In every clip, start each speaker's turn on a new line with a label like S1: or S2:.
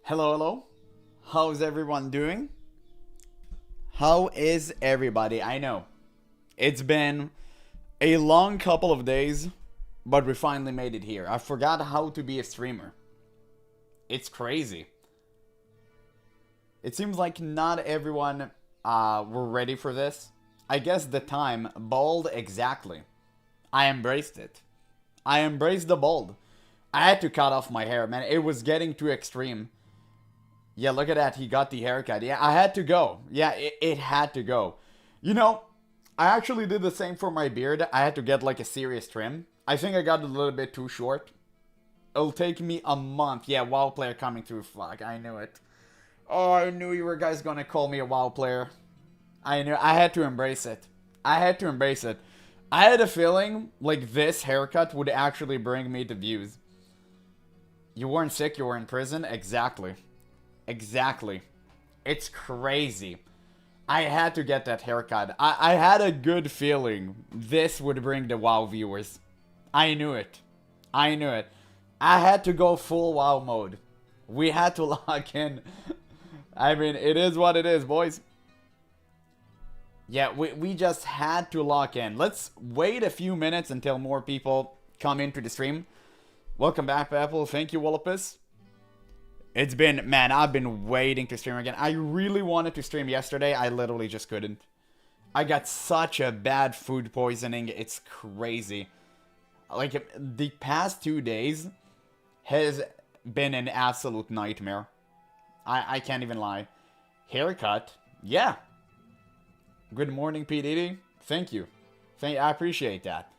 S1: Hello, hello. How's everyone doing? How is everybody? I know it's been a long couple of days, but we finally made it here. I forgot how to be a streamer. It's crazy. It seems like not everyone were ready for this. I guess the time, bald exactly. I embraced it. I embraced the bald. I had to cut off my hair, man. It was getting too extreme. Yeah, look at that. He got the haircut. Yeah, I had to go. Yeah, it had to go. You know, I actually did the same for my beard. I had to get like a serious trim. I think I got it a little bit too short. It'll take me a month. Yeah, WoW player coming through. Fuck, I knew it. Oh, I knew you were guys gonna call me a WoW player. I knew. I had to embrace it. I had to embrace it. I had a feeling like this haircut would actually bring me to views. You weren't sick, you were in prison? Exactly. Exactly. It's crazy. I had to get that haircut. I had a good feeling this would bring the WoW viewers. I knew it. I knew it. I had to go full WoW mode. We had to lock in. I mean, it is what it is, boys. Yeah, we just had to lock in. Let's wait a few minutes until more people come into the stream. Welcome back, Apple. Thank you, Wallopus. It's been, man, I've been waiting to stream again. I really wanted to stream yesterday. I literally just couldn't. I got such a bad food poisoning. It's crazy. Like, the past 2 days has been an absolute nightmare. I can't even lie. Haircut? Yeah. Good morning, P. Diddy. Thank you. I appreciate that.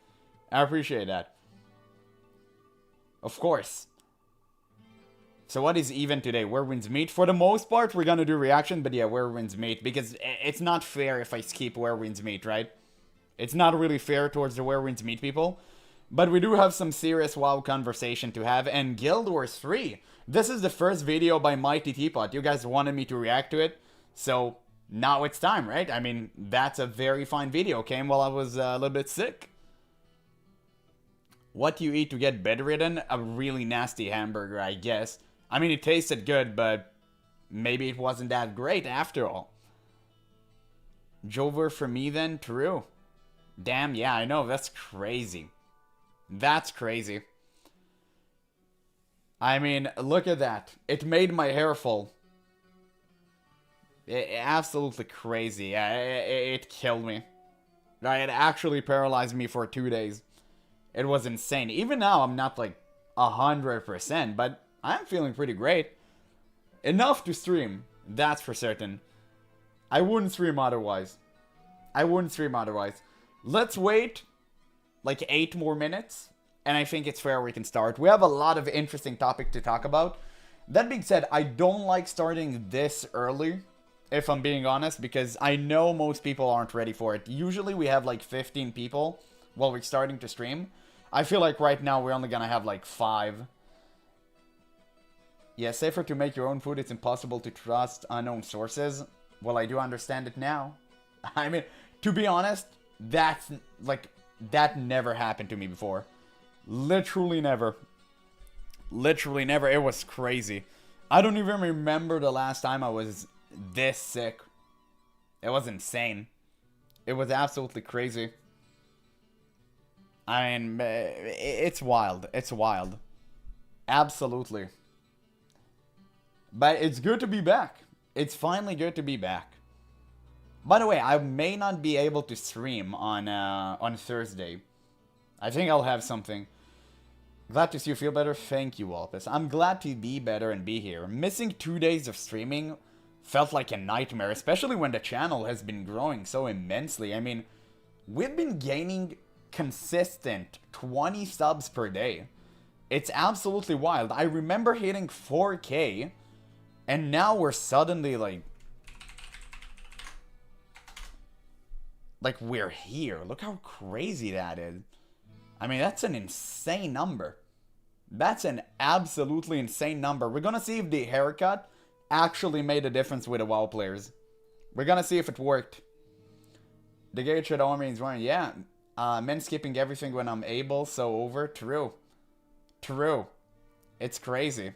S1: I appreciate that. Of course. So what is even today? Where wins meet? For the most part, we're gonna do reaction, but yeah, where wins meet. Because it's not fair if I skip where wins meet, right? It's not really fair towards the where wins meet people. But we do have some serious WoW conversation to have. And Guild Wars 3. This is the first video by Mighty Teapot. You guys wanted me to react to it. So now it's time, right? I mean, that's a very fine video. Came while I was a little bit sick. What do you eat to get bedridden? A really nasty hamburger, I guess. I mean, it tasted good, but maybe it wasn't that great after all. Jover for me then? True. Damn, yeah, I know. That's crazy. That's crazy. I mean, look at that. It made my hair fall. Absolutely crazy. Yeah, it killed me. It actually paralyzed me for 2 days. It was insane. Even now, I'm not like 100%, but I'm feeling pretty great. Enough to stream, that's for certain. I wouldn't stream otherwise. I wouldn't stream otherwise. Let's wait like 8 more minutes, and I think it's fair we can start. We have a lot of interesting topic to talk about. That being said, I don't like starting this early, if I'm being honest, because I know most people aren't ready for it. Usually we have like 15 people while we're starting to stream. I feel like right now we're only gonna have like 5. Yeah, safer to make your own food. It's impossible to trust unknown sources. Well, I do understand it now. I mean, to be honest, that's like, that never happened to me before. Literally never. Literally never. It was crazy. I don't even remember the last time I was this sick. It was insane. It was absolutely crazy. I mean, it's wild. It's wild. Absolutely. But it's good to be back. It's finally good to be back. By the way, I may not be able to stream on Thursday. I think I'll have something. Glad to see you feel better. Thank you, Walpus. I'm glad to be better and be here. Missing 2 days of streaming felt like a nightmare, especially when the channel has been growing so immensely. I mean, we've been gaining consistent 20 subs per day. It's absolutely wild. I remember hitting 4K, and now we're suddenly like we're here. Look how crazy that is. I mean, that's an insane number. That's an absolutely insane number. We're gonna see if the haircut actually made a difference with the WoW players. We're gonna see if it worked. The Gage Army is running. Yeah. Men skipping everything when I'm able, so over. True. True. It's crazy.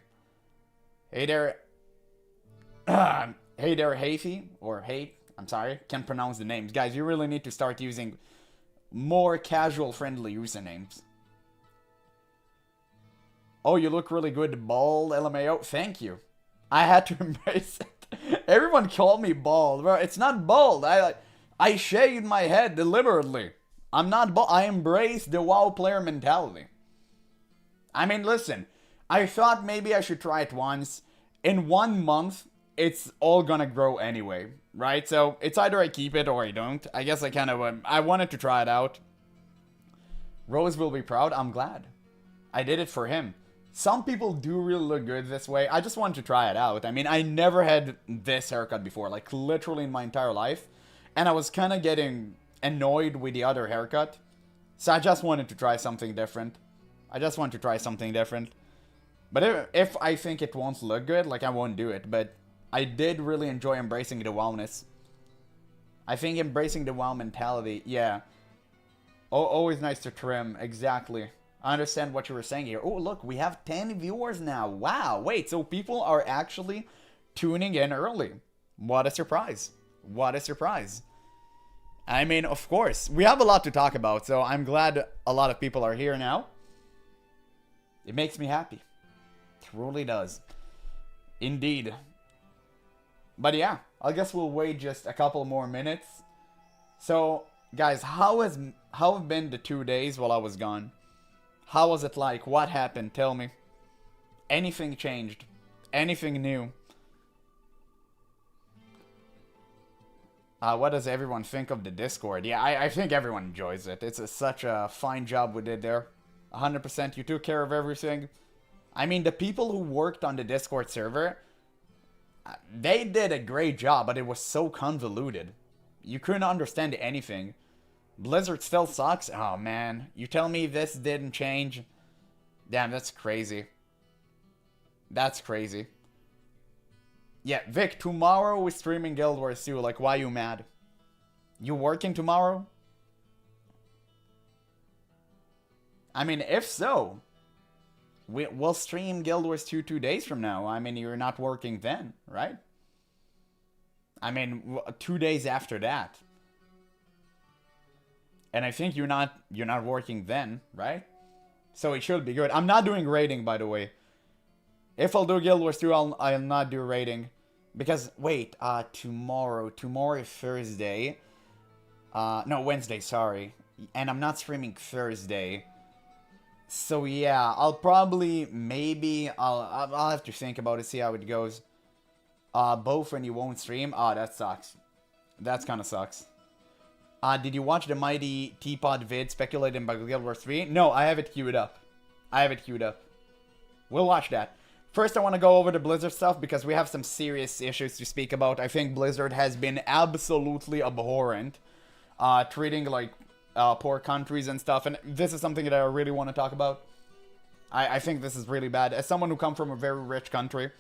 S1: Hey there, Hey there, Hatey, or Hate, I'm sorry, can't pronounce the names. Guys, you really need to start using more casual friendly usernames. Oh, you look really good, bald, LMAO. Thank you. I had to embrace it. Everyone called me bald, bro. It's not bald. I shaved my head deliberately. I'm not bald. I embrace the WoW player mentality. I mean, listen. I thought maybe I should try it once. In 1 month, it's all gonna grow anyway, right? So it's either I keep it or I don't. I guess I kind of I wanted to try it out. Rose will be proud. I'm glad. I did it for him. Some people do really look good this way. I just wanted to try it out. I mean, I never had this haircut before, like literally in my entire life. And I was kind of getting annoyed with the other haircut. So I just wanted to try something different. But if I think it won't look good, like I won't do it. But I did really enjoy embracing the wowness. I think embracing the wow mentality, yeah. Oh, always nice to trim, exactly. I understand what you were saying here. Oh, look, we have 10 viewers now. Wow, wait, so people are actually tuning in early. What a surprise. What a surprise. I mean, of course, we have a lot to talk about, so I'm glad a lot of people are here now. It makes me happy. It truly does. Indeed. But yeah, I guess we'll wait just a couple more minutes. So, guys, how have been the 2 days while I was gone? How was it like? What happened? Tell me. Anything changed? Anything new? What does everyone think of the Discord? Yeah, I think everyone enjoys it. It's such a fine job we did there. 100%, you took care of everything. I mean, the people who worked on the Discord server, they did a great job, but it was so convoluted. You couldn't understand anything. Blizzard still sucks? Oh, man. You tell me this didn't change? Damn, that's crazy. That's crazy. Yeah, Vic, tomorrow we're streaming Guild Wars 2. Like, why you mad? You working tomorrow? I mean, if so, we'll stream Guild Wars 2 2 days from now. I mean, you're not working then, right? I mean, 2 days after that. And I think you're not working then, right? So it should be good. I'm not doing rating, by the way. If I'll do Guild Wars 2, I'll not do rating. Because, wait, tomorrow is Thursday. No, Wednesday, sorry. And I'm not streaming Thursday. So yeah, I'll probably, maybe, I'll have to think about it, see how it goes. Both when you won't stream? That sucks. That kind of sucks. Did you watch the Mighty Teapot vid speculating about Guild Wars 3? No, I have it queued up. We'll watch that. First, I want to go over the Blizzard stuff because we have some serious issues to speak about. I think Blizzard has been absolutely abhorrent. Treating, like, poor countries and stuff. And this is something that I really want to talk about. I think this is really bad. As someone who comes from a very rich country,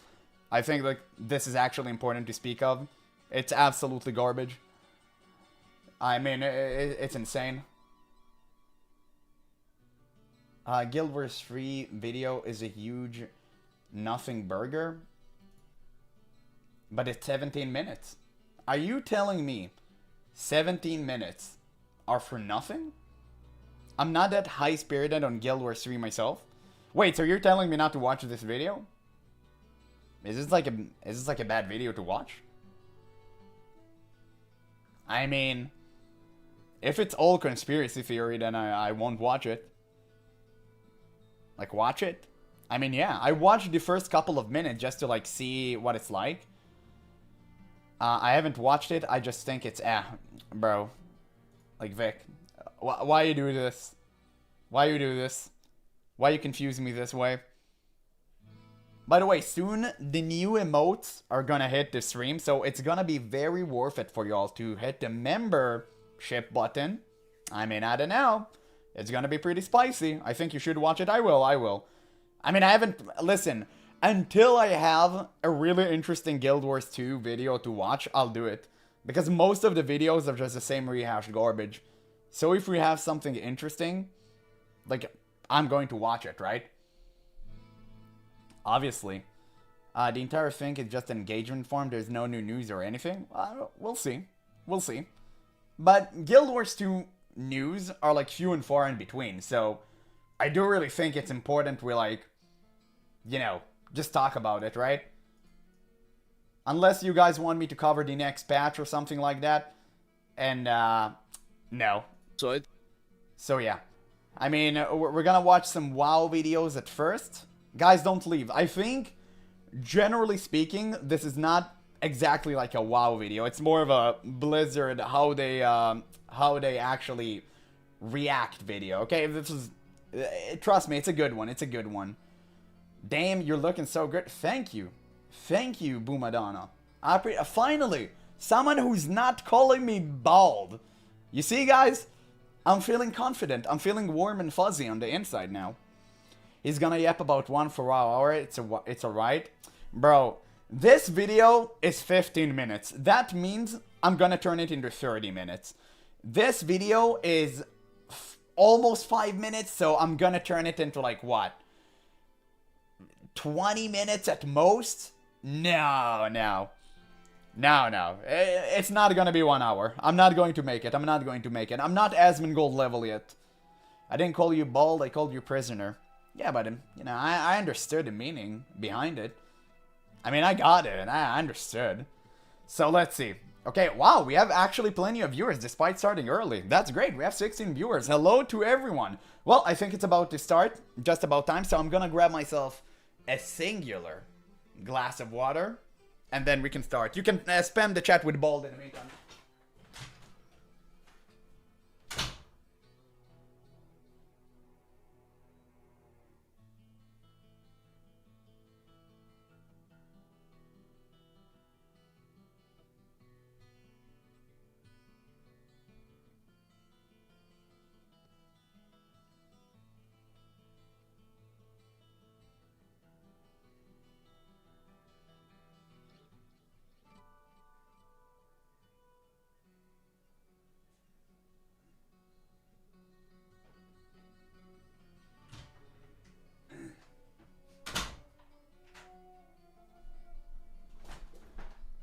S1: I think, like, this is actually important to speak of. It's absolutely garbage. I mean, it's insane. Guild Wars 3 video is a huge nothing burger. But it's 17 minutes. Are you telling me 17 minutes are for nothing? I'm not that high-spirited on Guild Wars 3 myself. Wait, so you're telling me not to watch this video? Is this like a bad video to watch? I mean, if it's all conspiracy theory, then I won't watch it. Like, watch it? I mean, yeah, I watched the first couple of minutes just to, like, see what it's like. I haven't watched it, I just think it's, bro. Like, Vic, why you do this? Why you do this? Why you confuse me this way? By the way, soon the new emotes are gonna hit the stream, so it's gonna be very worth it for y'all to hit the membership button. I mean, I don't know. It's gonna be pretty spicy. I think you should watch it. I will. I mean, I haven't... Listen, until I have a really interesting Guild Wars 2 video to watch, I'll do it. Because most of the videos are just the same rehashed garbage. So if we have something interesting, like, I'm going to watch it, right? Obviously. The entire thing is just engagement form. There's no new news or anything. We'll see. We'll see. But Guild Wars 2 news are like few and far in between. So I do really think it's important we like, you know, just talk about it, right? Unless you guys want me to cover the next patch or something like that. And, no. So yeah. I mean, we're gonna watch some WoW videos at first. Guys, don't leave. I think, generally speaking, this is not exactly like a WoW video. It's more of a Blizzard, how they actually react video. Okay, this is, trust me, it's a good one. It's a good one. Damn, you're looking so good. Thank you. Thank you, Boomadonna. Finally, someone who's not calling me bald. You see, guys? I'm feeling confident. I'm feeling warm and fuzzy on the inside now. He's gonna yap about one for WoW. Alright, it's alright. Bro, this video is 15 minutes. That means I'm gonna turn it into 30 minutes. This video is almost 5 minutes, so I'm gonna turn it into like what? 20 minutes at most? No. It's not gonna be 1 hour. I'm not going to make it. I'm not Asmongold level yet. I didn't call you bald, I called you prisoner. Yeah, but, you know, I understood the meaning behind it. I mean, I got it, and I understood. So, let's see. Okay, wow, we have actually plenty of viewers despite starting early. That's great, we have 16 viewers. Hello to everyone. Well, I think it's about to start. Just about time, so I'm gonna grab myself a singular glass of water. And then we can start. You can spam the chat with bald in the meantime.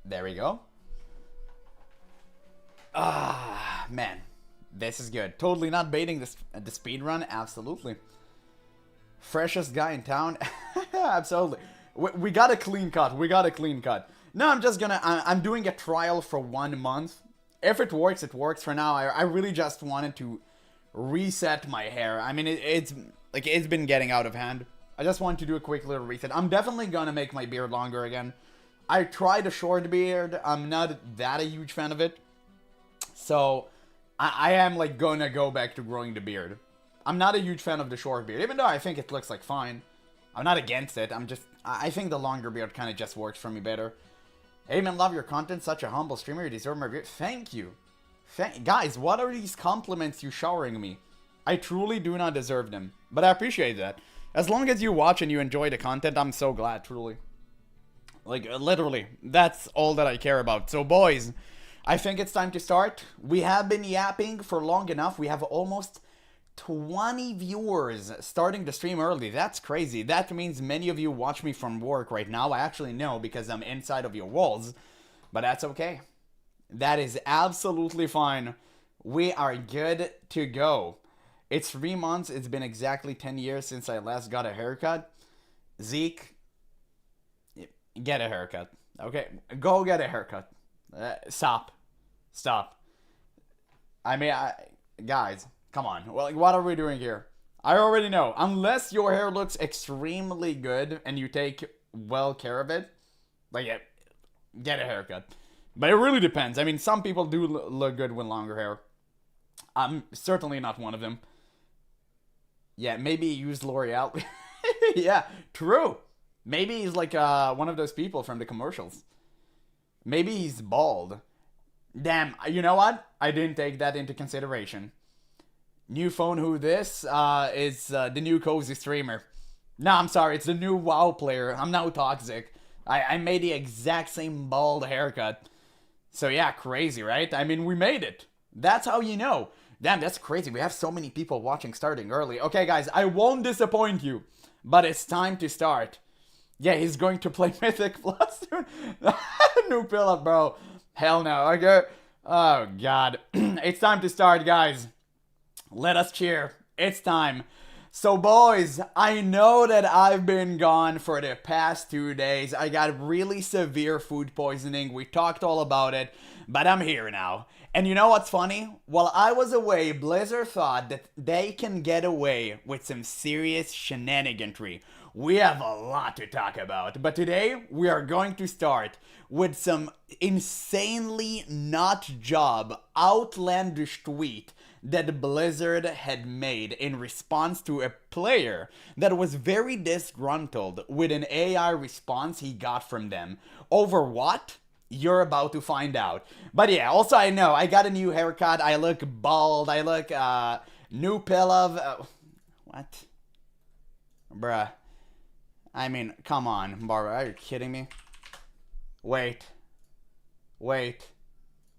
S1: There we go. Ah, man. This is good. Totally not baiting the speed run. Absolutely. Freshest guy in town. Absolutely. We got a clean cut. No, I'm just gonna... I'm doing a trial for 1 month. If it works, it works. For now, I really just wanted to reset my hair. I mean, it's been getting out of hand. I just wanted to do a quick little reset. I'm definitely gonna make my beard longer again. I tried a short beard. I'm not that a huge fan of it. So, I am like gonna go back to growing the beard. I'm not a huge fan of the short beard, even though I think it looks like fine. I'm not against it. I think the longer beard kind of just works for me better. Hey man, love your content. Such a humble streamer. You deserve my beard. Thank you. Guys, what are these compliments you showering me? I truly do not deserve them. But I appreciate that. As long as you watch and you enjoy the content, I'm so glad, truly. Like, literally, that's all that I care about. So, boys, I think it's time to start. We have been yapping for long enough. We have almost 20 viewers starting the stream early. That's crazy. That means many of you watch me from work right now. I actually know because I'm inside of your walls. But that's okay. That is absolutely fine. We are good to go. It's 3 months. It's been exactly 10 years since I last got a haircut. Zeke... Get a haircut. Okay, go get a haircut. Stop. I mean, guys, come on. Well, what are we doing here? I already know. Unless your hair looks extremely good and you take well care of it, like, get a haircut. But it really depends. I mean, some people do look good with longer hair. I'm certainly not one of them. Yeah, maybe use L'Oreal. Yeah, true. Maybe he's like one of those people from the commercials. Maybe he's bald. Damn, you know what? I didn't take that into consideration. New phone, who this? Is the new cozy streamer. No, I'm sorry, it's the new WoW player. I'm now toxic. I made the exact same bald haircut. So yeah, crazy, right? I mean, we made it. That's how you know. Damn, that's crazy. We have so many people watching starting early. Okay, guys, I won't disappoint you. But it's time to start. Yeah, he's going to play Mythic Plus soon. New pillow, bro. Hell no. Okay. Oh, God. It's time to start, guys. Let us cheer. It's time. So, boys, I know that I've been gone for the past 2 days. I got really severe food poisoning. We talked all about it, but I'm here now. And you know what's funny? While I was away, Blizzard thought that they can get away with some serious shenaniganry. We have a lot to talk about, but today we are going to start with some insanely not job, outlandish tweet that Blizzard had made in response to a player that was very disgruntled with an AI response he got from them. Over what? You're about to find out. But yeah, also I know, I got a new haircut, I look bald, I look, new pillow, what? Bruh. I mean, come on, Barbara, are you kidding me? Wait.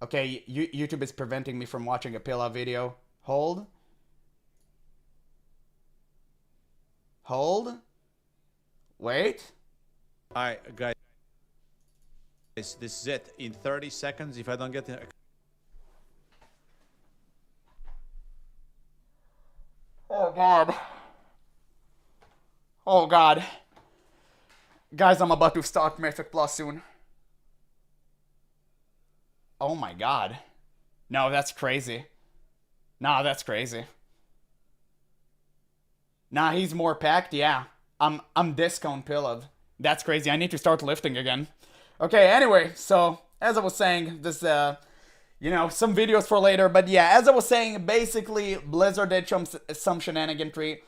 S1: Okay, YouTube is preventing me from watching a pillow video. Hold. Wait.
S2: Alright, guys, this is it. In 30 seconds, if I don't get it...
S1: Oh, God. Guys, I'm about to start Mythic Plus soon. Oh my God. No, that's crazy. Nah, he's more packed, yeah. I'm discount pillowed. That's crazy. I need to start lifting again. Okay, anyway, so as I was saying, this some videos for later, but yeah, as I was saying, basically Blizzard did some shenaniganry.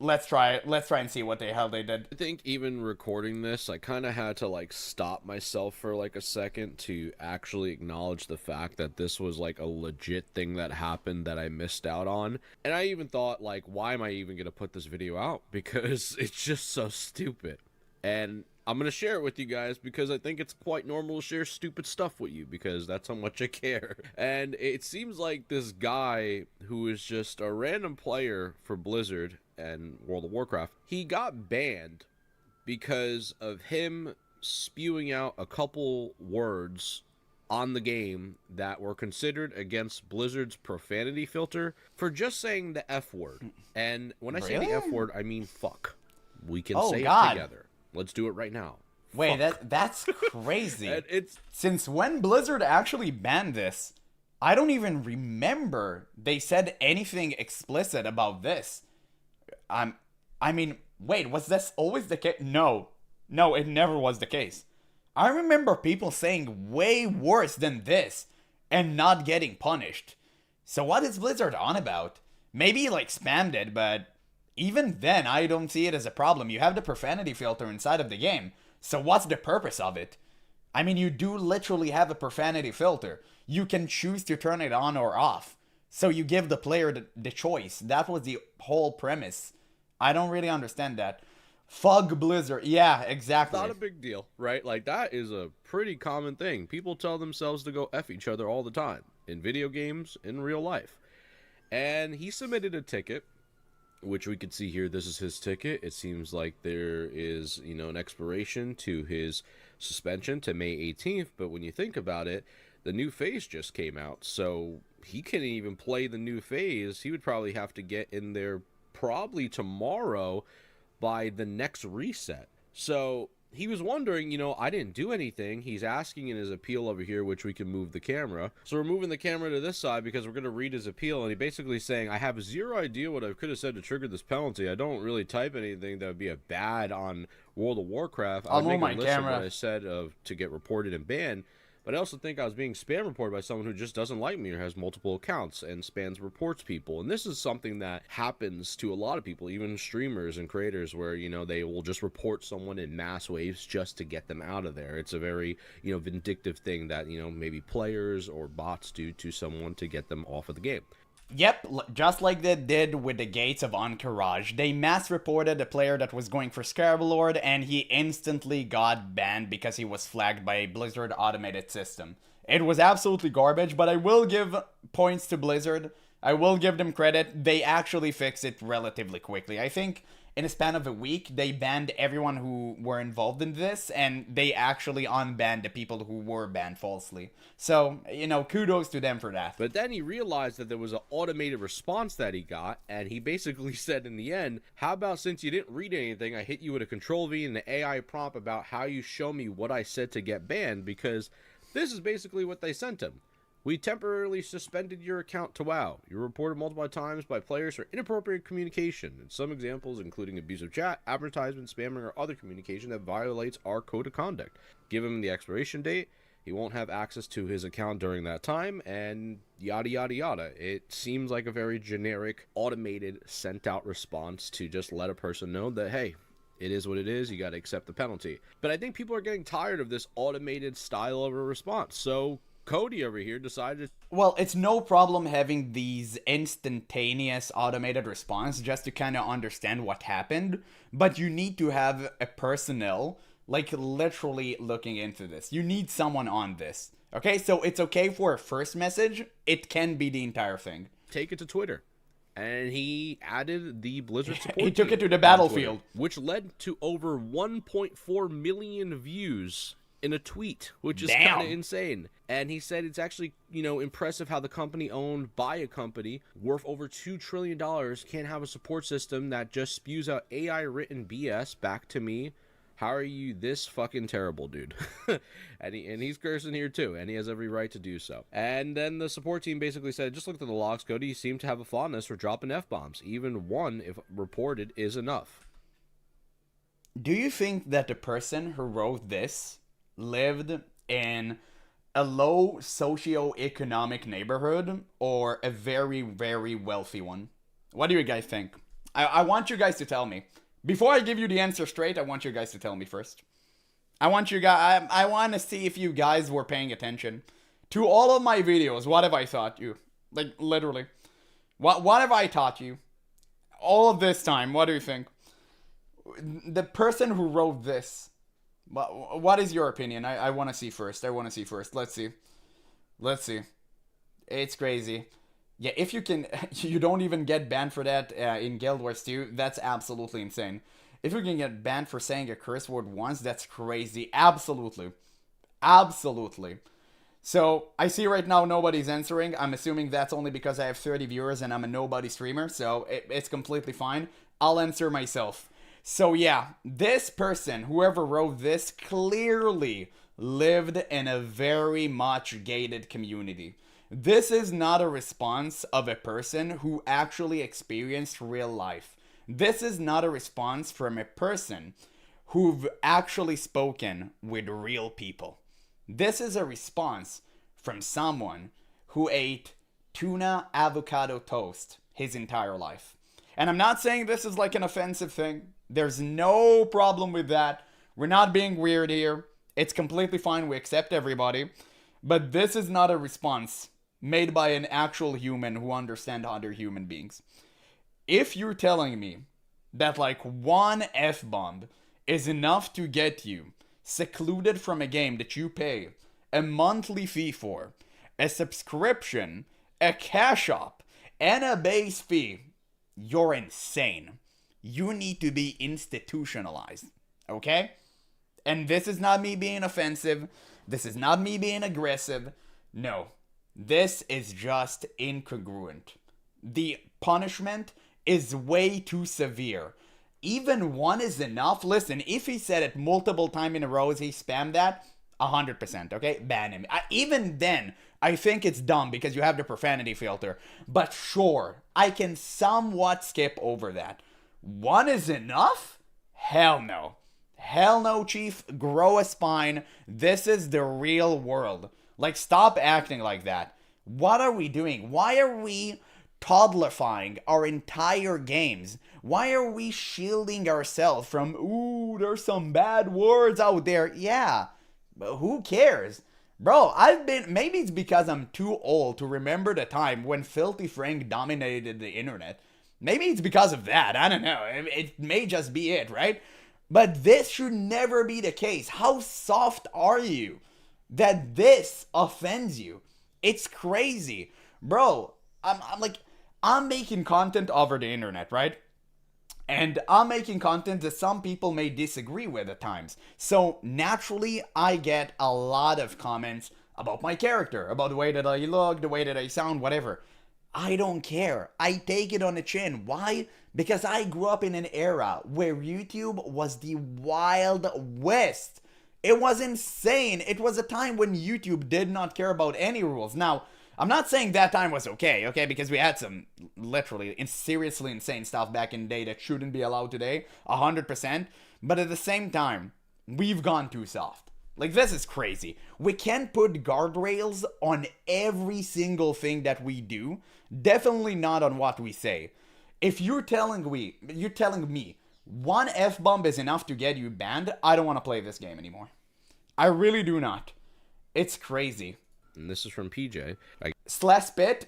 S1: Let's try and see what the hell they did.
S3: I think even recording this, I kind of had to like stop myself for like a second to actually acknowledge the fact that this was like a legit thing that happened that I missed out on. And I even thought like, why am I even going to put this video out? Because it's just so stupid. And I'm going to share it with you guys because I think it's quite normal to share stupid stuff with you because that's how much I care. And it seems like this guy who is just a random player for Blizzard and World of Warcraft, he got banned because of him spewing out a couple words on the game that were considered against Blizzard's profanity filter for just saying the F word. And when I say the F word, I mean fuck. We can say it together. Let's do it right now.
S1: Wait, that's crazy.
S3: It's
S1: since when Blizzard actually banned this, I don't even remember they said anything explicit about this. I mean, wait, was this always the case? No, it never was the case. I remember people saying way worse than this and not getting punished. So what is Blizzard on about? Maybe like spammed it, but even then I don't see it as a problem. You have the profanity filter inside of the game. So what's the purpose of it? I mean, you do literally have a profanity filter. You can choose to turn it on or off. So you give the player the choice. That was the whole premise. I don't really understand that. Fug Blizzard. Yeah, exactly.
S3: Not a big deal, right? Like, that is a pretty common thing. People tell themselves to go F each other all the time. In video games, in real life. And he submitted a ticket, which we could see here. This is his ticket. It seems like there is, an expiration to his suspension to May 18th. But when you think about it, the new phase just came out. So he can't even play the new phase. He would probably have to get in there probably tomorrow by the next reset. So he was wondering, I didn't do anything. He's asking in his appeal over here, which we can move the camera. So we're moving the camera to this side because we're going to read his appeal. And he basically saying, I have zero idea what I could have said to trigger this penalty. I don't really type anything that would be a bad on World of Warcraft. I would make a list of what I said to get reported and banned. But I also think I was being spam reported by someone who just doesn't like me or has multiple accounts and spams reports people. And this is something that happens to a lot of people, even streamers and creators, where, they will just report someone in mass waves just to get them out of there. It's a very, vindictive thing that, maybe players or bots do to someone to get them off of the game.
S1: Yep, just like they did with the Gates of Encourage. They mass reported a player that was going for Scarab Lord, and he instantly got banned because he was flagged by a Blizzard automated system. It was absolutely garbage, but I will give points to Blizzard. I will give them credit. They actually fixed it relatively quickly. I think in a span of a week, they banned everyone who were involved in this, and they actually unbanned the people who were banned falsely. So, you know, kudos to them for that.
S3: But then he realized that there was an automated response that he got, and he basically said in the end, how about since you didn't read anything, I hit you with a control V and the AI prompt about how you show me what I said to get banned, because this is basically what they sent him. We temporarily suspended your account to WoW. You were reported multiple times by players for inappropriate communication, and some examples including abusive chat, advertisement, spamming, or other communication that violates our code of conduct. Give him the expiration date. He won't have access to his account during that time, and yada yada yada. It seems like a very generic, automated, sent-out response to just let a person know that, hey, it is what it is, you gotta accept the penalty. But I think people are getting tired of this automated style of a response, so Cody over here decided...
S1: Well, it's no problem having these instantaneous automated response just to kind of understand what happened, but you need to have a personnel, like, literally looking into this. You need someone on this. Okay, so it's okay for a first message. It can be the entire thing.
S3: Take it to Twitter. And he added the Blizzard support
S1: He took
S3: team
S1: it to the
S3: on
S1: battlefield.
S3: Twitter, which led to over 1.4 million views in a tweet, which is kind of insane. And he said it's actually, you know, impressive how the company owned by a company worth over $2 trillion can't have a support system that just spews out AI-written BS back to me. How are you this fucking terrible, dude? and he's cursing here too, and he has every right to do so. And then the support team basically said, just look at the logs, Cody, you seem to have a fondness for dropping F-bombs. Even one, if reported, is enough.
S1: Do you think that the person who wrote this lived in a low socioeconomic neighborhood or a very, very wealthy one? What do you guys think? I want you guys to tell me. Before I give you the answer straight, I want you guys to tell me first. I want to see if you guys were paying attention to all of my videos. What have I taught you? Like, literally. What have I taught you? All of this time, what do you think? The person who wrote this, what is your opinion? I want to see first. Let's see. It's crazy. Yeah, if you can, you don't even get banned for that in Guild Wars 2. That's absolutely insane. If you can get banned for saying a curse word once, that's crazy. Absolutely. So, I see right now nobody's answering. I'm assuming that's only because I have 30 viewers and I'm a nobody streamer, so it's completely fine. I'll answer myself. So yeah, this person, whoever wrote this, clearly lived in a very much gated community. This is not a response of a person who actually experienced real life. This is not a response from a person who've actually spoken with real people. This is a response from someone who ate tuna avocado toast his entire life. And I'm not saying this is like an offensive thing. There's no problem with that. We're not being weird here. It's completely fine. We accept everybody. But this is not a response made by an actual human who understands other human beings. If you're telling me that like one F-bomb is enough to get you secluded from a game that you pay a monthly fee for, a subscription, a cash up, and a base fee, you're insane. You need to be institutionalized, okay? And this is not me being offensive. This is not me being aggressive. No. This is just incongruent. The punishment is way too severe. Even one is enough. Listen, if he said it multiple times in a row, he spammed that, 100%, okay? Ban him. Even then, I think it's dumb because you have the profanity filter. But sure, I can somewhat skip over that. One is enough? Hell no. Hell no, Chief. Grow a spine. This is the real world. Like, stop acting like that. What are we doing? Why are we toddlerifying our entire games? Why are we shielding ourselves from, ooh, there's some bad words out there? Yeah, but who cares? Bro, maybe it's because I'm too old to remember the time when Filthy Frank dominated the internet. Maybe it's because of that. I don't know. It may just be it, right? But this should never be the case. How soft are you that this offends you? It's crazy. Bro, I'm making content over the internet, right? And I'm making content that some people may disagree with at times. So naturally, I get a lot of comments about my character, about the way that I look, the way that I sound, whatever. I don't care. I take it on the chin. Why? Because I grew up in an era where YouTube was the Wild West. It was insane. It was a time when YouTube did not care about any rules. Now, I'm not saying that time was okay, because we had some literally seriously insane stuff back in the day that shouldn't be allowed today, 100%. But at the same time, we've gone too soft. Like, this is crazy. We can't put guardrails on every single thing that we do. Definitely not on what we say. If you're telling me one F-bomb is enough to get you banned, I don't want to play this game anymore. I really do not. It's crazy.
S3: And this is from PJ.
S1: Slash spit,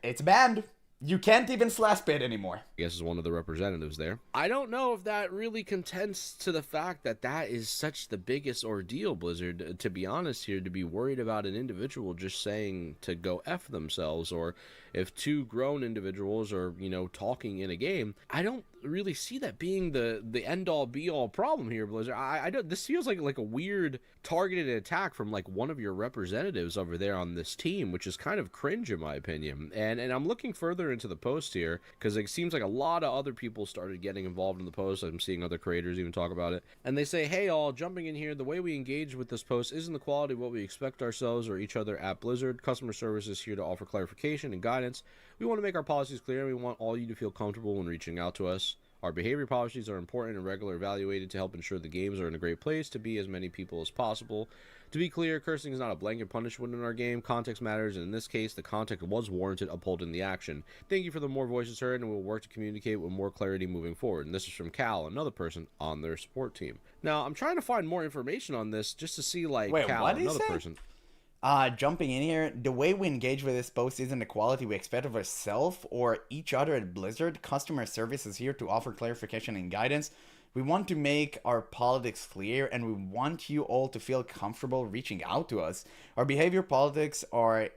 S1: it's banned. You can't even slash spit anymore.
S3: I guess is one of the representatives there. I don't know if that really contends to the fact that that is such the biggest ordeal, Blizzard, to be honest here, to be worried about an individual just saying to go F themselves, or if two grown individuals are, talking in a game. I don't really see that being the end-all be-all problem here, Blizzard. I don't. This feels like a weird targeted attack from like one of your representatives over there on this team, which is kind of cringe in my opinion. And I'm looking further into the post here because it seems like a lot of other people started getting involved in the post. I'm seeing other creators even talk about it, and they say, "Hey, all, jumping in here. The way we engage with this post isn't the quality of what we expect ourselves or each other at Blizzard. Customer service is here to offer clarification and guidance. We want to make our policies clear, and we want all you to feel comfortable when reaching out to us. Our behavior policies are important and regularly evaluated to help ensure the games are in a great place to be as many people as possible. To be clear, cursing is not a blanket punishment in our game. Context matters, and in this case, the context was warranted upholding the action. Thank you for the more voices heard, and we'll work to communicate with more clarity moving forward." And this is from Cal, another person on their support team. Now, I'm trying to find more information on this just to see, like,
S1: Wait,
S3: Cal,
S1: what did he
S3: another
S1: say?
S3: person.
S1: Jumping in here, the way we engage with this post isn't the quality we expect of ourselves or each other at Blizzard. Customer service is here to offer clarification and guidance. We want to make our politics clear, and we want you all to feel comfortable reaching out to us. Our behavior policies are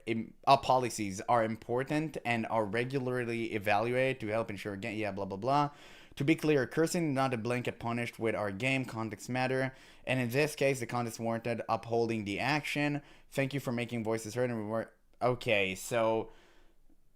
S1: important and are regularly evaluated to help ensure, blah, blah, blah. To be clear, cursing is not a blanket punished with our game. Context matter. And in this case, the context warranted upholding the action. Thank you for making voices heard. And we were okay. So,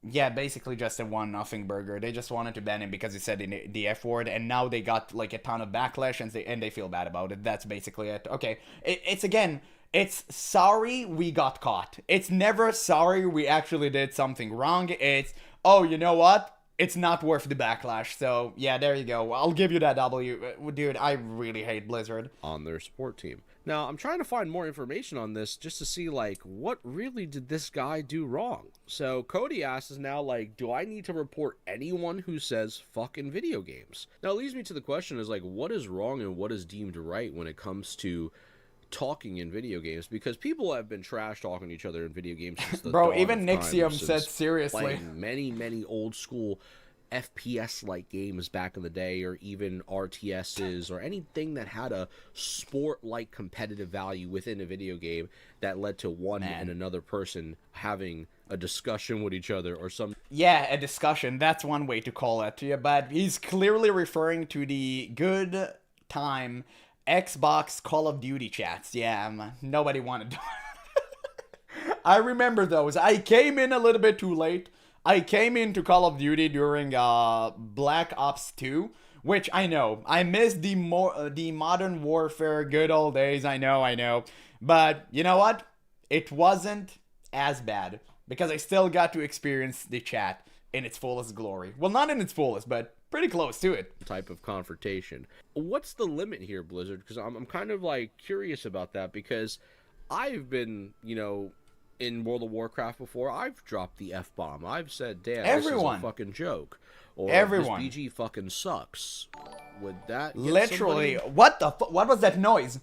S1: yeah, basically just a 1-0 burger. They just wanted to ban him because he said the F word, and now they got like a ton of backlash, and they feel bad about it. That's basically it. Okay, it's sorry we got caught. It's never sorry we actually did something wrong. It's, oh, you know what? It's not worth the backlash. So, yeah, there you go. I'll give you that W. Dude, I really hate Blizzard.
S3: On their support team. Now, I'm trying to find more information on this just to see, like, what really did this guy do wrong? So, Cody asks now, like, do I need to report anyone who says fucking video games? Now, it leads me to the question is, like, what is wrong and what is deemed right when it comes to talking in video games? Because people have been trash talking to each other in video games since the
S1: Bro,
S3: dawn
S1: even
S3: of time,
S1: Nixium
S3: since
S1: said seriously.
S3: playing many old school FPS like games back in the day, or even RTSs, or anything that had a sport like competitive value within a video game that led to one and another person having a discussion with each other or some.
S1: Yeah, a discussion. That's one way to call it. Yeah, but he's clearly referring to the good time Xbox Call of Duty chats. Yeah, nobody wanted to. I remember those. I came in a little bit too late. I came into Call of Duty during Black Ops 2, which I know. I missed the Modern Warfare good old days. I know. But you know what? It wasn't as bad because I still got to experience the chat in its fullest glory. Well, not in its fullest, but pretty close to it.
S3: Type of confrontation. What's the limit here, Blizzard? Because I'm kind of like curious about that, because I've been, in World of Warcraft before. I've dropped the F-bomb. I've said, damn, this is a fucking joke. Or this BG fucking sucks. Would that get
S1: literally
S3: somebody?
S1: What was that noise?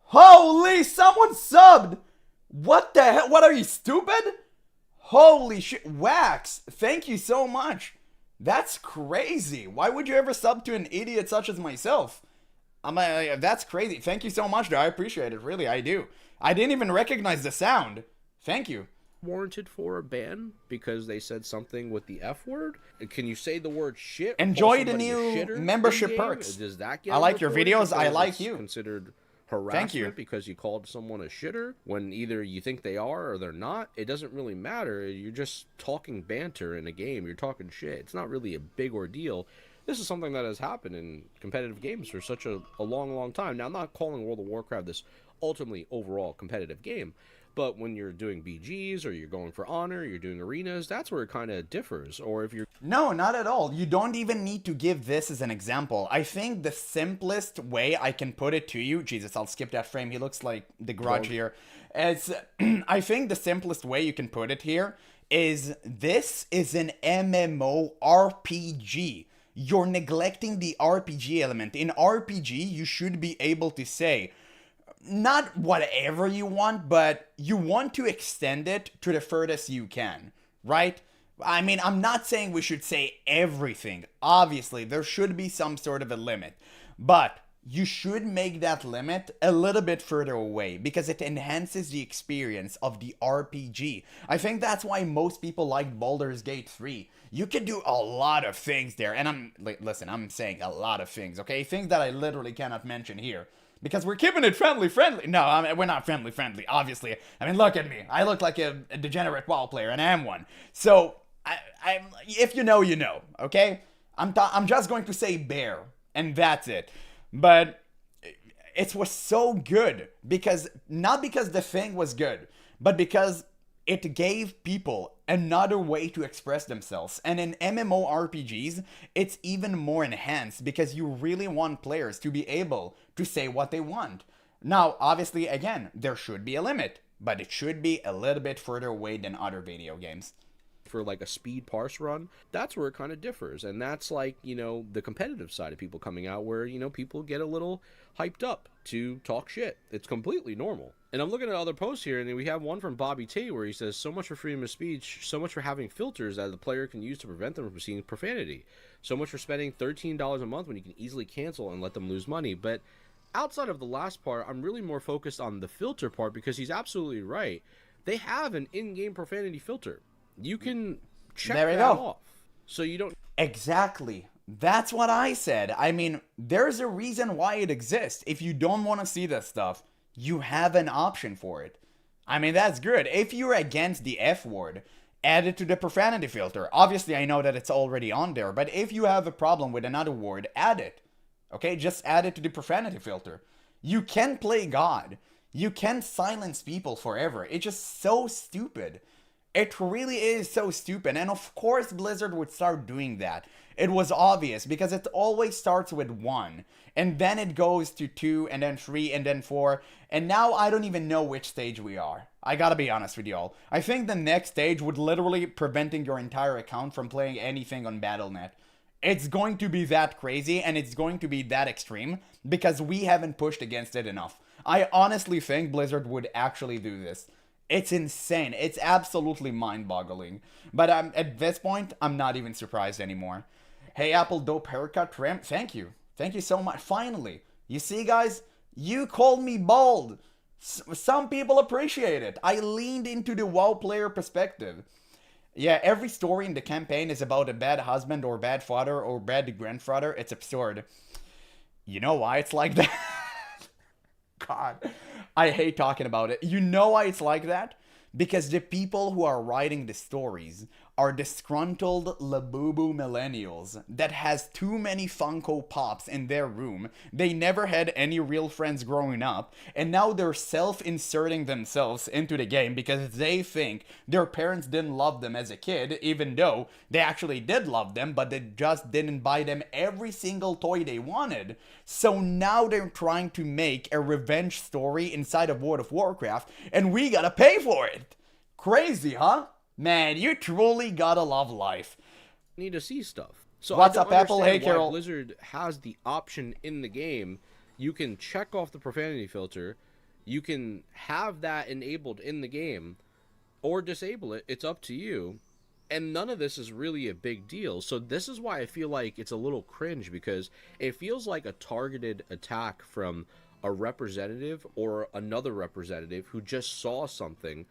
S1: Holy, someone subbed. What the hell? What, are you stupid? Holy shit. Wax, thank you so much. That's crazy. Why would you ever sub to an idiot such as myself? That's crazy. Thank you so much, though. I appreciate it. Really, I do. I didn't even recognize the sound. Thank you.
S3: warranted for a ban because they said something with the F word? Can you say the word shit? Or call
S1: Enjoy the
S3: somebody a
S1: new
S3: shitter
S1: membership
S3: in-game?
S1: perks.
S3: Does that get
S1: I like your
S3: reported
S1: videos. I
S3: because
S1: like
S3: it's
S1: you.
S3: considered
S1: Thank
S3: harassment
S1: you.
S3: because you called someone a shitter when either you think they are or they're not? It doesn't really matter. You're just talking banter in a game. You're talking shit. It's not really a big ordeal. This is something that has happened in competitive games for such a long time. Now, I'm not calling World of Warcraft this ultimately overall competitive game, but when you're doing BGs or you're going for honor, you're doing arenas, that's where it kind of differs. Or if you're...
S1: No, not at all. You don't even need to give this as an example. I think the simplest way I can put it to you, Jesus, I'll skip that frame. He looks like the Grudge here. As I think the simplest way you can put it here is this is an MMORPG. You're neglecting the RPG element. In RPG, you should be able to say, not whatever you want, but you want to extend it to the furthest you can, right? I mean, I'm not saying we should say everything. Obviously, there should be some sort of a limit, but you should make that limit a little bit further away because it enhances the experience of the RPG. I think that's why most people like Baldur's Gate 3. You can do a lot of things there, and listen, I'm saying a lot of things, okay? Things that I literally cannot mention here. Because we're keeping it friendly. No, I mean, we're not friendly, obviously. I mean, look at me. I look like a degenerate WoW player, and I am one. So, I'm if you know, you know, okay? I'm just going to say bear, and that's it. But it was so good because, not because the thing was good, but because it gave people another way to express themselves. And in MMORPGs, it's even more enhanced because you really want players to be able to say what they want. Now, obviously, again, there should be a limit, but it should be a little bit further away than other video games.
S3: For like a speed parse run, that's where it kind of differs. And that's like, you know, the competitive side of people coming out where, you know, people get a little hyped up to talk shit. It's completely normal. And I'm looking at other posts here, and we have one from Bobby T where he says, so much for freedom of speech, so much for having filters that the player can use to prevent them from seeing profanity, so much for spending $13 a month when you can easily cancel and let them lose money. But outside of the last part, I'm really more focused on the filter part because he's absolutely right. They have an in-game profanity filter. You can check that off, so you don't...
S1: Exactly. That's what I said. I mean, there's a reason why it exists. If you don't want to see that stuff, you have an option for it. I mean, that's good. If you're against the F word, add it to the profanity filter. Obviously, I know that it's already on there, but if you have a problem with another word, add it. Okay, just add it to the profanity filter. You can play God. You can silence people forever. It's just so stupid. It really is so stupid. And of course Blizzard would start doing that. It was obvious because it always starts with 1. And then it goes to 2 and then 3 and then 4. And now I don't even know which stage we are. I gotta be honest with y'all. I think the next stage would literally preventing your entire account from playing anything on Battle.net. It's going to be that crazy and it's going to be that extreme because we haven't pushed against it enough. I honestly think Blizzard would actually do this. It's insane. It's absolutely mind-boggling. But at this point, I'm not even surprised anymore. Hey, Apple, dope haircut trim. Thank you. Thank you so much. Finally. You see, guys? You called me bald. Some people appreciate it. I leaned into the WoW player perspective. Yeah, every story in the campaign is about a bad husband or bad father or bad grandfather. It's absurd. You know why it's like that? God, I hate talking about it. You know why it's like that? Because the people who are writing the stories are disgruntled Labubu millennials that has too many Funko Pops in their room. They never had any real friends growing up, and now they're self-inserting themselves into the game because they think their parents didn't love them as a kid, even though they actually did love them, but they just didn't buy them every single toy they wanted. So now they're trying to make a revenge story inside of World of Warcraft, and we gotta pay for it. Crazy, huh? Man, you truly gotta love life.
S3: Need to see stuff. So
S1: what's
S3: I don't
S1: up, Apple? Hey,
S3: understand why
S1: Carol.
S3: Blizzard has the option in the game. You can check off the profanity filter. You can have that enabled in the game or disable it. It's up to you. And none of this is really a big deal. So this is why I feel like it's a little cringe, because it feels like a targeted attack from a representative or another representative who just saw something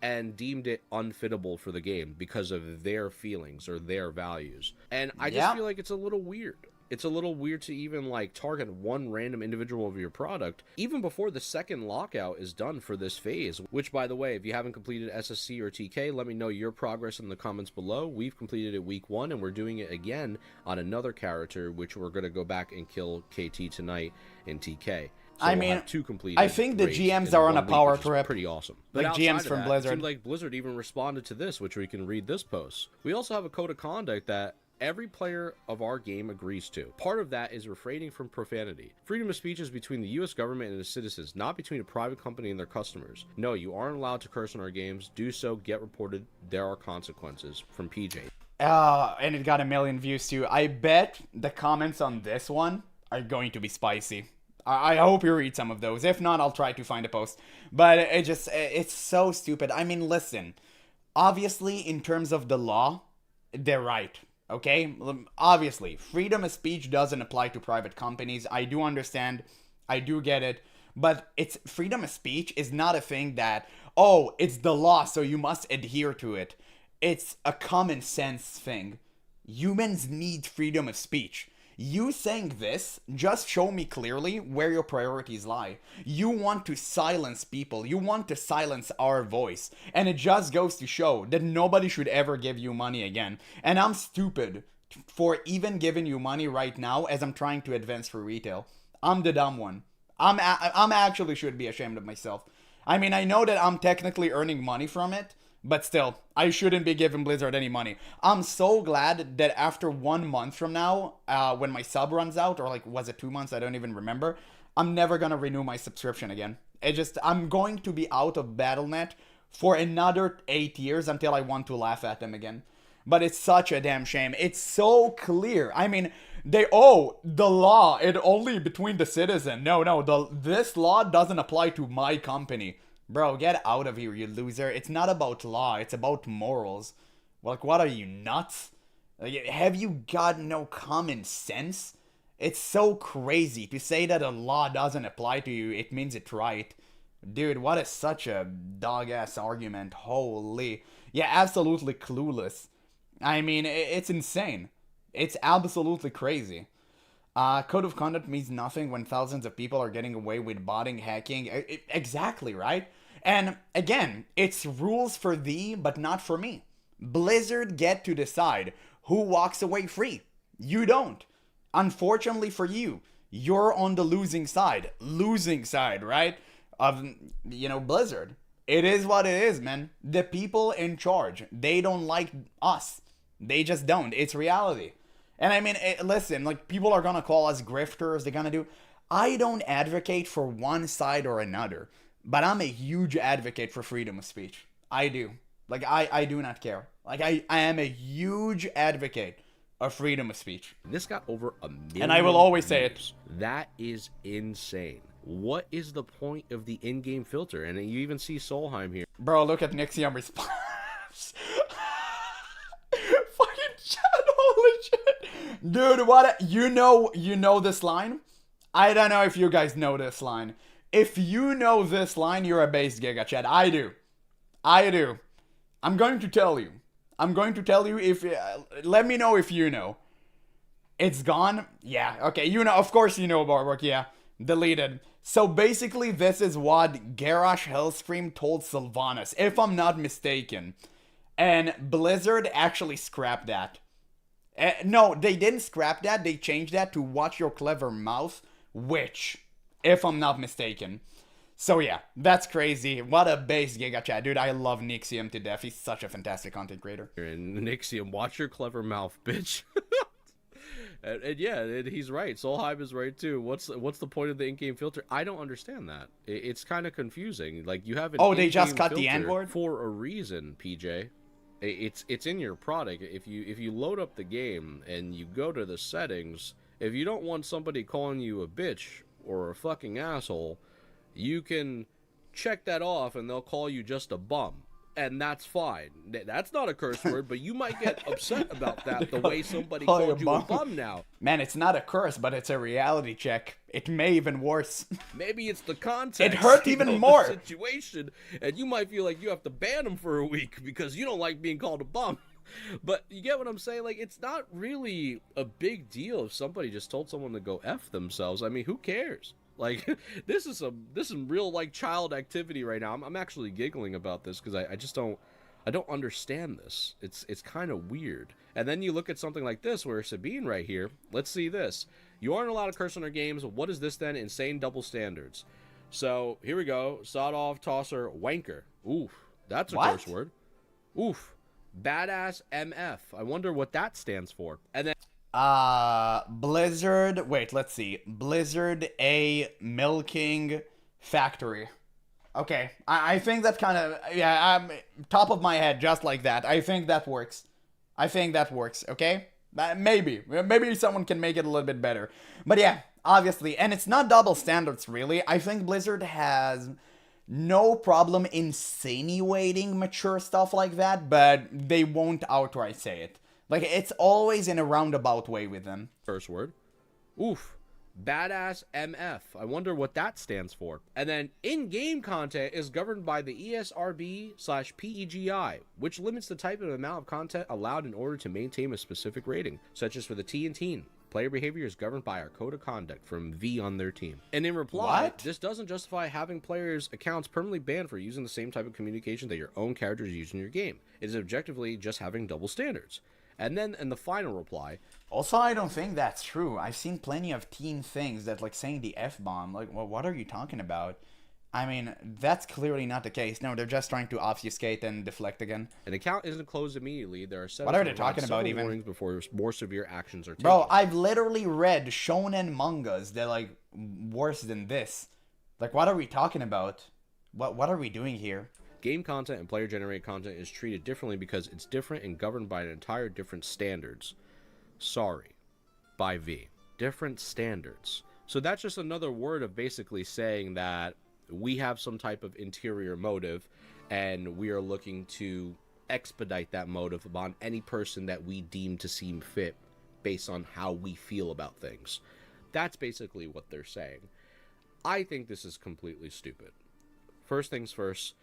S3: and deemed it unfittable for the game because of their feelings or their values. And I just feel like it's a little weird. It's a little weird to even like target one random individual of your product even before the second lockout is done for this phase, which, by the way, if you haven't completed SSC or TK, let me know your progress in the comments below. We've completed it week 1 and we're doing it again on another character, which we're going to go back and kill KT tonight in TK. So
S1: I mean,
S3: we'll have 2 completed
S1: I think the
S3: raids
S1: GMs
S3: in
S1: are on
S3: 1
S1: a
S3: week,
S1: power
S3: which is
S1: trip.
S3: pretty awesome.
S1: Like
S3: But
S1: GMs
S3: outside
S1: from
S3: of that,
S1: Blizzard.
S3: It seemed like Blizzard even responded to this, which we can read this post. We also have a code of conduct that every player of our game agrees to. Part of that is refraining from profanity. Freedom of speech is between the US government and its citizens, not between a private company and their customers. No, you aren't allowed to curse in our games. Do so, get reported. There are consequences. From PJ.
S1: And it got 1 million views too. I bet the comments on this one are going to be spicy. I hope you read some of those. If not, I'll try to find a post. But it's so stupid. I mean, listen. Obviously, in terms of the law, they're right. Okay? Obviously, freedom of speech doesn't apply to private companies. I do understand. I do get it. But it's freedom of speech is not a thing that, oh, it's the law, so you must adhere to it. It's a common sense thing. Humans need freedom of speech. You saying this just show me clearly where your priorities lie. You want to silence people. You want to silence our voice. And it just goes to show that nobody should ever give you money again. And I'm stupid for even giving you money right now as I'm trying to advance for retail. I'm the dumb one. I'm actually should be ashamed of myself. I mean, I know that I'm technically earning money from it, but still, I shouldn't be giving Blizzard any money. I'm so glad that after 1 month from now, when my sub runs out, or like, was it 2 months? I don't even remember. I'm never gonna renew my subscription again. I'm going to be out of Battle.net for another 8 years until I want to laugh at them again. But it's such a damn shame. It's so clear. I mean, the law, it only between the citizen. No, this law doesn't apply to my company. Bro, get out of here, you loser. It's not about law, it's about morals. Like, what are you, nuts? Like, have you got no common sense? It's so crazy to say that a law doesn't apply to you, it means it's right. Dude, what is such a dog-ass argument? Holy. Yeah, absolutely clueless. I mean, it's insane. It's absolutely crazy. Code of conduct means nothing when thousands of people are getting away with botting, hacking. Exactly, right? And again, it's rules for thee, but not for me. Blizzard get to decide who walks away free. You don't. Unfortunately for you, you're on the losing side. Losing side, right? Of, Blizzard. It is what it is, man. The people in charge, they don't like us. They just don't. It's reality. And I mean, listen, like, people are gonna call us grifters. They're gonna do... I don't advocate for one side or another. But I'm a huge advocate for freedom of speech. I do. Like, I do not care. Like, I am a huge advocate of freedom of speech.
S3: This got over 1 million.
S1: And I will always say it.
S3: That is insane. What is the point of the in-game filter? And you even see Solheim here.
S1: Bro, look at Nixium response. Fucking chat, holy shit. Dude, what? You know this line? I don't know if you guys know this line. If you know this line, you're a base Giga Chat. I do. I'm going to tell you. If... let me know if you know. It's gone? Yeah, okay. You know, of course you know, Barbark. Yeah, deleted. So basically, this is what Garrosh Hellscream told Sylvanas, if I'm not mistaken. And Blizzard actually scrapped that. No, they didn't scrap that. They changed that to watch your clever mouth, which... if I'm not mistaken. So yeah, that's crazy. What a base Giga Chat. Dude, I love Nixium to death. He's such a fantastic content creator.
S3: And Nixium, watch your clever mouth, bitch. and yeah, he's right. Solheim is right too. What's the point of the in-game filter? I don't understand that. It's kind of confusing. Like, you have an
S1: they just cut the N-word?
S3: For a reason, PJ. It's in your product. If you load up the game and you go to the settings, if you don't want somebody calling you a bitch or a fucking asshole, you can check that off and they'll call you just a bum. and that's fine. That's not a curse word, but you might get upset about that the way somebody
S1: call you
S3: called you a
S1: bum.
S3: bum now.
S1: Man, it's not a curse, but it's a reality check. It may even worse.
S3: Maybe it's the context.
S1: It hurt
S3: you
S1: even
S3: know,
S1: more.
S3: The situation, and you might feel like you have to ban them for a week because you don't like being called a bum. But you get what I'm saying? Like, it's not really a big deal if somebody just told someone to go F themselves. I mean, who cares? Like, this is some real, like, child activity right now. I'm actually giggling about this because I just don't understand this. It's kind of weird. And then you look at something like this where Sabine right here, let's see this. You aren't allowed to curse on our games. What is this then? Insane double standards. So, here we go. Sawed off, tosser, wanker. Oof, that's a curse word. Oof. Badass MF. I wonder what that stands for. And then
S1: Blizzard, wait, let's see. Blizzard A milking factory. Okay, I think that kind of, yeah, top of my head, just like that. I think that works. Okay? Maybe someone can make it a little bit better. But yeah, obviously, and it's not double standards, really. I think Blizzard has no problem insinuating mature stuff like that, but they won't outright say it. Like, it's always in a roundabout way with them.
S3: First word. Oof. Badass MF. I wonder what that stands for. And then in-game content is governed by the ESRB/PEGI, which limits the type and amount of content allowed in order to maintain a specific rating, such as for the T and teen. Player behavior is governed by our code of conduct from V on their team. And in reply, this doesn't justify having players' accounts permanently banned for using the same type of communication that your own characters use in your game. It is objectively just having double standards. And then in the final reply...
S1: Also, I don't think that's true. I've seen plenty of teen things that, like, saying the F-bomb. Like, well, what are you talking about? I mean, that's clearly not the case. No, they're just trying to obfuscate and deflect again.
S3: An account isn't closed immediately. There are
S1: what are they talking about even?
S3: Warnings before more severe actions are taken.
S1: Bro, I've literally read shonen mangas that, like, worse than this. Like, what are we talking about? What are we doing here?
S3: Game content and player-generated content is treated differently because it's different and governed by an entire different standards. Sorry. By V. Different standards. So that's just another word of basically saying that we have some type of interior motive and we are looking to expedite that motive upon any person that we deem to seem fit based on how we feel about things. That's basically what they're saying. I think this is completely stupid. First things first,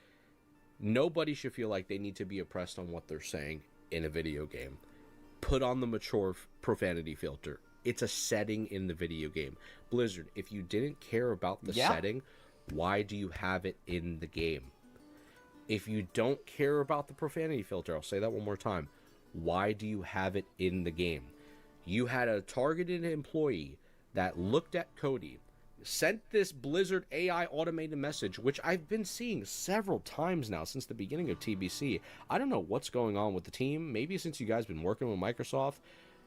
S3: nobody should feel like they need to be oppressed on what they're saying in a video game. Put on the mature profanity filter. It's a setting in the video game. Blizzard, if you didn't care about the setting, why do you have it in the game? If you don't care about the profanity filter, I'll say that one more time. Why do you have it in the game? You had a targeted employee that looked at Cody, sent this Blizzard AI automated message, which I've been seeing several times now since the beginning of TBC. I don't know what's going on with the team. Maybe since you guys been working with Microsoft,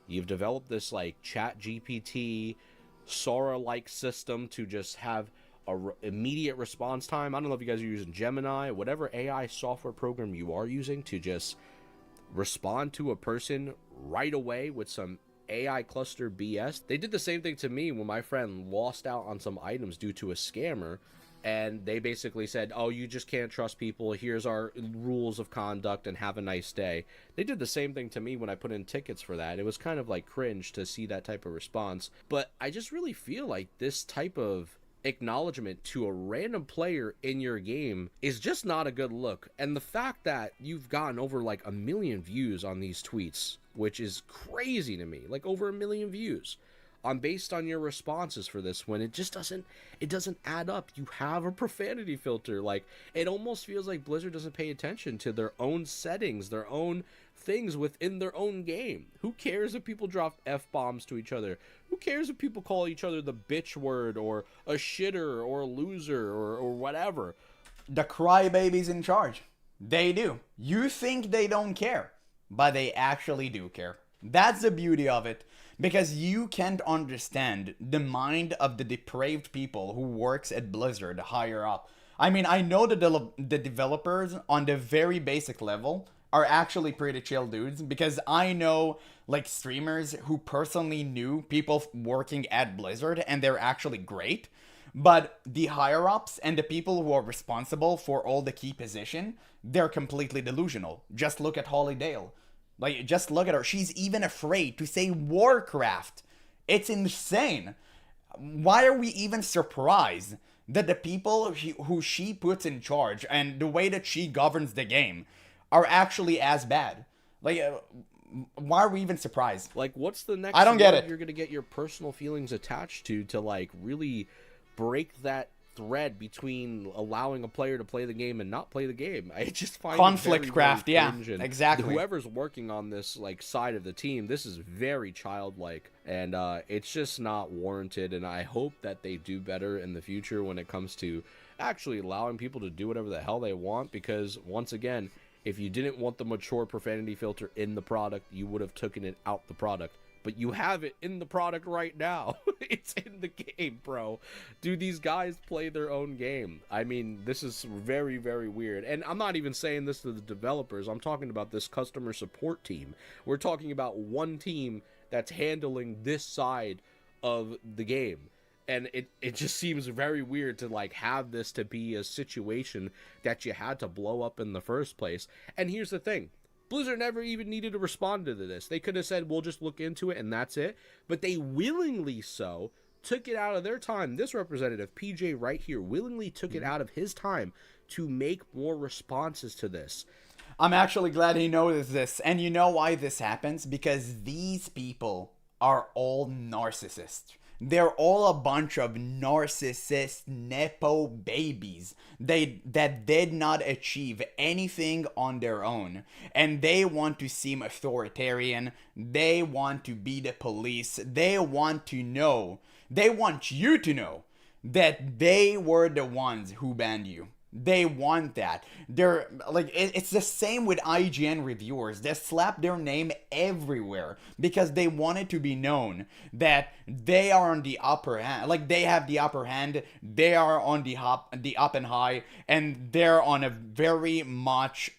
S3: you've developed this like chat GPT, Sora-like system to just have a immediate response time. I don't know if you guys are using Gemini, whatever AI software program you are using to just respond to a person right away with some AI cluster BS. They did the same thing to me when my friend lost out on some items due to a scammer, and they basically said, oh, you just can't trust people, here's our rules of conduct and have a nice day. They did the same thing to me when I put in tickets for that. It was kind of like cringe to see that type of response, but I just really feel like this type of acknowledgement to a random player in your game is just not a good look. And the fact that you've gotten over like 1 million views on these tweets, which is crazy to me, like over 1 million views based on your responses for this, when it just doesn't add up. You have a profanity filter. Like, it almost feels like Blizzard doesn't pay attention to their own settings, their own things within their own game. Who cares if people drop F-bombs to each other? Who cares if people call each other the bitch word or a shitter or a loser or whatever?
S1: The crybabies in charge. They do. You think they don't care, but they actually do care. That's the beauty of it, because you can't understand the mind of the depraved people who works at Blizzard higher up. I mean, I know the developers on the very basic level are actually pretty chill dudes, because I know like streamers who personally knew people working at Blizzard and they're actually great. But the higher-ups and the people who are responsible for all the key position, they're completely delusional. Just look at Holly Dale. Like, just look at her. She's even afraid to say Warcraft. It's insane. Why are we even surprised that the people who she puts in charge and the way that she governs the game are actually as bad? Like, why are we even surprised?
S3: Like, what's the next
S1: I don't get
S3: word
S1: it.
S3: you're going to get your personal feelings attached to like, really break that thread between allowing a player to play the game and not play the game? I just find
S1: Conflict
S3: it very,
S1: craft,
S3: very
S1: yeah,
S3: cringe, and
S1: exactly.
S3: whoever's working on this like side of the team, this is very childlike, and it's just not warranted. And I hope that they do better in the future when it comes to actually allowing people to do whatever the hell they want. Because once again, if you didn't want the mature profanity filter in the product, you would have taken it out the product. But you have it in the product right now. It's in the game, bro. Do these guys play their own game? I mean, this is very, very weird. And I'm not even saying this to the developers. I'm talking about this customer support team. We're talking about one team that's handling this side of the game. And it just seems very weird to like have this to be a situation that you had to blow up in the first place. And here's the thing. Blizzard never even needed to respond to this. They could have said, we'll just look into it and that's it. But they willingly so took it out of their time. This representative, PJ right here, willingly took it out of his time to make more responses to this.
S1: I'm actually glad he knows this. And you know why this happens? Because these people are all narcissists. They're all a bunch of narcissist nepo babies that did not achieve anything on their own. And they want to seem authoritarian. They want to be the police. They want to know. They want you to know that they were the ones who banned you. They want that. They're like, it's the same with IGN reviewers. They slap their name everywhere because they want it to be known that they are on the upper hand. Like, they have the upper hand. They are on the up and high, and they're on a very much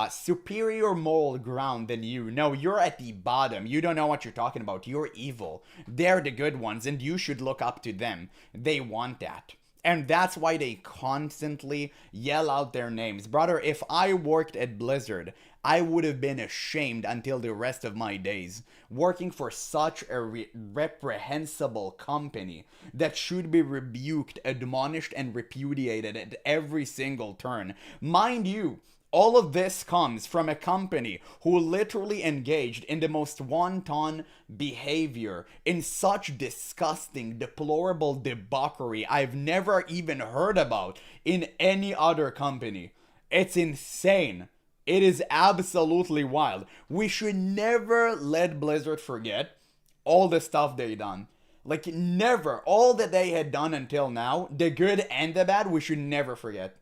S1: superior moral ground than you. No, you're at the bottom. You don't know what you're talking about. You're evil. They're the good ones, and you should look up to them. They want that. And that's why they constantly yell out their names. Brother, if I worked at Blizzard, I would have been ashamed until the rest of my days. Working for such a reprehensible company that should be rebuked, admonished, and repudiated at every single turn. Mind you, all of this comes from a company who literally engaged in the most wanton behavior, in such disgusting, deplorable debauchery I've never even heard about in any other company. It's insane. It is absolutely wild. We should never let Blizzard forget all the stuff they done. Like, never. All that they had done until now, the good and the bad, we should never forget.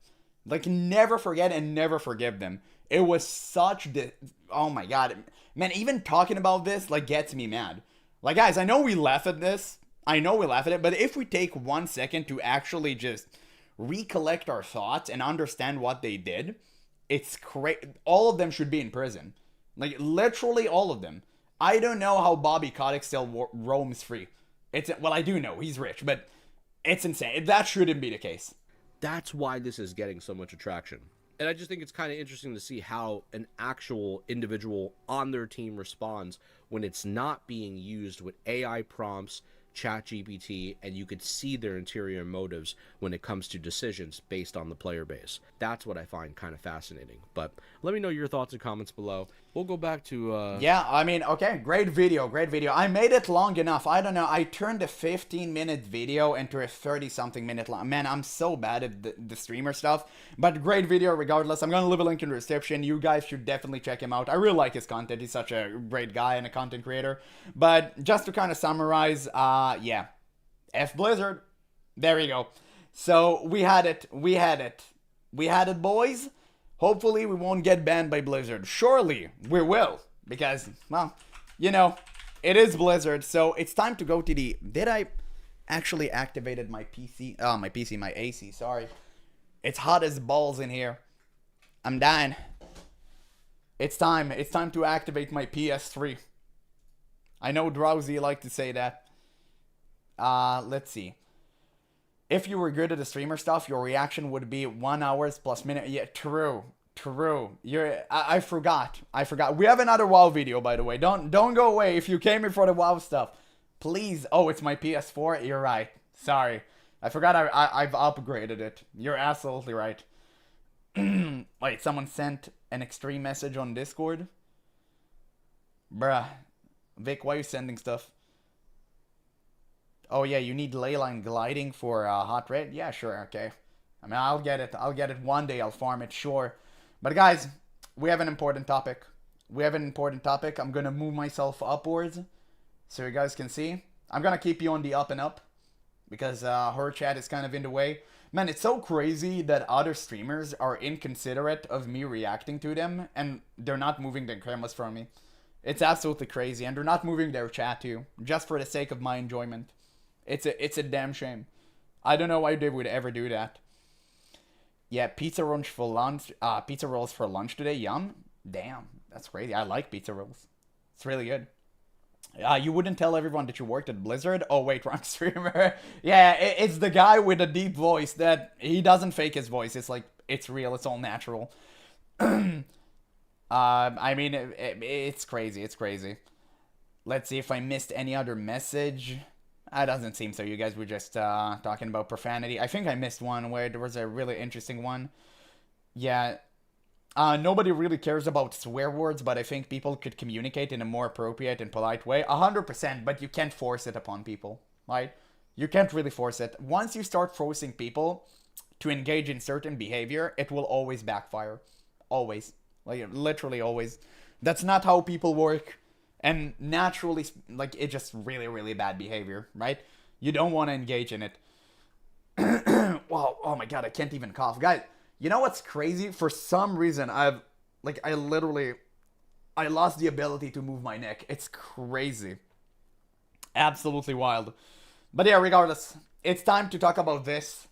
S1: Like, never forget and never forgive them. It was such oh my god. Man, even talking about this, like, gets me mad. Like, guys, I know we laugh at this. I know we laugh at it. But if we take 1 second to actually just recollect our thoughts and understand what they did, it's crazy. All of them should be in prison. Like, literally all of them. I don't know how Bobby Kotick still roams free. Well, I do know. He's rich. But it's insane. That shouldn't be the case.
S3: That's why this is getting so much attraction. And I just think it's kind of interesting to see how an actual individual on their team responds when it's not being used with AI prompts, ChatGPT, and you could see their interior motives when it comes to decisions based on the player base. That's what I find kind of fascinating. But let me know your thoughts and comments below. We'll go back to...
S1: Yeah, I mean, okay, great video. I made it long enough. I don't know, I turned a 15-minute video into a 30-something minute long. Man, I'm so bad at the streamer stuff. But great video regardless. I'm going to leave a link in the description. You guys should definitely check him out. I really like his content. He's such a great guy and a content creator. But just to kind of summarize, yeah, F Blizzard. There we go. So we had it, boys. Hopefully we won't get banned by Blizzard. Surely we will, because, well, you know, it is Blizzard. So it's time to go to the... Did I actually activated my PC? Oh, my AC, sorry. It's hot as balls in here. I'm dying. It's time to activate my PS3. I know Drowsy like to say that. Let's see. if you were good at the streamer stuff, your reaction would be 1 hour plus minute. Yeah, true. True. I forgot. We have another WoW video, by the way. Don't go away if you came here for the WoW stuff. Please. Oh, it's my PS4. You're right. Sorry. I forgot I've upgraded it. You're absolutely right. Wait, someone sent an extreme message on Discord? Bruh. Vic, why are you sending stuff? Oh yeah, you need leyline gliding for hot red? Yeah, sure, okay. I mean, I'll get it. I'll get it one day. I'll farm it, sure. But guys, we have an important topic. I'm gonna move myself upwards so you guys can see. I'm gonna keep you on the up and up because her chat is kind of in the way. Man, it's so crazy that other streamers are inconsiderate of me reacting to them and they're not moving their cameras from me. It's absolutely crazy, and they're not moving their chat too, just for the sake of my enjoyment. It's a damn shame. I don't know why they would ever do that. Yeah, pizza rolls for lunch today. Yum. Damn, that's crazy. I like pizza rolls. It's really good. You wouldn't tell everyone that you worked at Blizzard? Oh wait, wrong streamer. Yeah, it's the guy with a deep voice that he doesn't fake his voice. It's like, it's real. It's all natural. I mean, it's crazy. It's crazy. Let's see if I missed any other message. It doesn't seem so. You guys were just talking about profanity. I think I missed one where there was a really interesting one. Yeah. Nobody really cares about swear words, but I think people could communicate in a more appropriate and polite way. 100%, but you can't force it upon people, right? You can't really force it. Once you start forcing people to engage in certain behavior, it will always backfire. Always. Like, literally always. That's not how people work. And naturally, like, it's just really, really bad behavior, right? You don't want to engage in it. Wow, oh my god, I can't even cough. Guys, you know what's crazy? For some reason, I lost the ability to move my neck. It's crazy. Absolutely wild. But yeah, regardless, it's time to talk about this.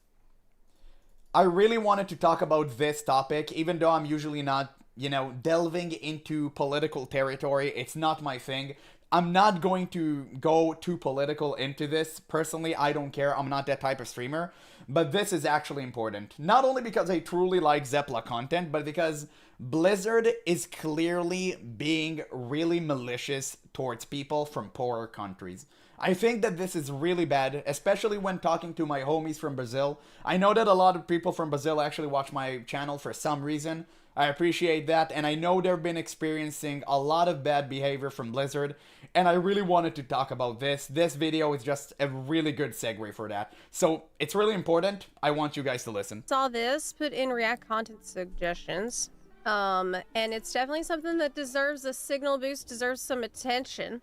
S1: I really wanted to talk about this topic, even though I'm usually not, you know, delving into political territory. It's not my thing. I'm not going to go too political into this. Personally, I don't care. I'm not that type of streamer. But this is actually important. Not only because I truly like Zepla content, but because Blizzard is clearly being really malicious towards people from poorer countries. I think that this is really bad, especially when talking to my homies from Brazil. I know that a lot of people from Brazil actually watch my channel for some reason. I appreciate that, and I know they've been experiencing a lot of bad behavior from Blizzard, and I really wanted to talk about this. This video is just a really good segue for that. So, it's really important. I want you guys to listen.
S4: Saw this put in React content suggestions, and it's definitely something that deserves a signal boost, deserves some attention.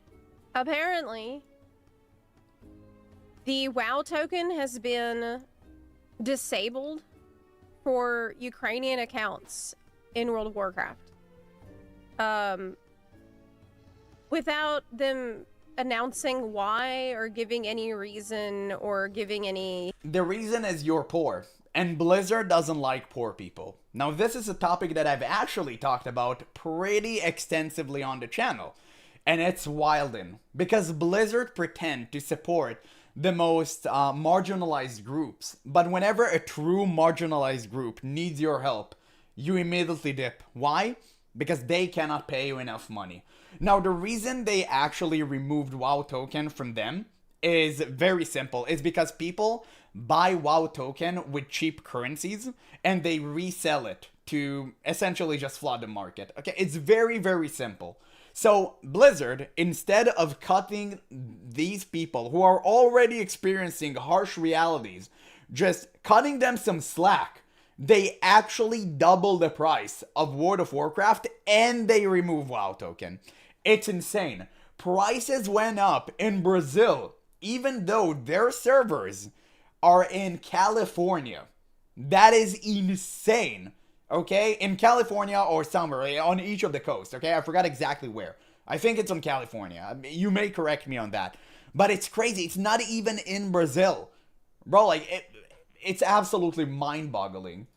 S4: Apparently, the WoW token has been disabled for Ukrainian accounts in World of Warcraft. Without them announcing why or giving any reason or giving any...
S1: The reason is you're poor, and Blizzard doesn't like poor people. Now, this is a topic that I've actually talked about pretty extensively on the channel, and it's wildin', because Blizzard pretend to support the most marginalized groups, but whenever a true marginalized group needs your help, you immediately dip. Why? Because they cannot pay you enough money. Now, the reason they actually removed WoW token from them is very simple. It's because people buy WoW token with cheap currencies and they resell it to essentially just flood the market. Okay, it's very, very simple. So Blizzard, instead of cutting these people who are already experiencing harsh realities, just cutting them some slack, they actually double the price of World of Warcraft and they remove WoW token. It's insane. Prices went up in Brazil, even though their servers are in California. That is insane. Okay? In California or somewhere on each of the coasts. Okay? I forgot exactly where. I think it's on California. You may correct me on that. But it's crazy. It's not even in Brazil. Bro, like, it's absolutely mind-boggling.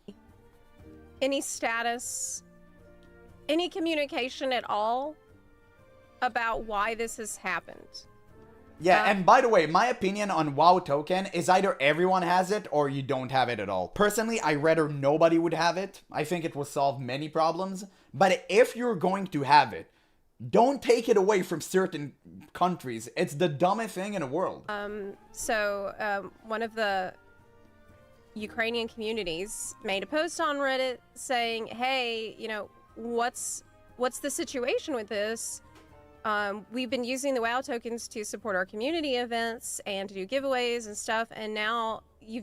S4: Any status, any communication at all about why this has happened.
S1: Yeah, and by the way, my opinion on WoW token is either everyone has it or you don't have it at all. Personally, I rather nobody would have it. I think it will solve many problems. But if you're going to have it, don't take it away from certain countries. It's the dumbest thing in the world.
S4: One of the Ukrainian communities made a post on Reddit saying, hey, you know, what's the situation with this? We've been using the WoW tokens to support our community events and to do giveaways and stuff, and now you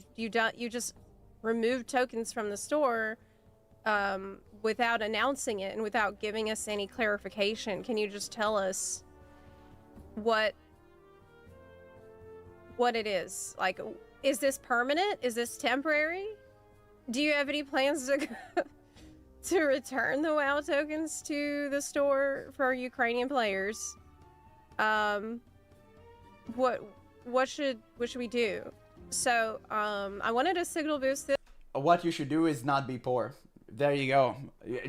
S4: just removed tokens from the store without announcing it and without giving us any clarification. Can you just tell us what it is? Like, is this permanent? Is this temporary? Do you have any plans to return the WoW tokens to the store for Ukrainian players? What should we do? So, I wanted to signal boost this.
S1: What you should do is not be poor. There you go.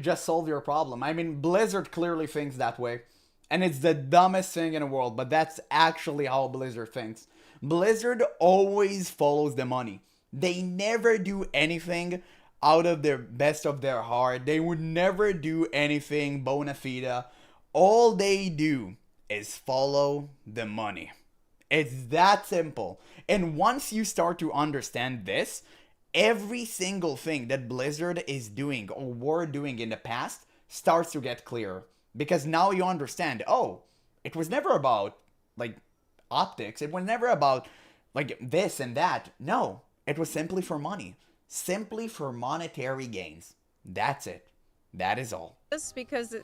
S1: Just solve your problem. I mean, Blizzard clearly thinks that way. And it's the dumbest thing in the world, but that's actually how Blizzard thinks. Blizzard always follows the money. They never do anything out of their best of their heart. They would never do anything bona fide. All they do is follow the money. It's that simple. And once you start to understand this, every single thing that Blizzard is doing or were doing in the past starts to get clearer. Because now you understand, oh, it was never about, like, optics. It was never about, like, this and that. No, it was simply for money. Simply for monetary gains. That's it. That is all.
S4: This because they're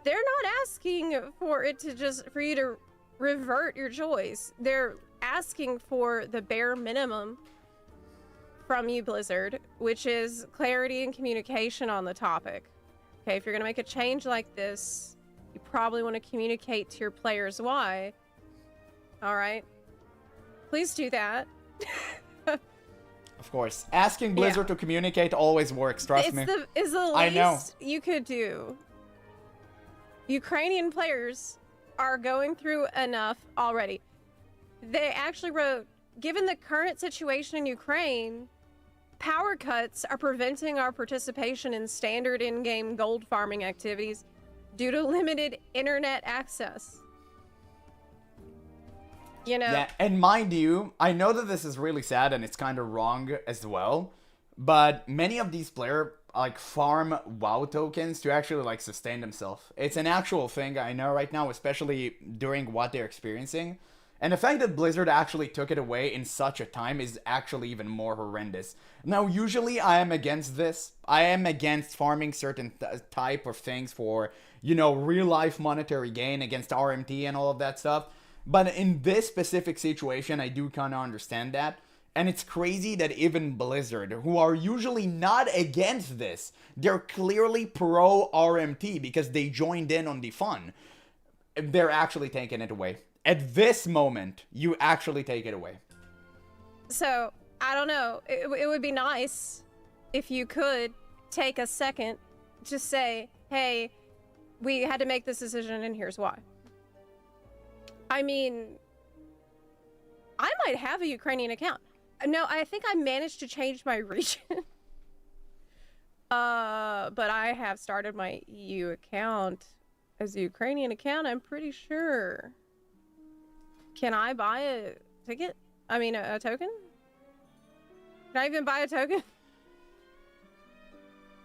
S4: not asking for you to revert your choice. They're asking for the bare minimum from you, Blizzard, which is clarity and communication on the topic. Okay, if you're gonna make a change like this, you probably want to communicate to your players why. All right, please do that.
S1: Of course, asking Blizzard to communicate always works. Trust me.
S4: It's the
S1: I know.
S4: least you could do. Ukrainian players are going through enough already. They actually wrote, given the current situation in Ukraine, power cuts are preventing our participation in standard in-game gold farming activities due to limited internet access. You know?
S1: Yeah, and mind you, I know that this is really sad and it's kind of wrong as well, but many of these players like farm WoW tokens to actually like sustain themselves. It's an actual thing I know right now, especially during what they're experiencing. And the fact that Blizzard actually took it away in such a time is actually even more horrendous. Now, usually I am against this. I am against farming certain type of things for, you know, real life monetary gain against RMT and all of that stuff. But in this specific situation, I do kind of understand that. And it's crazy that even Blizzard, who are usually not against this, they're clearly pro RMT because they joined in on the fun. They're actually taking it away. At this moment, you actually take it away.
S4: So, I don't know. It would be nice if you could take a second to say, hey, we had to make this decision and here's why. I mean, I might have a Ukrainian account. No, I think I managed to change my region. But I have started my EU account as a Ukrainian account, I'm pretty sure. Can I buy a ticket? I mean, a token? Can I even buy a token?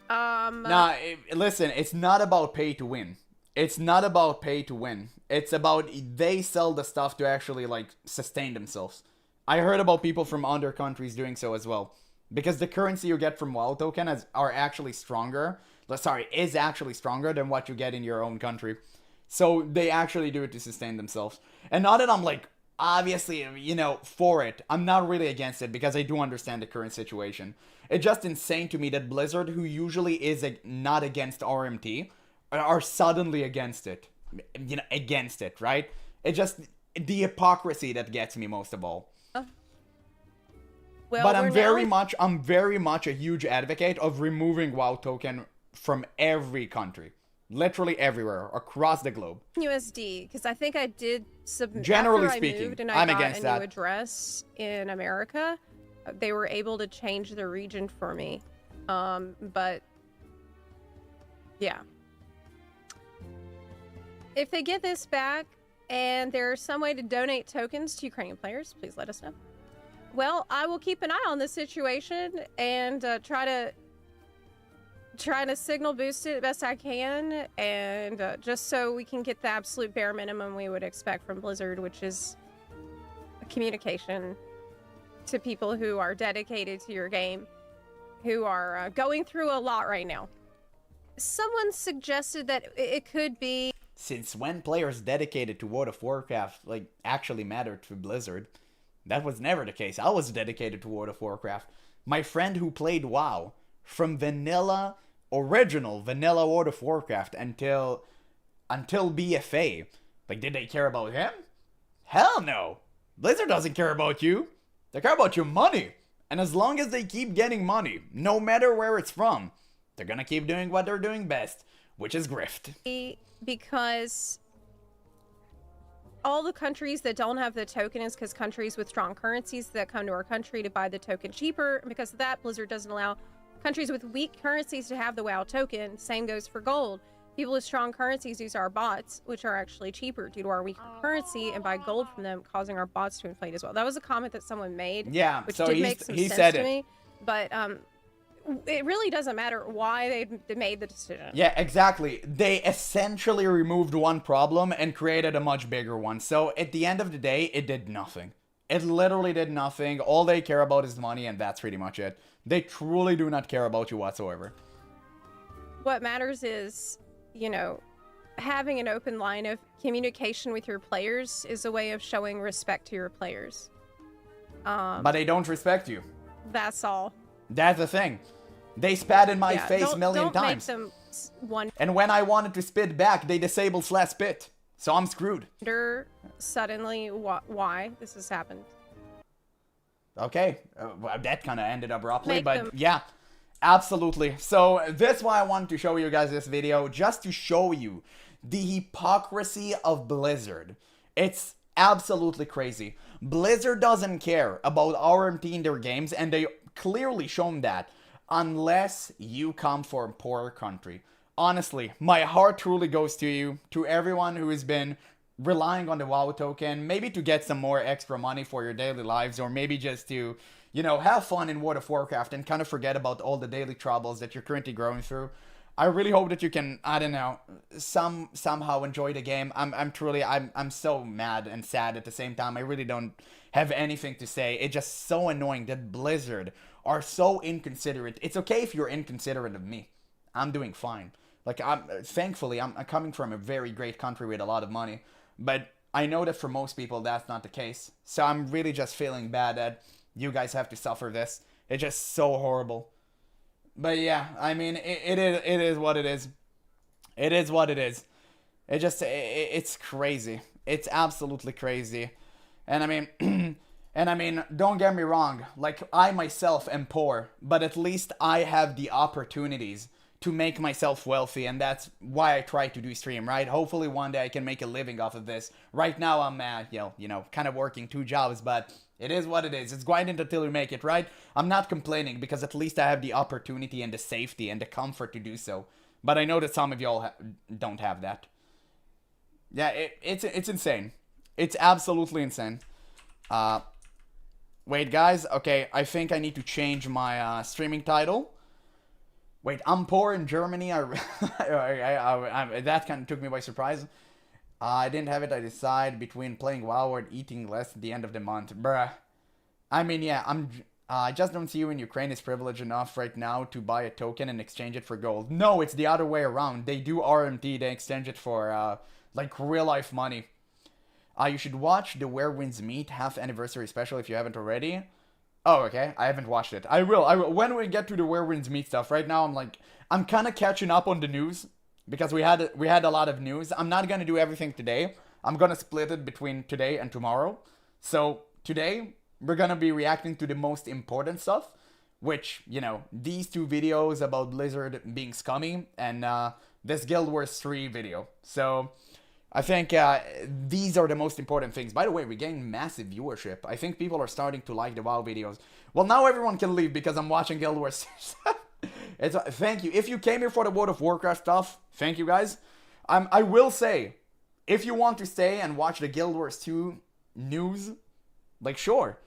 S1: Nah, listen, it's not about pay to win. It's not about pay to win. It's about they sell the stuff to actually, like, sustain themselves. I heard about people from other countries doing so as well. Because the currency you get from WoW token is actually stronger than what you get in your own country. So they actually do it to sustain themselves. And not that I'm like, obviously, you know, for it. I'm not really against it because I do understand the current situation. It's just insane to me that Blizzard, who usually is not against RMT, are suddenly against it. You know, against it, right? It's just the hypocrisy that gets me most of all.
S4: Well,
S1: but I'm very much a huge advocate of removing WoW token from every country. Literally everywhere, across the globe.
S4: USD, because I think I did submit.
S1: Generally
S4: after
S1: speaking,
S4: I moved and
S1: I'm
S4: I got
S1: against
S4: a
S1: that.
S4: new address in America, they were able to change the region for me. But yeah, if they get this back and there's some way to donate tokens to Ukrainian players, please let us know. Well, I will keep an eye on this situation and try to signal boost it best I can, and just so we can get the absolute bare minimum we would expect from Blizzard, which is communication to people who are dedicated to your game, who are going through a lot right now. Someone suggested that it could be...
S1: Since when players dedicated to World of Warcraft actually mattered to Blizzard? That was never the case. I was dedicated to World of Warcraft. My friend who played WoW from original vanilla World of Warcraft until BFA. Did they care about him? Hell no. Blizzard doesn't care about you. They care about your money. And as long as they keep getting money, no matter where it's from, they're gonna keep doing what they're doing best, which is grift.
S4: Because all the countries that don't have the token is because countries with strong currencies that come to our country to buy the token cheaper. And because of that, Blizzard doesn't allow countries with weak currencies to have the WoW token. Same goes for gold. People with strong currencies use our bots, which are actually cheaper due to our weak currency, and buy gold from them, causing our bots to inflate as well. That was a comment that someone made,
S1: yeah,
S4: which
S1: so
S4: did make some sense to me. But it really doesn't matter why they made the decision.
S1: Yeah, exactly. They essentially removed one problem and created a much bigger one. So at the end of the day, it did nothing. It literally did nothing. All they care about is money, and that's pretty much it. They truly do not care about you whatsoever.
S4: What matters is, having an open line of communication with your players is a way of showing respect to your players.
S1: But they don't respect you.
S4: That's all.
S1: That's the thing. They spat in my face million times.
S4: Don't make them
S1: and when I wanted to spit back, they disabled /spit. So I'm screwed.
S4: wonder suddenly why this has happened.
S1: Okay, that kind of ended abruptly, but yeah, absolutely. So this is why I wanted to show you guys this video, just to show you the hypocrisy of Blizzard. It's absolutely crazy. Blizzard doesn't care about RMT in their games, and they clearly shown that, unless you come from a poorer country. Honestly, my heart truly goes to you, to everyone who has been relying on the WoW token, maybe to get some more extra money for your daily lives, or maybe just to, have fun in World of Warcraft and kind of forget about all the daily troubles that you're currently going through. I really hope that you can, I don't know, somehow enjoy the game. I'm so mad and sad at the same time. I really don't have anything to say. It's just so annoying that Blizzard are so inconsiderate. It's okay if you're inconsiderate of me. I'm doing fine. Thankfully, I'm coming from a very great country with a lot of money. But I know that for most people, that's not the case. So I'm really just feeling bad that you guys have to suffer this. It's just so horrible. But yeah, I mean, it is what it is. It is what it is. It's crazy. It's absolutely crazy. And I mean, don't get me wrong. I myself am poor, but at least I have the opportunities to make myself wealthy, and that's why I try to do stream, right? Hopefully one day I can make a living off of this. Right now I'm kind of working 2 jobs, but it is what it is. It's grinding until you make it, right? I'm not complaining, because at least I have the opportunity and the safety and the comfort to do so. But I know that some of y'all don't have that. Yeah, it's insane. It's absolutely insane. Wait, guys. Okay, I think I need to change my streaming title. Wait, I'm poor in Germany. That kind of took me by surprise. I didn't have it. I decide between playing WoW or eating less at the end of the month. Bruh. I mean, yeah, I just don't see you in Ukraine is privileged enough right now to buy a token and exchange it for gold. No, it's the other way around. They do RMT. They exchange it for, real life money. You should watch the Where Winds Meet half anniversary special if you haven't already. Oh, okay. I haven't watched it. I will. When we get to the Where Winds Meet stuff, right now I'm kind of catching up on the news because we had a lot of news. I'm not gonna do everything today. I'm gonna split it between today and tomorrow. So today we're gonna be reacting to the most important stuff, which these 2 videos about Blizzard being scummy and this Guild Wars 3 video. So I think these are the most important things. By the way, we gained massive viewership. I think people are starting to like the WoW videos. Well, now everyone can leave because I'm watching Guild Wars. Thank you. If you came here for the World of Warcraft stuff, thank you guys. I will say, if you want to stay and watch the Guild Wars 2 news, like, sure.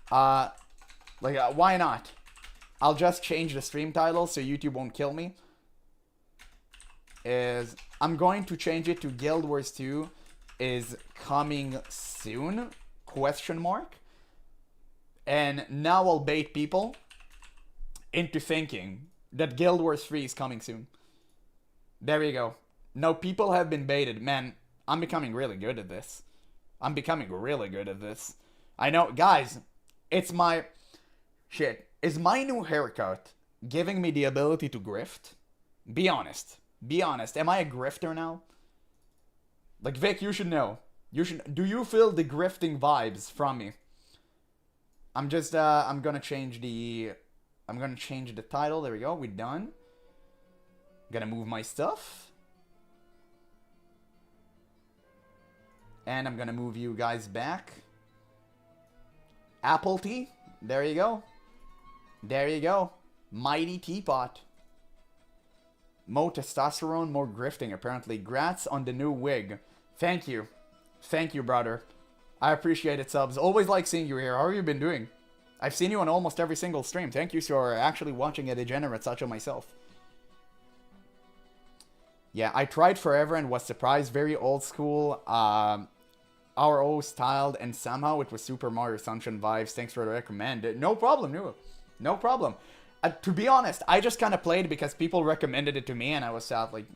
S1: Why not? I'll just change the stream title so YouTube won't kill me. I'm going to change it to Guild Wars 2 is coming soon? ? And now I'll bait people into thinking that Guild Wars 3 is coming soon. There you go. No, people have been baited. Man, I'm becoming really good at this. I know, guys, it's my... Shit. Is my new haircut giving me the ability to grift? Be honest. Am I a grifter now? Like, Vic, you should know. Do you feel the grifting vibes from me? I'm gonna change the title. There we go. We're done. Gonna move my stuff. And I'm gonna move you guys back. Apple tea. There you go. Mighty teapot. More testosterone, more grifting, apparently. Grats on the new wig. Thank you, brother. I appreciate it, subs. Always like seeing you here. How have you been doing? I've seen you on almost every single stream. Thank you for actually watching a degenerate such as myself. Yeah, I tried forever and was surprised. Very old school. RO styled, and somehow it was Super Mario Sunshine vibes. Thanks for the recommend. No problem, no problem. To be honest, I just kind of played because people recommended it to me, and I was like,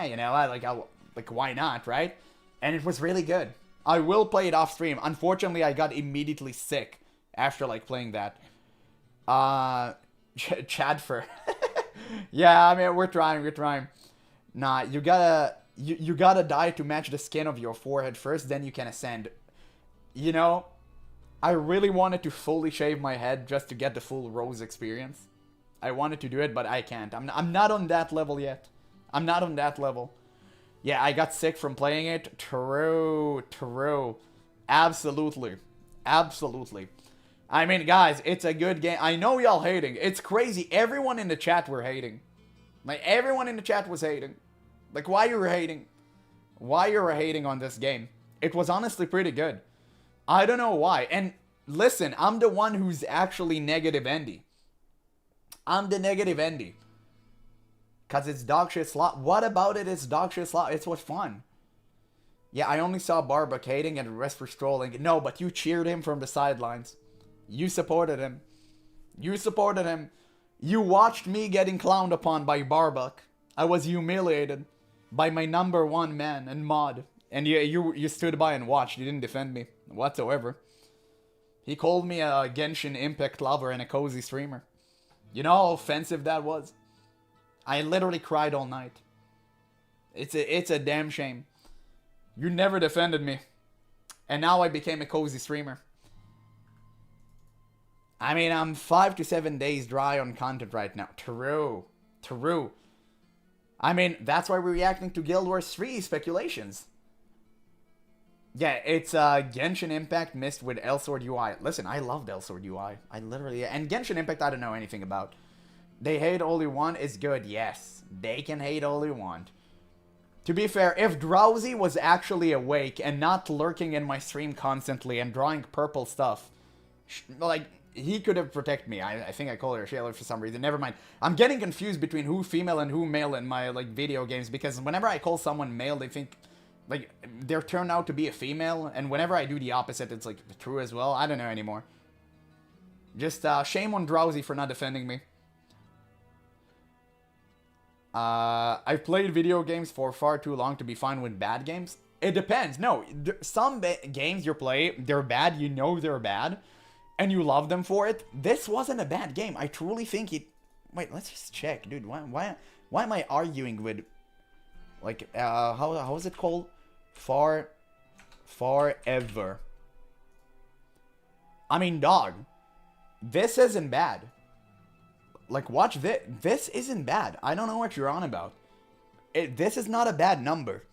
S1: you know, why not, right? And it was really good. I will play it off stream. Unfortunately, I got immediately sick after playing that. Chadfer. Yeah, I mean, we're trying. Nah, you gotta die to match the skin of your forehead first, then you can ascend. You know, I really wanted to fully shave my head just to get the full Rose experience. I wanted to do it, but I can't. I'm not on that level yet. Yeah, I got sick from playing it. True. Absolutely. I mean, guys, it's a good game. I know y'all hating. It's crazy. Everyone in the chat were hating. Everyone in the chat was hating. Why you were hating? Why you were hating on this game? It was honestly pretty good. I don't know why. And listen, I'm the one who's actually negative Andy. I'm the negative Andy. Because it's dog shit slot. What about it is dog shit slot? It's what's fun. Yeah, I only saw Barbuck hating and the rest were strolling. No, but you cheered him from the sidelines. You supported him. You watched me getting clowned upon by Barbuck. I was humiliated by my #1 man and mod. And you stood by and watched. You didn't defend me whatsoever. He called me a Genshin Impact lover and a cozy streamer. You know how offensive that was? I literally cried all night. It's a damn shame. You never defended me. And now I became a cozy streamer. I mean, I'm 5 to 7 days dry on content right now. True. I mean, that's why we're reacting to Guild Wars 3 speculations. Yeah, it's Genshin Impact mixed with Elsword UI. Listen, I loved Elsword UI. And Genshin Impact I don't know anything about. They hate all you want is good. Yes, they can hate all you want. To be fair, if Drowsy was actually awake and not lurking in my stream constantly and drawing purple stuff, he could have protected me. I think I call her Shayla for some reason. Never mind. I'm getting confused between who female and who male in my video games because whenever I call someone male, they think they're turned out to be a female, and whenever I do the opposite, it's true as well. I don't know anymore. Just shame on Drowsy for not defending me. I've played video games for far too long to be fine with bad games. It depends. No, some games you play, they're bad, you know they're bad, and you love them for it. This wasn't a bad game. I truly think it... Wait, let's just check, dude. Why am I arguing with... how is it called? Forever. I mean, dog. This isn't bad. Watch this. This isn't bad. I don't know what you're on about. This is not a bad number.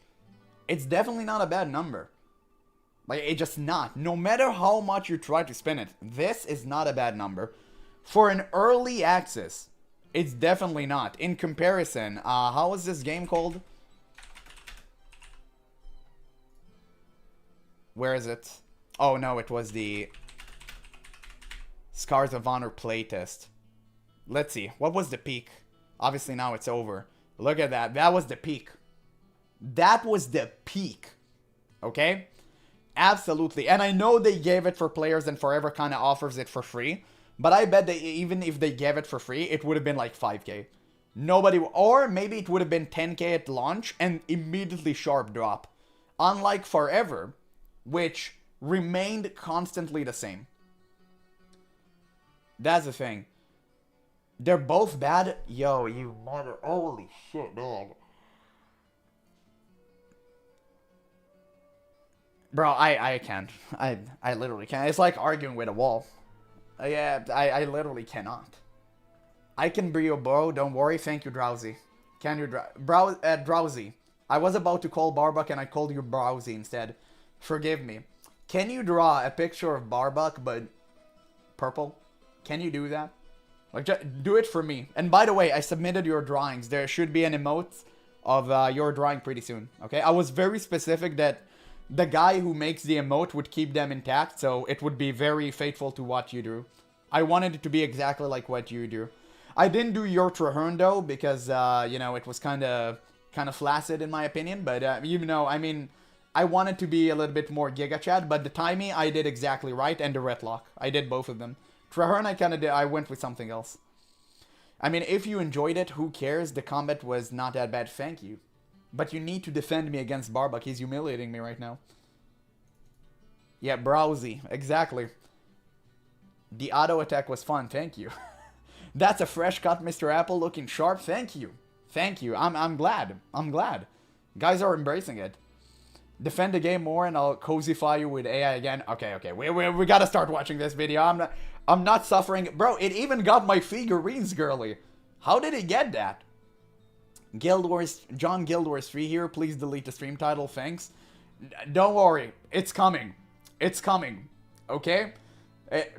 S1: It's definitely not a bad number. Like, it's just not. No matter how much you try to spin it, this is not a bad number. For an early access, it's definitely not. In comparison, how was this game called? Where is it? Oh no, it was the Scars of Honor playtest. Let's see, what was the peak? Obviously now it's over. Look at that, that was the peak. That was the peak. Okay? Absolutely. And I know they gave it for players and Forever kind of offers it for free. But I bet that even if they gave it for free, it would have been like 5k. Nobody, or maybe it would have been 10k at launch and immediately sharp drop. Unlike Forever, which remained constantly the same. That's the thing. They're both bad. Yo, you mother. Holy shit, dog. Bro, I can't. I literally can't. It's like arguing with a wall. Yeah, I literally cannot. I can be your bro. Don't worry. Thank you, Drowsy. Can you Drowsy? I was about to call Barbuck and I called you Browsy instead. Forgive me. Can you draw a picture of Barbuck but purple? Can you do that? Like, just do it for me. And by the way, I submitted your drawings. There should be an emote of your drawing pretty soon. Okay? I was very specific that the guy who makes the emote would keep them intact, so it would be very faithful to what you drew. I wanted it to be exactly like what you drew. I didn't do your Traherne though, because, you know, it was kind of flaccid in my opinion, but, you know, I mean, I wanted to be a little bit more Giga Chad, but the timing I did exactly right, and the Retlock. I did both of them. Traherne I went with something else. I mean, if you enjoyed it, who cares? The combat was not that bad, thank you. But you need to defend me against Barbuck. He's humiliating me right now. Yeah, Browsy. Exactly. The auto attack was fun. Thank you. That's a fresh cut, Mr. Apple. Looking sharp. Thank you. Thank you. I'm glad. I'm glad. Guys are embracing it. Defend the game more and I'll cozyfy you with AI again. Okay. We gotta start watching this video. I'm not suffering. Bro, it even got my figurines, girly. How did it get that? Guild Wars, John Guild Wars 3 here. Please delete the stream title. Thanks. Don't worry. It's coming. It's coming. Okay?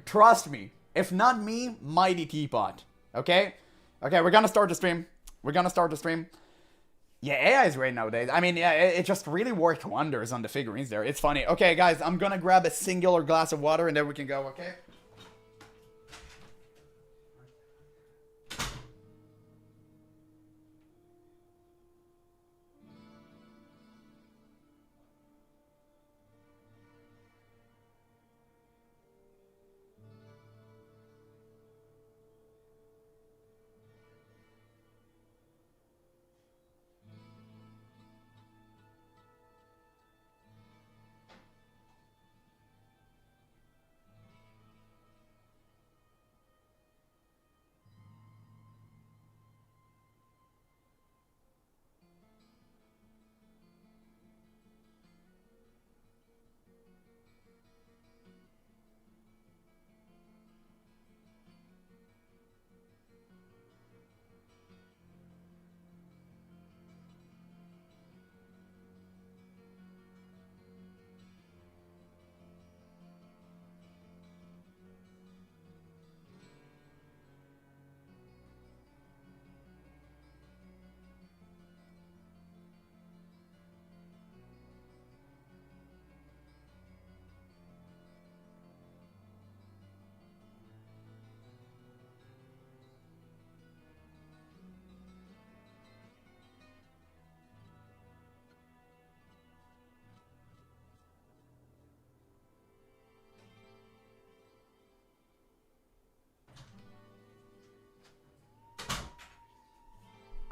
S1: Trust me. If not me, Mighty Teapot. Okay? Okay, we're gonna start the stream. We're gonna start the stream. Yeah, AI is great nowadays. I mean, yeah, it just really worked wonders on the figurines there. It's funny. Okay, guys, I'm gonna grab a singular glass of water and then we can go, okay?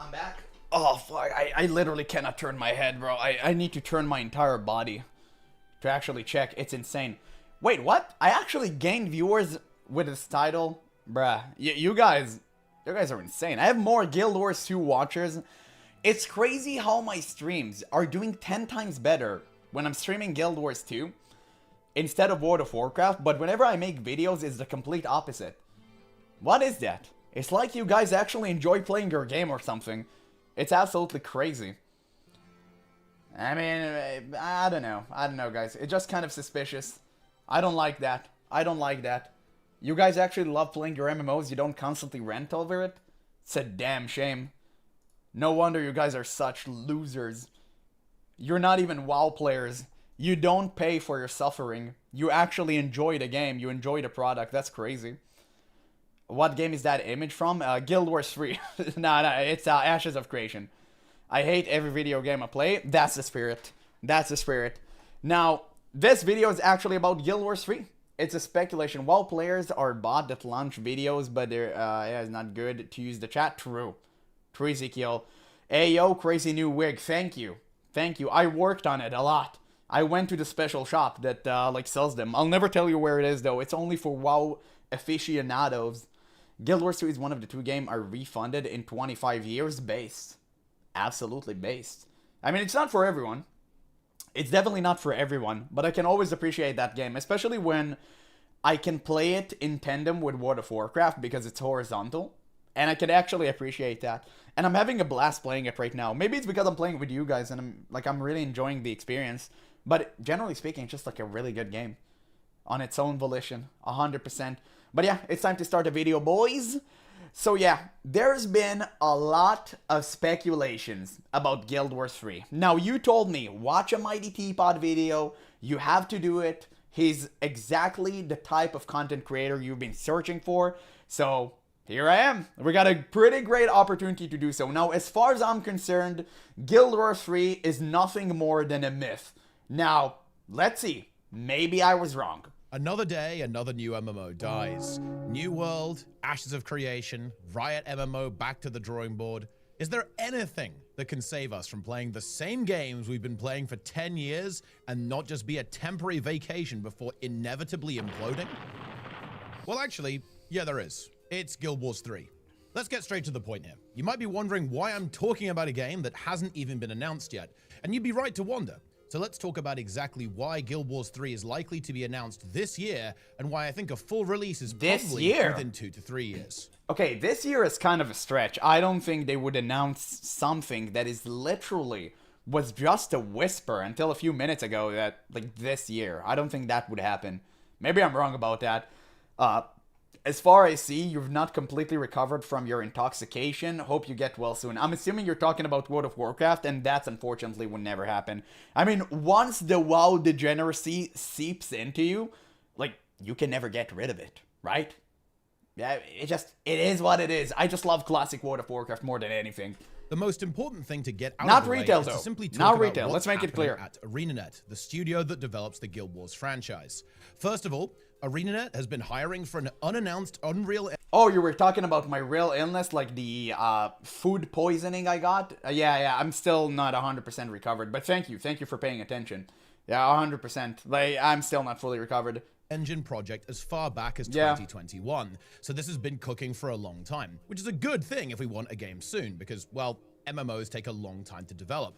S1: I'm back. Oh, fuck. I literally cannot turn my head, bro. I need to turn my entire body to actually check. It's insane. Wait, what? I actually gained viewers with this title? Bruh, you guys are insane. I have more Guild Wars 2 watchers. It's crazy how my streams are doing 10 times better when I'm streaming Guild Wars 2 instead of World of Warcraft, but whenever I make videos, it's the complete opposite. What is that? It's like you guys actually enjoy playing your game or something. It's absolutely crazy. I mean, I don't know. I don't know, guys. It's just kind of suspicious. I don't like that. I don't like that. You guys actually love playing your MMOs. You don't constantly rant over it. It's a damn shame. No wonder you guys are such losers. You're not even WoW players. You don't pay for your suffering. You actually enjoy the game. You enjoy the product. That's crazy. What game is that image from? Guild Wars 3. No, it's Ashes of Creation. I hate every video game I play. That's the spirit. That's the spirit. Now, this video is actually about Guild Wars 3. It's a speculation. WoW players are bot that launch videos, but they're yeah, it's not good to use the chat. True. True, Ezekiel. Hey, yo, crazy new wig. Thank you. Thank you. I worked on it a lot. I went to the special shop that like sells them. I'll never tell you where it is, though. It's only for WoW aficionados. Guild Wars 2 is one of the 2 games I refunded in 25 years. Based. Absolutely based. I mean, it's not for everyone. It's definitely not for everyone, but I can always appreciate that game, especially when I can play it in tandem with World of Warcraft because it's horizontal, and I can actually appreciate that. And I'm having a blast playing it right now. Maybe it's because I'm playing with you guys and I'm really enjoying the experience, but generally speaking, it's just like a really good game on its own volition, 100%. But yeah, it's time to start the video, boys. So yeah, there's been a lot of speculations about Guild Wars 3. Now, you told me, watch a Mighty Teapot video, you have to do it. He's exactly the type of content creator you've been searching for. So, here I am. We got a pretty great opportunity to do so. Now, as far as I'm concerned, Guild Wars 3 is nothing more than a myth. Now, let's see. Maybe I was wrong.
S5: Another day, another new MMO dies. New world, Ashes of Creation, Riot MMO back to the drawing board. Is there anything that can save us from playing the same games we've been playing for 10 years and not just be a temporary vacation before inevitably imploding? Well, actually, yeah, there is. It's Guild Wars 3. Let's get straight to the point here. You might be wondering why I'm talking about a game that hasn't even been announced yet, and you'd be right to wonder. So let's talk about exactly why Guild Wars 3 is likely to be announced this year, and why I think a full release is probably within 2 to 3 years.
S1: Okay, this year is kind of a stretch. I don't think they would announce something that is literally was just a whisper until a few minutes ago that, like, this year. I don't think that would happen. Maybe I'm wrong about that. As far as I see, you've not completely recovered from your intoxication. Hope you get well soon. I'm assuming you're talking about World of Warcraft, and that's unfortunately would never happen. I mean, once the WoW degeneracy seeps into you, like, you can never get rid of it, right? Yeah, it is what it is. I just love classic World of Warcraft more than anything.
S5: The most important thing to get out
S1: Not
S5: of the
S1: retail,
S5: way
S1: though.
S5: is to simply talk
S1: Not
S5: about
S1: retail.
S5: what's
S1: Let's make it
S5: happening
S1: clear.
S5: at ArenaNet, the studio that develops the Guild Wars franchise. First of all, ArenaNet has been hiring for an unannounced Unreal...
S1: Oh, you were talking about my real illness, like the food poisoning I got? Yeah, I'm still not 100% recovered, but thank you for paying attention. Yeah, 100%. Like, I'm still not fully recovered.
S5: Engine project as far back as 2021, so this has been cooking for a long time, which is a good thing if we want a game soon, because, well, MMOs take a long time to develop.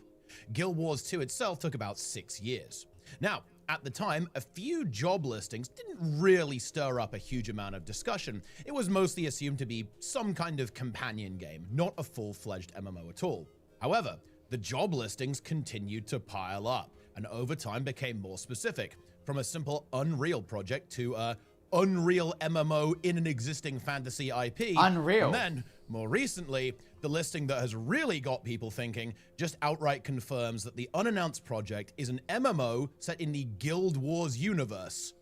S5: Guild Wars 2 itself took about 6 years. Now, at the time, a few job listings didn't really stir up a huge amount of discussion. It was mostly assumed to be some kind of companion game, not a full-fledged MMO at all. However, the job listings continued to pile up, and over time became more specific, from a simple Unreal project to a Unreal MMO in an existing fantasy IP.
S1: Unreal.
S5: And then, more recently, the listing that has really got people thinking just outright confirms that the unannounced project is an MMO set in the Guild Wars universe.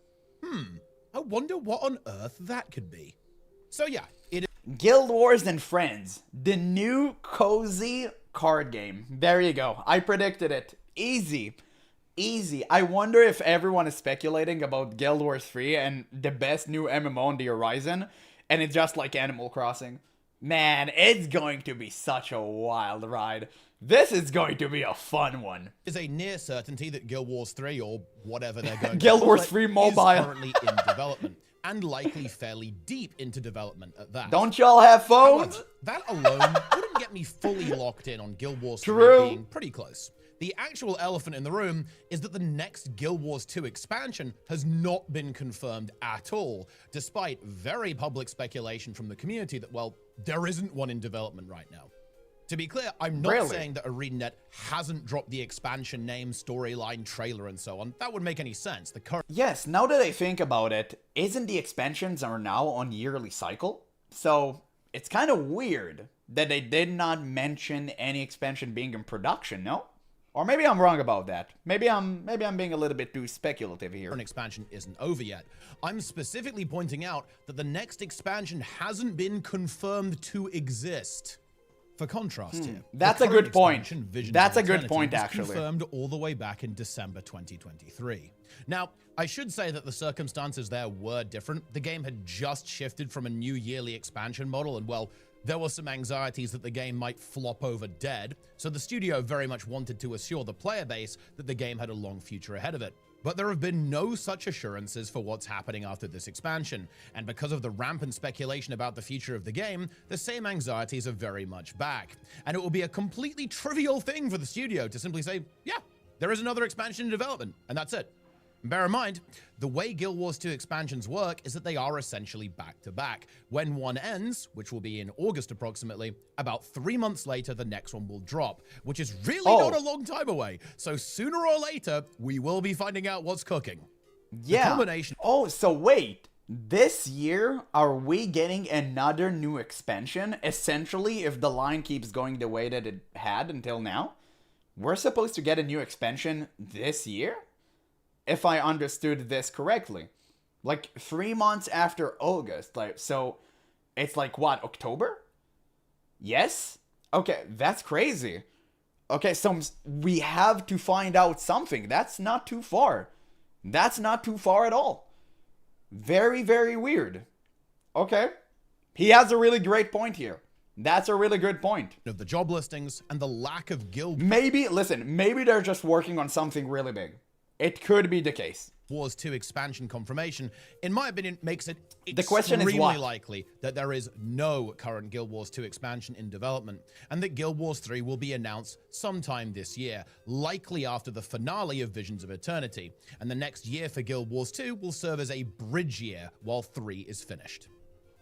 S5: I wonder what on earth that could be. So yeah, it is
S1: Guild Wars and Friends, the new cozy card game. There you go. I predicted it. Easy. I wonder if everyone is speculating about Guild Wars 3 and the best new MMO on the horizon, and it's just like Animal Crossing. Man, it's going to be such a wild ride. This is going to be a fun one.
S5: is a near certainty that Guild Wars 3, or whatever they're going
S1: Guild
S5: to
S1: Wars
S5: call it,
S1: 3
S5: is
S1: mobile.
S5: currently in development, and likely fairly deep into development at that.
S1: Don't y'all have phones?
S5: However, that alone wouldn't get me fully locked in on Guild Wars 3
S1: True.
S5: being pretty close. The actual elephant in the room is that the next Guild Wars 2 expansion has not been confirmed at all, despite very public speculation from the community that, well, there isn't one in development right now. To be clear, I'm not
S1: Really?
S5: saying that ArenaNet hasn't dropped the expansion name, storyline, trailer, and so on. That would make any sense. The current
S1: Yes, now that I think about it, isn't the expansions are now on yearly cycle? So it's kind of weird that they did not mention any expansion being in production, no? Or maybe I'm wrong about that. Maybe I'm being a little bit too speculative here.
S5: expansion isn't over yet. I'm specifically pointing out that the next expansion hasn't been confirmed to exist. For contrast here,
S1: That's
S5: the
S1: a
S5: current
S1: good point.
S5: expansion, Visions
S1: That's
S5: of
S1: a good
S5: Eternity,
S1: point,
S5: was
S1: actually.
S5: confirmed all the way back in December 2023. Now, I should say that the circumstances there were different. The game had just shifted from a new yearly expansion model, and well, there were some anxieties that the game might flop over dead, so the studio very much wanted to assure the player base that the game had a long future ahead of it. But there have been no such assurances for what's happening after this expansion, and because of the rampant speculation about the future of the game, the same anxieties are very much back. And it will be a completely trivial thing for the studio to simply say, yeah, there is another expansion in development, and that's it. And bear in mind, the way Guild Wars 2 expansions work is that they are essentially back-to-back. When one ends, which will be in August approximately, about 3 months later, the next one will drop, which is really not a long time away. So sooner or later, we will be finding out what's cooking.
S1: Yeah.
S5: The culmination
S1: Oh, so wait. This year, are we getting another new expansion? Essentially, if the line keeps going the way that it had until now, we're supposed to get a new expansion this year? If I understood this correctly. Like 3 months after August. Like, so it's like what, October? Yes? Okay, that's crazy. Okay, so we have to find out something. That's not too far. That's not too far at all. Very, very weird. Okay. He has a really great point here. That's a really good point.
S5: of the job listings and the lack of guild
S1: Maybe, listen, maybe they're just working on something really big. It could be the case.
S5: Wars 2 expansion confirmation, in my opinion, makes it
S1: The question is
S5: extremely
S1: what?
S5: likely that there is no current Guild Wars 2 expansion in development, and that Guild Wars 3 will be announced sometime this year, likely after the finale of Visions of Eternity, and the next year for Guild Wars 2 will serve as a bridge year while 3 is finished.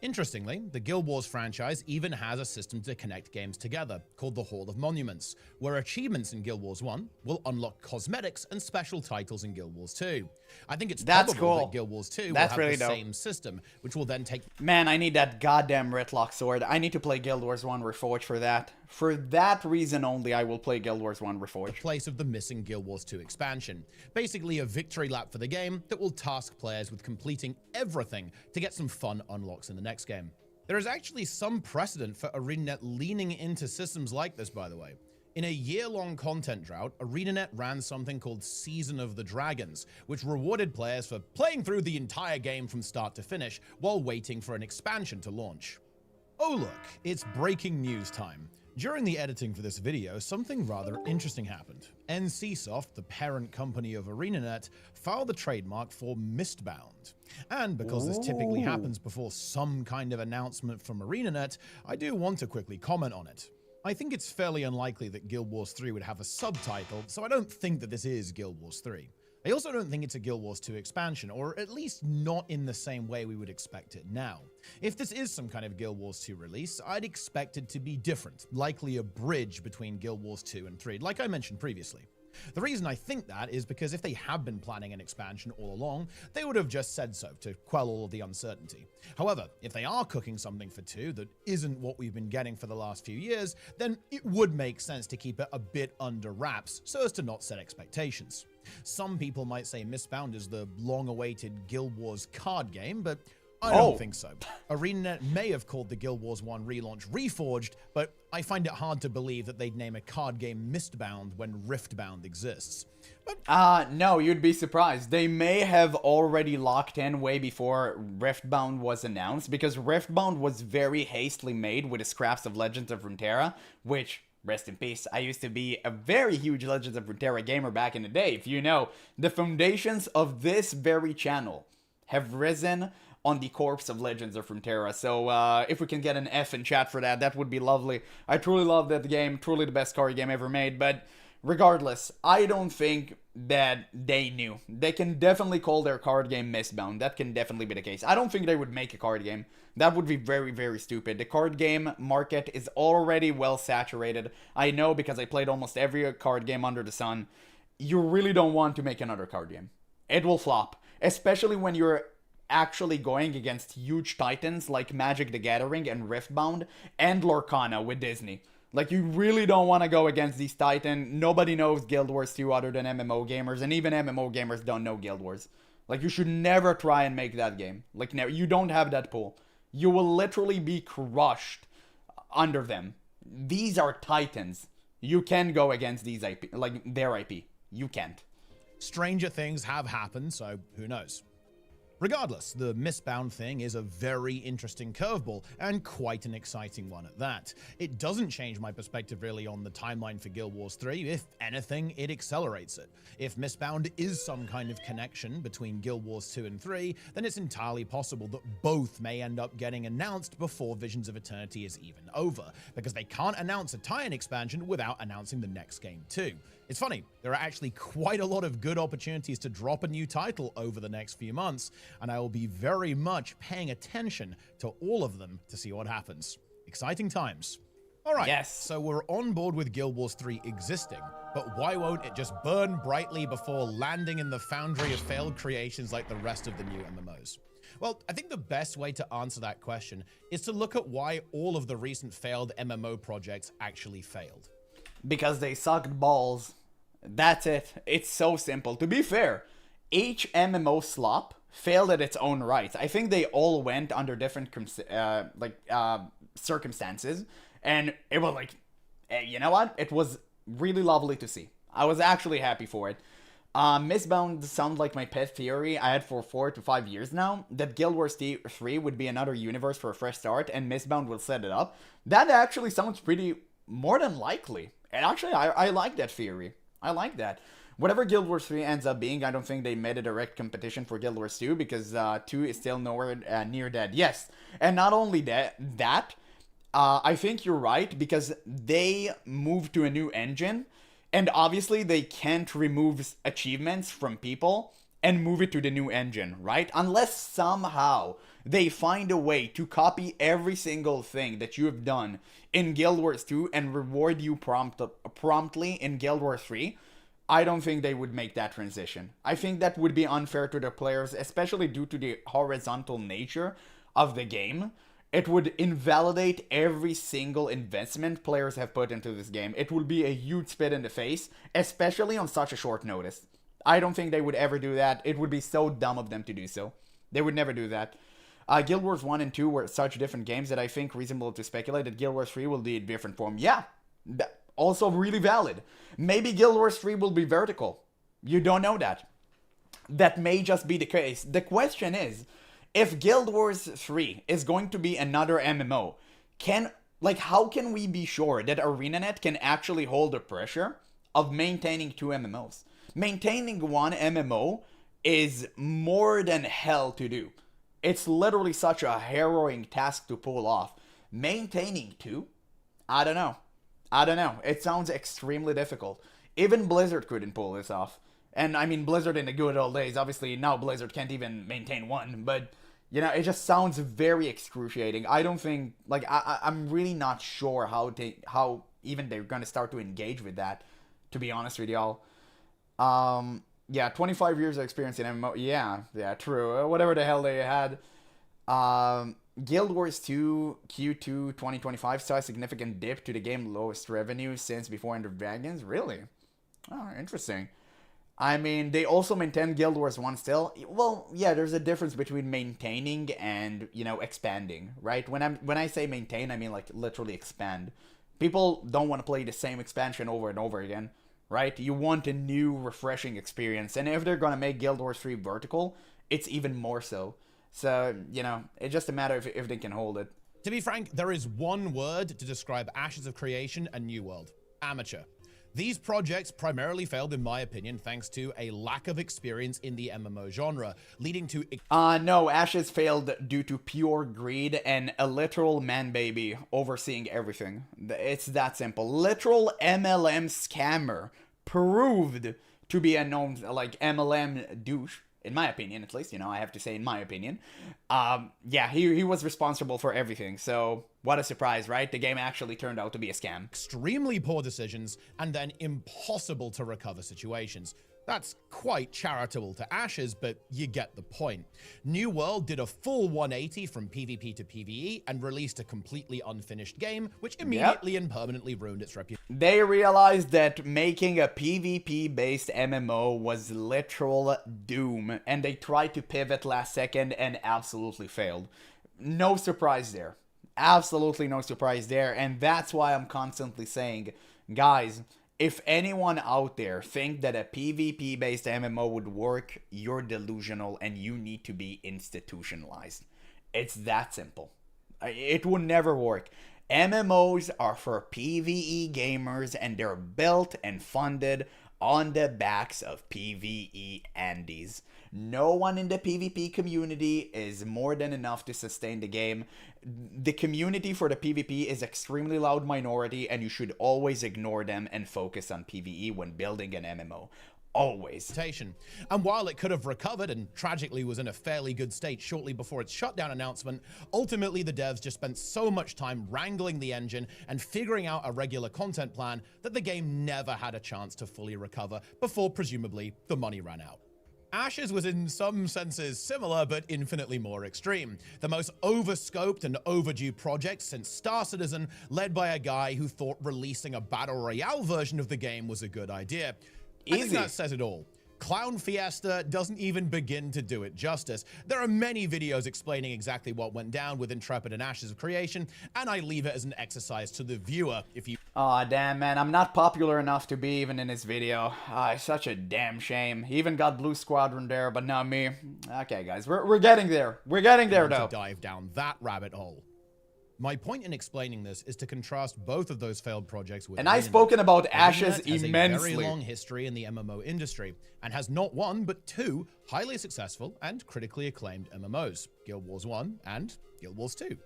S5: Interestingly, the Guild Wars franchise even has a system to connect games together, called the Hall of Monuments, where achievements in Guild Wars 1 will unlock cosmetics and special titles in Guild Wars 2. I think it's
S1: That's
S5: probable
S1: cool.
S5: that Guild Wars 2
S1: That's
S5: will have
S1: really
S5: the
S1: dope.
S5: same system, which will then take
S1: Man, I need that goddamn Retlock sword. I need to play Guild Wars 1 Reforged for that. For that reason only, I will play Guild Wars 1 Reforged.
S5: place of the missing Guild Wars 2 expansion. Basically a victory lap for the game that will task players with completing everything to get some fun unlocks in the next game. There is actually some precedent for ArenaNet leaning into systems like this, by the way. In a year-long content drought, ArenaNet ran something called Season of the Dragons, which rewarded players for playing through the entire game from start to finish while waiting for an expansion to launch. Oh look, it's breaking news time. During the editing for this video, something rather interesting happened. NCSoft, the parent company of ArenaNet, filed a trademark for Mistbound. And because this typically happens before some kind of announcement from ArenaNet, I do want to quickly comment on it. I think it's fairly unlikely that Guild Wars 3 would have a subtitle, so I don't think that this is Guild Wars 3. I also don't think it's a Guild Wars 2 expansion, or at least not in the same way we would expect it now. If this is some kind of Guild Wars 2 release, I'd expect it to be different, likely a bridge between Guild Wars 2 and 3, like I mentioned previously. The reason I think that is because if they have been planning an expansion all along, they would have just said so to quell all of the uncertainty. However, if they are cooking something for 2 that isn't what we've been getting for the last few years, then it would make sense to keep it a bit under wraps so as to not set expectations. Some people might say Mistbound is the long-awaited Guild Wars card game, but I don't think so. ArenaNet may have called the Guild Wars 1 relaunch Reforged, but I find it hard to believe that they'd name a card game Mistbound when Riftbound exists. But
S1: No, you'd be surprised. They may have already locked in way before Riftbound was announced, because Riftbound was very hastily made with the scraps of Legends of Runeterra, which, rest in peace, I used to be a very huge Legends of Runeterra gamer back in the day. If you know, the foundations of this very channel have risen on the corpse of Legends of Runeterra. So if we can get an F in chat for that, that would be lovely. I truly love that game, truly the best card game ever made. But regardless, I don't think that they knew. They can definitely call their card game Mistbound. That can definitely be the case. I don't think they would make a card game. That would be very, very stupid. The card game market is already well saturated. I know because I played almost every card game under the sun. You really don't want to make another card game. It will flop. Especially when you're actually going against huge titans like Magic the Gathering and Riftbound and Lorcana with Disney. Like, you really don't want to go against these titans. Nobody knows Guild Wars 2 other than MMO gamers, and even MMO gamers don't know Guild Wars. Like, you should never try and make that game. Like, never. You don't have that pool. You will literally be crushed under them. These are titans. You can go against these IP, like their IP. You can't.
S5: Stranger things have happened, so who knows? Regardless, the Mistbound thing is a very interesting curveball, and quite an exciting one at that. It doesn't change my perspective really on the timeline for Guild Wars 3. If anything, it accelerates it. If Mistbound is some kind of connection between Guild Wars 2 and 3, then it's entirely possible that both may end up getting announced before Visions of Eternity is even over, because they can't announce a tie-in expansion without announcing the next game too. It's funny, there are actually quite a lot of good opportunities to drop a new title over the next few months, and I will be very much paying attention to all of them to see what happens. Exciting times. Alright,
S1: yes.
S5: So we're on board with Guild Wars 3 existing, but why won't it just burn brightly before landing in the foundry of failed creations like the rest of the new MMOs? Well, I think the best way to answer that question is to look at why all of the recent failed MMO projects actually failed.
S1: Because they sucked balls. That's it. It's so simple. To be fair, each MMO slop failed at its own rights. I think they all went under different circumstances, and it was like, you know what? It was really lovely to see. I was actually happy for it. Mistbound sounds like my pet theory I had for 4 to 5 years now, that Guild Wars 3 would be another universe for a fresh start, and Mistbound will set it up. That actually sounds pretty more than likely. And actually, I like that theory. I like that. Whatever Guild Wars 3 ends up being, I don't think they made a direct competition for Guild Wars 2, because 2 is still nowhere near dead. Yes, and not only that, I think you're right, because they moved to a new engine, and obviously they can't remove achievements from people and move it to the new engine, right? Unless somehow they find a way to copy every single thing that you have done in Guild Wars 2 and reward you promptly in Guild Wars 3, I don't think they would make that transition. I think that would be unfair to the players, especially due to the horizontal nature of the game. It would invalidate every single investment players have put into this game. It would be a huge spit in the face, especially on such a short notice. I don't think they would ever do that. It would be so dumb of them to do so. They would never do that. Guild Wars 1 and 2 were such different games that I think reasonable to speculate that Guild Wars 3 will be a different form. Yeah, also really valid. Maybe Guild Wars 3 will be vertical. You don't know that. That may just be the case. The question is, if Guild Wars 3 is going to be another MMO, how can we be sure that ArenaNet can actually hold the pressure of maintaining 2 MMOs? Maintaining one MMO is more than hell to do. It's literally such a harrowing task to pull off. Maintaining 2? I don't know. It sounds extremely difficult. Even Blizzard couldn't pull this off. And I mean, Blizzard in the good old days, obviously now Blizzard can't even maintain one, but you know, it just sounds very excruciating. I don't think, I'm really not sure how even they're gonna start to engage with that, to be honest with y'all. Yeah, 25 years of experience in MMO. Yeah, true. Whatever the hell they had. Guild Wars 2 Q2 2025 saw a significant dip to the game's lowest revenue since before Ender Dragons. Really? Oh, interesting. I mean, they also maintain Guild Wars 1 still. Well, yeah, there's a difference between maintaining and, you know, expanding, right? When I say maintain, I mean, like, literally expand. People don't want to play the same expansion over and over again, right? You want a new, refreshing experience. And if they're going to make Guild Wars 3 vertical, it's even more so. So, you know, it's just a matter of if they can hold it.
S5: To be frank, there is one word to describe Ashes of Creation and New World: amateur. These projects primarily failed, in my opinion, thanks to a lack of experience in the MMO genre, leading to...
S1: No, Ashes failed due to pure greed and a literal man-baby overseeing everything. It's that simple. Literal MLM scammer proved to be a known, like, MLM douche. In my opinion, at least, you know, I have to say in my opinion. Yeah, he was responsible for everything. So, what a surprise, right? The game actually turned out to be a scam.
S5: Extremely poor decisions, and then impossible to recover situations. That's quite charitable to Ashes, but you get the point. New World did a full 180 from PvP to PvE and released a completely unfinished game, which immediately and permanently ruined its reputation.
S1: They realized that making a PvP-based MMO was literal doom, and they tried to pivot last second and absolutely failed. No surprise there. Absolutely no surprise there, and that's why I'm constantly saying, guys, if anyone out there think that a PvP-based MMO would work, you're delusional and you need to be institutionalized. It's that simple. It would never work. MMOs are for PvE gamers and they're built and funded on the backs of PvE Andes. No one in the PvP community is more than enough to sustain the game. The community for the PvP is extremely loud minority, and you should always ignore them and focus on PvE when building an MMO. Always.
S5: And while it could have recovered and tragically was in a fairly good state shortly before its shutdown announcement, ultimately the devs just spent so much time wrangling the engine and figuring out a regular content plan that the game never had a chance to fully recover before presumably the money ran out. Ashes was in some senses similar, but infinitely more extreme. The most overscoped and overdue project since Star Citizen, led by a guy who thought releasing a Battle Royale version of the game was a good idea. I think that says it all. Clown Fiesta doesn't even begin to do it justice. There are many videos explaining exactly what went down with Intrepid and Ashes of Creation, and I leave it as an exercise to the viewer if you...
S1: Aw, damn, man, I'm not popular enough to be even in this video. It's such a damn shame. He even got Blue Squadron there, but not me. Okay, guys, we're getting there. We're getting there, though.
S5: To dive down that rabbit hole. My point in explaining this is to contrast both of those failed projects with...
S1: And I've spoken about Ashes immensely.
S5: Has a very long history in the MMO industry, and has not one, but two highly successful and critically acclaimed MMOs, Guild Wars 1 and Guild Wars 2.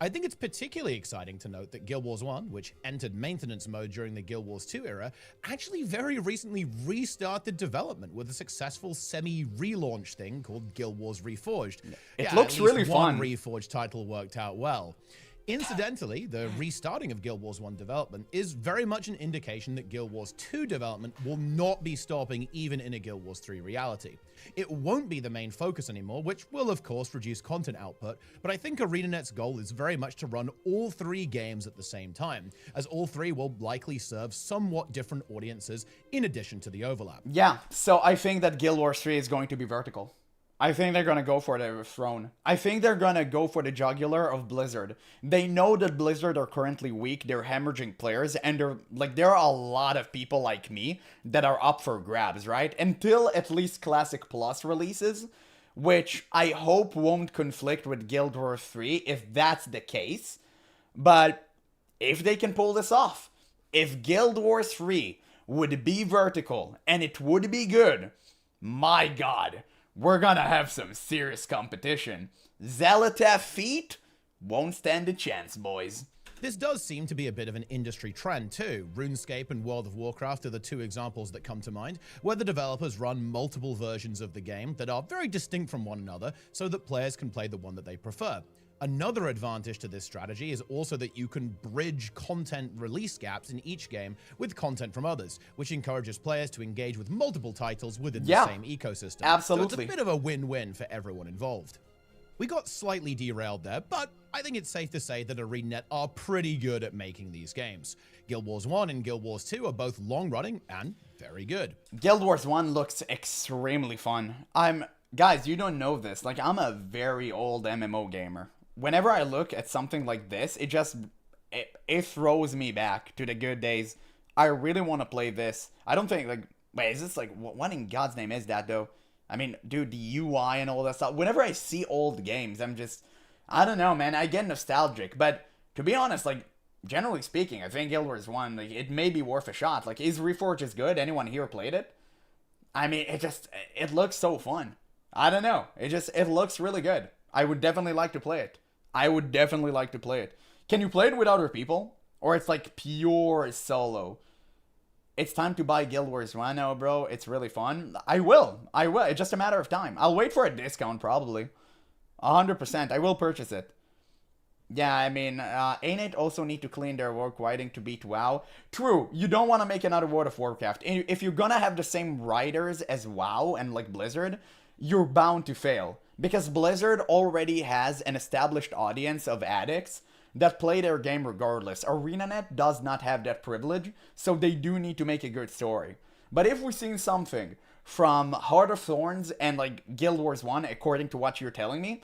S5: I think it's particularly exciting to note that Guild Wars 1, which entered maintenance mode during the Guild Wars 2 era, actually very recently restarted development with a successful semi-relaunch thing called Guild Wars Reforged.
S1: It looks really fun.
S5: One Reforged title worked out well. Incidentally, the restarting of Guild Wars 1 development is very much an indication that Guild Wars 2 development will not be stopping even in a Guild Wars 3 reality. It won't be the main focus anymore, which will of course reduce content output, but I think ArenaNet's goal is very much to run all three games at the same time, as all three will likely serve somewhat different audiences in addition to the overlap.
S1: Yeah, so I think that Guild Wars 3 is going to be vertical. I think they're going to go for the throne. I think they're going to go for the jugular of Blizzard. They know that Blizzard are currently weak. They're hemorrhaging players. And there are a lot of people like me that are up for grabs, right? Until at least Classic Plus releases, which I hope won't conflict with Guild Wars 3 if that's the case. But if they can pull this off, if Guild Wars 3 would be vertical and it would be good, my God, we're gonna have some serious competition. Zealotaf feet won't stand a chance, boys.
S5: This does seem to be a bit of an industry trend too. RuneScape and World of Warcraft are the two examples that come to mind, where the developers run multiple versions of the game that are very distinct from one another so that players can play the one that they prefer. Another advantage to this strategy is also that you can bridge content release gaps in each game with content from others, which encourages players to engage with multiple titles within the same ecosystem.
S1: Absolutely.
S5: So it's a bit of a win-win for everyone involved. We got slightly derailed there, but I think it's safe to say that ArenaNet are pretty good at making these games. Guild Wars 1 and Guild Wars 2 are both long-running and very good.
S1: Guild Wars 1 looks extremely fun. Guys, you don't know this, like, I'm a very old MMO gamer. Whenever I look at something like this, it throws me back to the good days. I really want to play this. I don't think, like, wait, is this, like, what in God's name is that, though? I mean, dude, the UI and all that stuff. Whenever I see old games, I don't know, man, I get nostalgic. But, to be honest, like, generally speaking, I think Guild Wars 1, like, it may be worth a shot. Like, is Reforged good? Anyone here played it? I mean, it looks so fun. I don't know. It looks really good. I would definitely like to play it. Can you play it with other people? Or it's like pure solo? it's time to buy Guild Wars 1 now, bro. It's really fun. I will. It's just a matter of time. I'll wait for a discount, probably. 100%. I will purchase it. Yeah, I mean, Ain't also need to clean their work writing to beat WoW. True, you don't want to make another World of Warcraft. If you're gonna have the same writers as WoW and like Blizzard, you're bound to fail. Because Blizzard already has an established audience of addicts that play their game regardless. ArenaNet does not have that privilege, so they do need to make a good story. But if we're seeing something from Heart of Thorns and like Guild Wars 1, according to what you're telling me,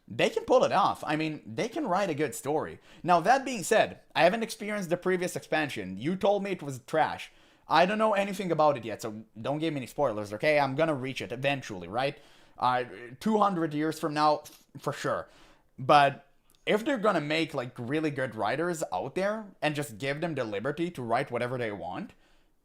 S1: they can pull it off. I mean, they can write a good story. Now, that being said, I haven't experienced the previous expansion. You told me it was trash. I don't know anything about it yet, so don't give me any spoilers, okay? I'm gonna reach it eventually, right? 200 years from now, for sure. But if they're gonna make, like, really good writers out there and just give them the liberty to write whatever they want,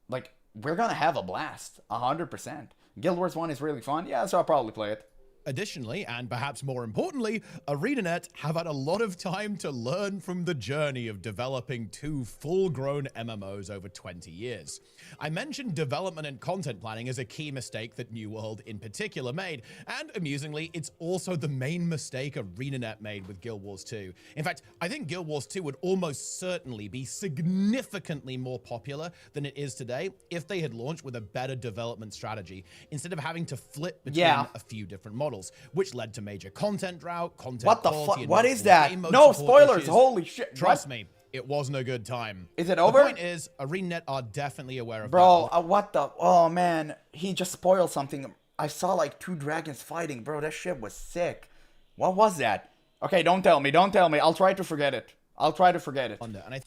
S1: like, we're gonna have a blast. 100%. Guild Wars 1 is really fun. Yeah, so I'll probably play it.
S5: Additionally, and perhaps more importantly, ArenaNet have had a lot of time to learn from the journey of developing 2 full-grown MMOs over 20 years. I mentioned development and content planning as a key mistake that New World in particular made, and amusingly, it's also the main mistake ArenaNet made with Guild Wars 2. In fact, I think Guild Wars 2 would almost certainly be significantly more popular than it is today if they had launched with a better development strategy, instead of having to flip between a few different models, which led to major content drought,
S1: what the fuck? What is that? No spoilers!
S5: Issues.
S1: Holy shit!
S5: Trust me, it wasn't a good time.
S1: Is it over?
S5: The point is, ArenaNet are definitely aware of
S1: bro, what the? Oh man, he just spoiled something. I saw like 2 dragons fighting, bro. That shit was sick. What was that? Okay, don't tell me. Don't tell me. I'll try to forget it. I'll try to forget it.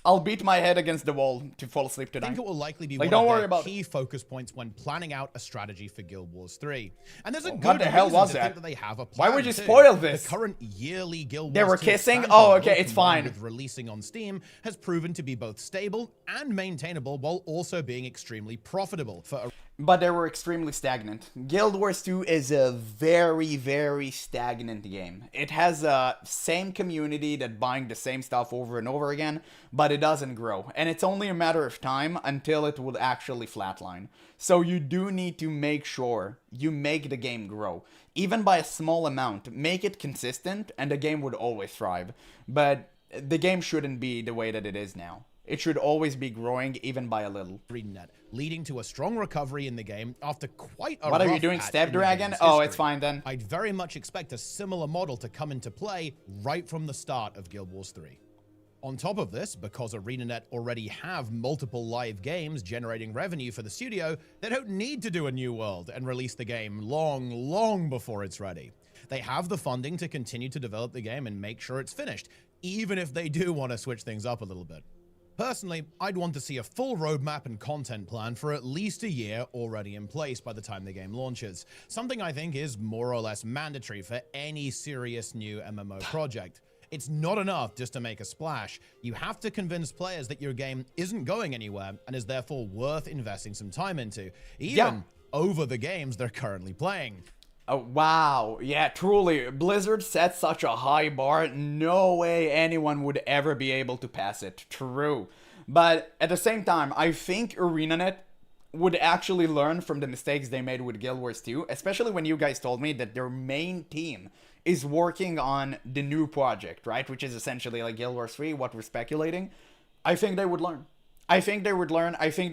S1: I'll beat my head against the wall to fall asleep tonight.
S5: I think it will likely be
S1: like,
S5: one of the key focus points when planning out a strategy for Guild Wars 3. And there's a good
S1: what the hell was
S5: that?
S1: that?
S5: They have a plan.
S1: Why would you spoil this?
S5: The current yearly Guild Wars
S1: they were
S5: 2
S1: kissing? Oh, okay, it's fine.
S5: With releasing on Steam has proven to be both stable and maintainable while also being extremely profitable for
S1: but they were extremely stagnant. Guild Wars 2 is a very, very stagnant game. It has a same community that buying the same stuff over and over again, but it doesn't grow. And it's only a matter of time until it will actually flatline. So you do need to make sure you make the game grow. Even by a small amount, make it consistent and the game would always thrive. But the game shouldn't be the way that it is now. It should always be growing, even by a little.
S5: ArenaNet, leading to a strong recovery in the game after quite a
S1: What are you doing, Step Dragon? Oh, it's fine then.
S5: I'd very much expect a similar model to come into play right from the start of Guild Wars 3. On top of this, because ArenaNet already have multiple live games generating revenue for the studio, they don't need to do a new world and release the game long before it's ready. They have the funding to continue to develop the game and make sure it's finished, even if they do want to switch things up a little bit. Personally, I'd want to see a full roadmap and content plan for at least a year already in place by the time the game launches, something I think is more or less mandatory for any serious new MMO project. It's not enough just to make a splash. You have to convince players that your game isn't going anywhere and is therefore worth investing some time into, even over the games they're currently playing.
S1: Oh, wow. Yeah, truly. Blizzard set such a high bar, no way anyone would ever be able to pass it. True. But at the same time, I think ArenaNet would actually learn from the mistakes they made with Guild Wars 2, especially when you guys told me that their main team is working on the new project, right? Which is essentially like Guild Wars 3, what we're speculating. I think they would learn. I think they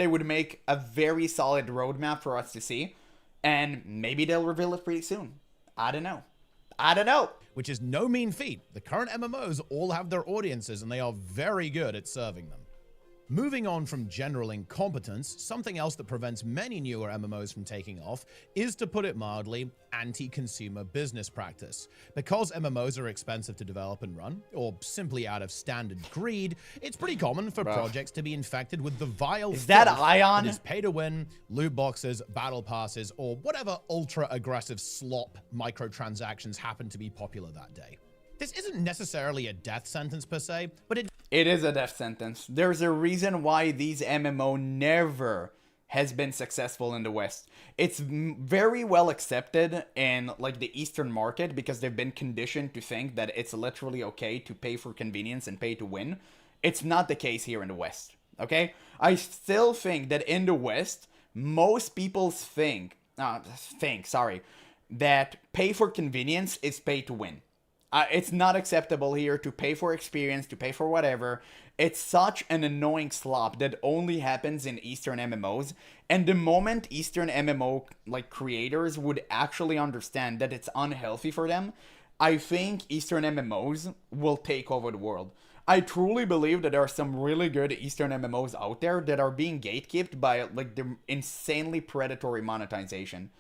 S1: would make a very solid roadmap for us to see. And maybe they'll reveal it pretty soon. I don't know.
S5: Which is no mean feat. The current MMOs all have their audiences and they are very good at serving them. Moving on from general incompetence, something else that prevents many newer MMOs from taking off is, to put it mildly, anti-consumer business practice. Because MMOs are expensive to develop and run, or simply out of standard greed, it's pretty common for projects to be infected with the vile
S1: Is that Ion?
S5: That is pay to win, loot boxes, battle passes, or whatever ultra-aggressive slop microtransactions happen to be popular that day. This isn't necessarily a death sentence per se, but
S1: it is a death sentence. There's a reason why these MMO never has been successful in the West. It's very well accepted in like the Eastern market because they've been conditioned to think that it's literally okay to pay for convenience and pay to win. It's not the case here in the West. okay? I still think that in the West, most people think that pay for convenience is pay to win. It's not acceptable here to pay for experience, to pay for whatever. It's such an annoying slop that only happens in Eastern MMOs. And the moment Eastern MMO like creators would actually understand that it's unhealthy for them, I think Eastern MMOs will take over the world. I truly believe that there are some really good Eastern MMOs out there that are being gatekept by like the insanely predatory monetization.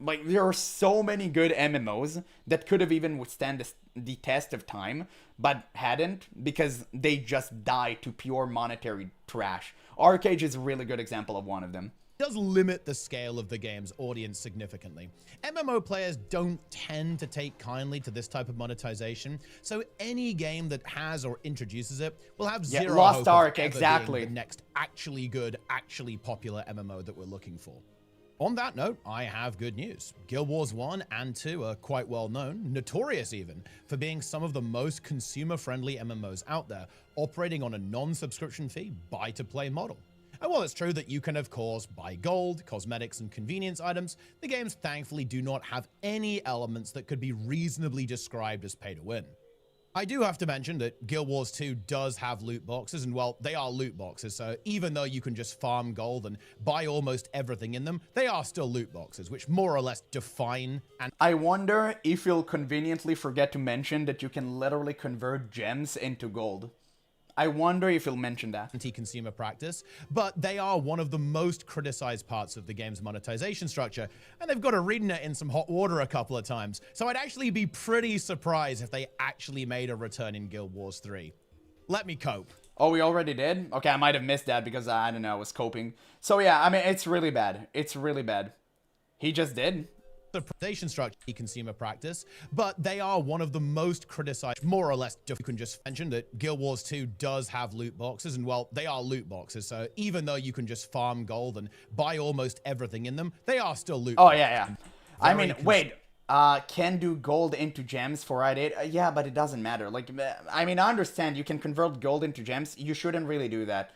S1: Like, there are so many good MMOs that could have even withstand the test of time, but hadn't, because they just die to pure monetary trash. ARPGs is a really good example of one of them.
S5: Does limit the scale of the game's audience significantly. MMO players don't tend to take kindly to this type of monetization, so any game that has or introduces it will have zero
S1: Lost
S5: hope
S1: Ark,
S5: of ever
S1: exactly.
S5: being the next actually good, actually popular MMO that we're looking for. On that note, I have good news. Guild Wars 1 and 2 are quite well known, notorious even, for being some of the most consumer-friendly MMOs out there, operating on a non-subscription fee, buy-to-play model. And while it's true that you can, of course, buy gold, cosmetics, and convenience items, the games thankfully do not have any elements that could be reasonably described as pay-to-win. I do have to mention that Guild Wars 2 does have loot boxes, and well, they are loot boxes, so even though you can just farm gold and buy almost everything in them, they are still loot boxes, which more or less define and
S1: I wonder if you'll conveniently forget to mention that you can literally convert gems into gold. I wonder if you'll mention that.
S5: anti-consumer practice, but they are one of the most criticized parts of the game's monetization structure, and they've got Arena in some hot water a couple of times, so I'd actually be pretty surprised if they actually made a return in Guild Wars 3. Let me cope.
S1: Oh, we already did? Okay, I might have missed that because I don't know, I was coping. So yeah, I mean, it's really bad. It's really bad. He just did.
S5: The predation structure consumer practice, but they are one of the most criticized, more or less. You can just mention that Guild Wars 2 does have loot boxes, and well, they are loot boxes, so even though you can just farm gold and buy almost everything in them, they are still loot boxes.
S1: Yeah. I mean, wait, can do gold into gems for Rite 8? Yeah, but it doesn't matter. Like, I mean, I understand you can convert gold into gems. You shouldn't really do that.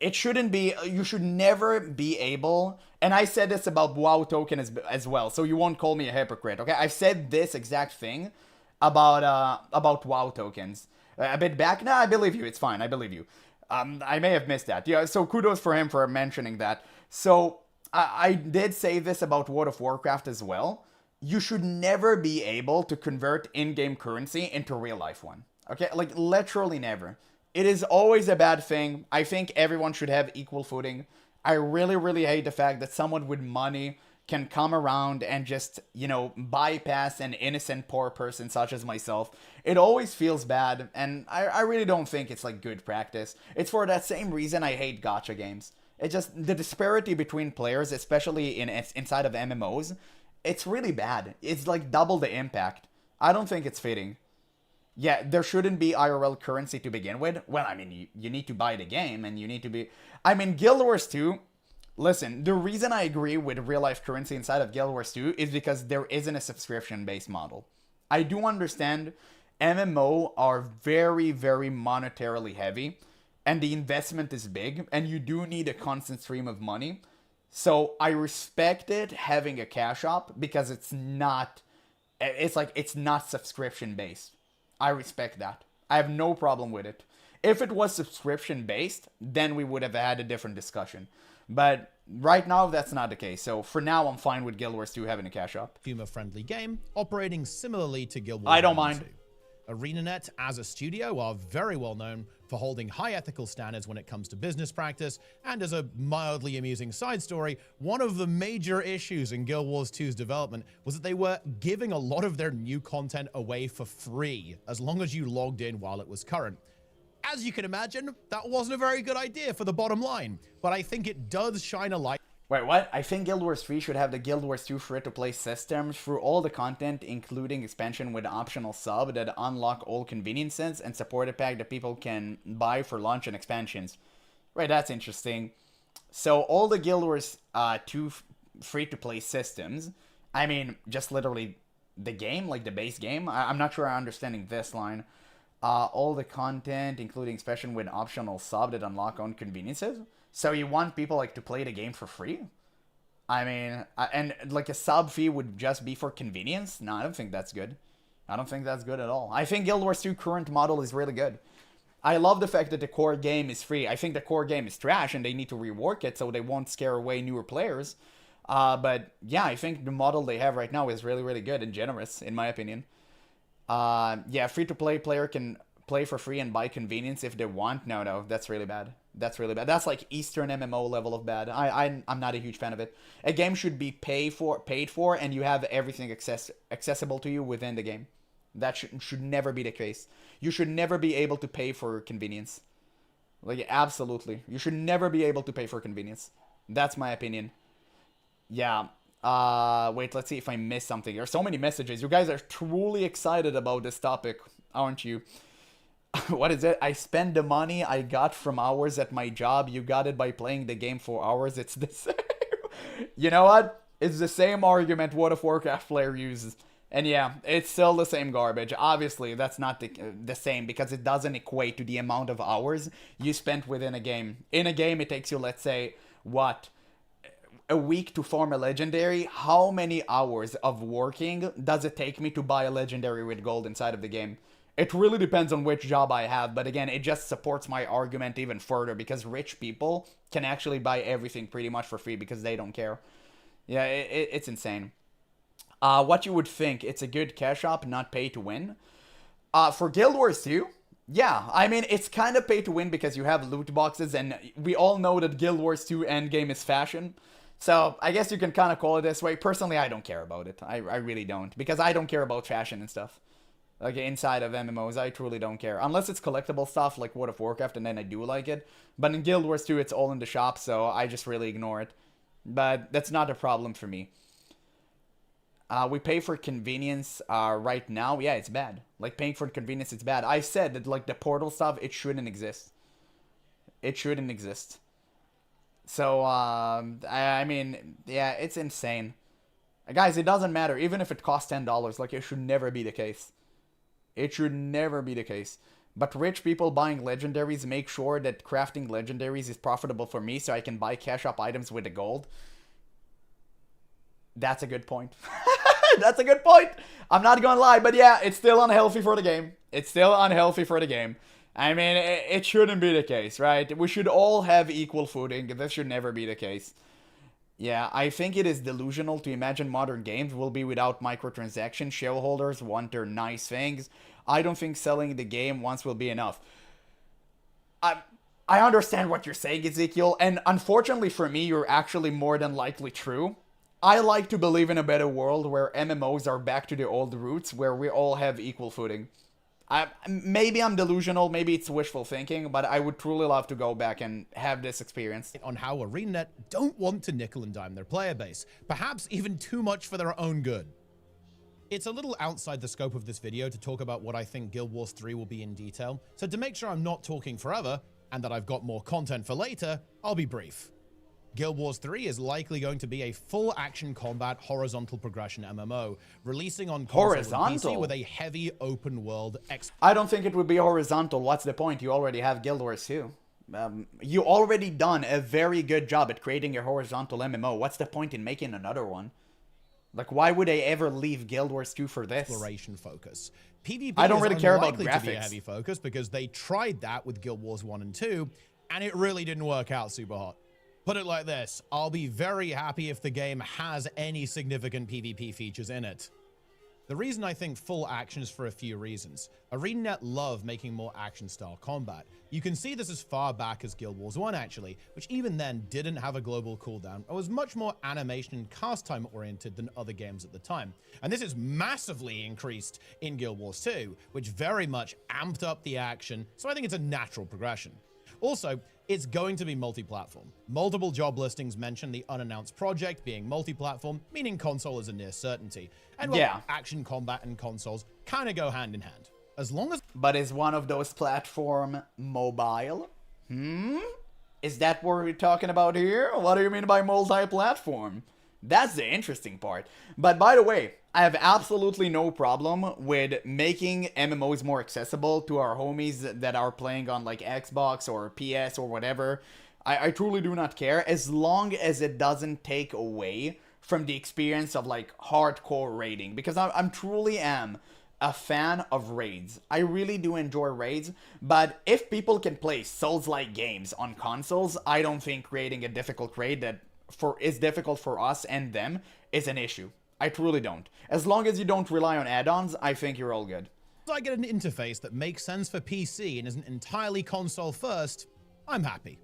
S1: It shouldn't be, you should never be able, and I said this about WoW token as well, so you won't call me a hypocrite, okay? I've said this exact thing about WoW tokens. A bit back, I believe you, it's fine, I believe you. I may have missed that. Yeah, so kudos for him for mentioning that. So, I did say this about World of Warcraft as well. You should never be able to convert in-game currency into real-life one, okay? Like, literally never. It is always a bad thing. I think everyone should have equal footing. I really, really hate the fact that someone with money can come around and just, you know, bypass an innocent poor person such as myself. It always feels bad, and I really don't think it's, like, good practice. It's for that same reason I hate gacha games. It's just the disparity between players, especially inside of MMOs, it's really bad. It's, like, double the impact. I don't think it's fitting. Yeah, there shouldn't be IRL currency to begin with. Well, I mean, you need to buy the game, and you need to be... I mean, Guild Wars 2... Listen, the reason I agree with real-life currency inside of Guild Wars 2 is because there isn't a subscription-based model. I do understand MMO are very, very monetarily heavy, and the investment is big, and you do need a constant stream of money. So, I respect it having a cash up, because it's not... It's not subscription-based. I respect that. I have no problem with it. If it was subscription-based, then we would have had a different discussion. But right now, that's not the case. So for now, I'm fine with Guild Wars 2 having a cash up.
S5: Consumer-friendly game, operating similarly to Guild Wars 1
S1: I don't
S5: and
S1: mind.
S5: 2. ArenaNet, as a studio, are very well known for holding high ethical standards when it comes to business practice, and as a mildly amusing side story, one of the major issues in Guild Wars 2's development was that they were giving a lot of their new content away for free, as long as you logged in while it was current. As you can imagine, that wasn't a very good idea for the bottom line, but I think it does shine a light.
S1: Wait, what? I think Guild Wars 3 should have the Guild Wars 2 free-to-play system through all the content, including expansion with optional sub that unlock all conveniences and supporter pack that people can buy for launch and expansions. Right, that's interesting. So all the Guild Wars 2 free-to-play systems, I mean, just literally the game, like the base game. I'm not sure I'm understanding this line. all the content, including special with optional sub that unlock own conveniences. So you want people like to play the game for free? I mean, and like a sub fee would just be for convenience? No, I don't think that's good. I don't think that's good at all. I think Guild Wars 2 current model is really good. I love the fact that the core game is free. I think the core game is trash and they need to rework it so they won't scare away newer players. But yeah, I think the model they have right now is really, really good and generous, in my opinion. Yeah, free-to-play player can play for free and buy convenience if they want. No, that's really bad. That's really bad. That's like Eastern MMO level of bad. I'm not a huge fan of it. A game should be paid for, and you have everything accessible to you within the game. That should never be the case. You should never be able to pay for convenience. Like, absolutely. You should never be able to pay for convenience. That's my opinion. Yeah. Wait, let's see if I missed something. There are so many messages. You guys are truly excited about this topic, aren't you? What is it? I spend the money I got from hours at my job. You got it by playing the game for hours. It's the same. You know what? It's the same argument World of Warcraft player uses. And yeah, it's still the same garbage. Obviously, that's not the same because it doesn't equate to the amount of hours you spent within a game. In a game, it takes you, let's say, what? A week to farm a legendary. How many hours of working does it take me to buy a legendary with gold inside of the game? It really depends on which job I have, but again, it just supports my argument even further because rich people can actually buy everything pretty much for free because they don't care. Yeah, it's insane. What you would think, it's a good cash up, not pay to win. For Guild Wars 2, yeah, I mean, it's kind of pay to win because you have loot boxes, and we all know that Guild Wars 2 endgame is fashion. So, I guess you can kind of call it this way. Personally, I don't care about it. I really don't. Because I don't care about fashion and stuff. Like, inside of MMOs, I truly don't care. Unless it's collectible stuff like World of Warcraft, and then I do like it. But in Guild Wars 2, it's all in the shop, so I just really ignore it. But that's not a problem for me. We pay for convenience right now. Yeah, it's bad. Like, paying for convenience, it's bad. I said that, like, the portal stuff, it shouldn't exist. It shouldn't exist. So, I mean, yeah, it's insane. Guys, it doesn't matter. Even if it costs $10, like, it should never be the case. It should never be the case. But rich people buying legendaries make sure that crafting legendaries is profitable for me so I can buy cash up items with the gold. That's a good point. That's a good point. I'm not gonna lie, but yeah, it's still unhealthy for the game. It's still unhealthy for the game. I mean, it shouldn't be the case, right? We should all have equal footing. This should never be the case. Yeah, I think it is delusional to imagine modern games will be without microtransactions. Shareholders want their nice things. I don't think selling the game once will be enough. I understand what you're saying, Ezekiel, and unfortunately for me, you're actually more than likely true. I like to believe in a better world where MMOs are back to the old roots, where we all have equal footing. Maybe I'm delusional, maybe it's wishful thinking, but I would truly love to go back and have this experience.
S5: On how ArenaNet don't want to nickel and dime their player base, perhaps even too much for their own good. It's a little outside the scope of this video to talk about what I think Guild Wars 3 will be in detail, so to make sure I'm not talking forever, and that I've got more content for later, I'll be brief. Guild Wars 3 is likely going to be a full action combat horizontal progression MMO, releasing on console and PC with a heavy open world
S1: I don't think it would be horizontal. What's the point? You already have Guild Wars 2. You already done a very good job at creating a horizontal MMO. What's the point in making another one? Like, why would they ever leave Guild Wars 2 for this?
S5: Exploration focus. PvP
S1: I don't really care about
S5: graphics. To be a
S1: graphics.
S5: heavy focus because they tried that with Guild Wars 1 and 2, and it really didn't work out super hot. Put it like this, I'll be very happy if the game has any significant PvP features in it. The reason I think full action is for a few reasons. ArenaNet love making more action-style combat. You can see this as far back as Guild Wars 1 actually, which even then didn't have a global cooldown and was much more animation and cast time oriented than other games at the time. And this is massively increased in Guild Wars 2, which very much amped up the action, so I think it's a natural progression. Also, it's going to be multi-platform. Multiple job listings mention the unannounced project being multi-platform, meaning console is a near certainty. And well,
S1: yeah,
S5: action, combat, and consoles kind of go hand in hand. As long as...
S1: But is one of those platform mobile? Is that what we're talking about here? What do you mean by multi-platform? That's the interesting part. But by the way, I have absolutely no problem with making MMOs more accessible to our homies that are playing on like Xbox or PS or whatever. I truly do not care, as long as it doesn't take away from the experience of like hardcore raiding, because I'm truly am a fan of raids. I really do enjoy raids, but if people can play Souls-like games on consoles, I don't think creating a difficult raid that is difficult for us and them is an issue. I truly don't. As long as you don't rely on add-ons, I think you're all good.
S5: As I get an interface that makes sense for PC and isn't entirely console first, I'm happy.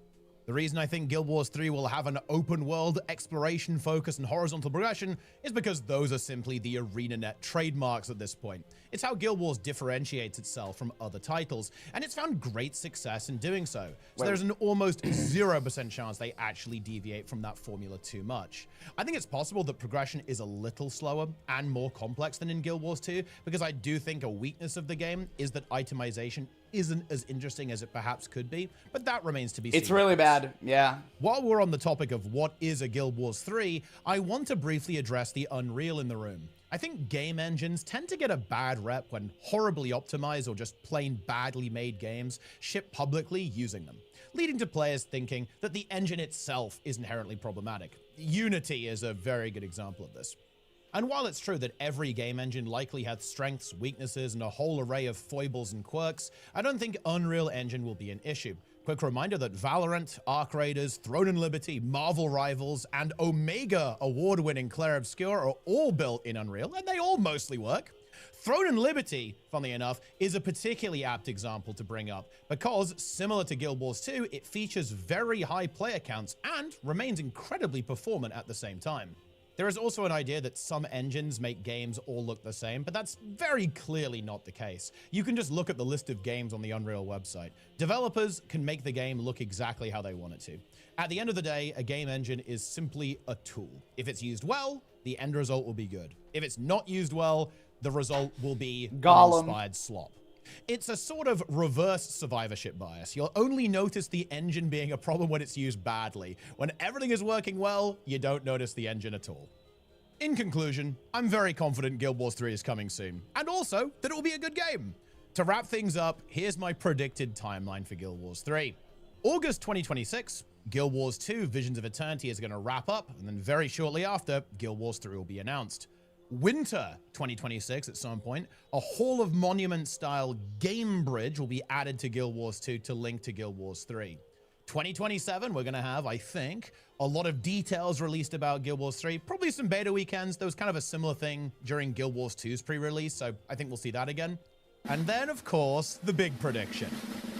S5: The reason I think Guild Wars 3 will have an open world, exploration focus, and horizontal progression is because those are simply the ArenaNet trademarks at this point. It's how Guild Wars differentiates itself from other titles, and it's found great success in doing so. So there's an almost 0% chance they actually deviate from that formula too much. I think it's possible that progression is a little slower and more complex than in Guild Wars 2, because I do think a weakness of the game is that itemization isn't as interesting as it perhaps could be, but that remains to be seen.
S1: It's really bad, yeah.
S5: While we're on the topic of what is a Guild Wars 3, I want to briefly address the Unreal in the room. I think game engines tend to get a bad rep when horribly optimized or just plain badly made games ship publicly using them, leading to players thinking that the engine itself is inherently problematic. Unity is a very good example of this. And while it's true that every game engine likely has strengths, weaknesses, and a whole array of foibles and quirks, I don't think Unreal Engine will be an issue. Quick reminder that Valorant, Arc Raiders, Throne and Liberty, Marvel Rivals, and Omega award-winning Clair Obscur are all built in Unreal, and they all mostly work. Throne and Liberty, funnily enough, is a particularly apt example to bring up because, similar to Guild Wars 2, it features very high player counts and remains incredibly performant at the same time. There is also an idea that some engines make games all look the same, but that's very clearly not the case. You can just look at the list of games on the Unreal website. Developers can make the game look exactly how they want it to. At the end of the day, a game engine is simply a tool. If it's used well, the end result will be good. If it's not used well, the result will be uninspired slop. It's a sort of reverse survivorship bias. You'll only notice the engine being a problem when it's used badly. When everything is working well, you don't notice the engine at all. In conclusion, I'm very confident Guild Wars 3 is coming soon, and also that it will be a good game. To wrap things up, here's my predicted timeline for Guild Wars 3. August 2026, Guild Wars 2 Visions of Eternity is going to wrap up, and then very shortly after, Guild Wars 3 will be announced. Winter 2026 at some point, a Hall of Monuments style game bridge will be added to Guild Wars 2 to link to Guild Wars 3. 2027, we're going to have, I think, a lot of details released about Guild Wars 3, probably some beta weekends. There was kind of a similar thing during Guild Wars 2's pre-release, so I think we'll see that again. And then, of course, the big prediction.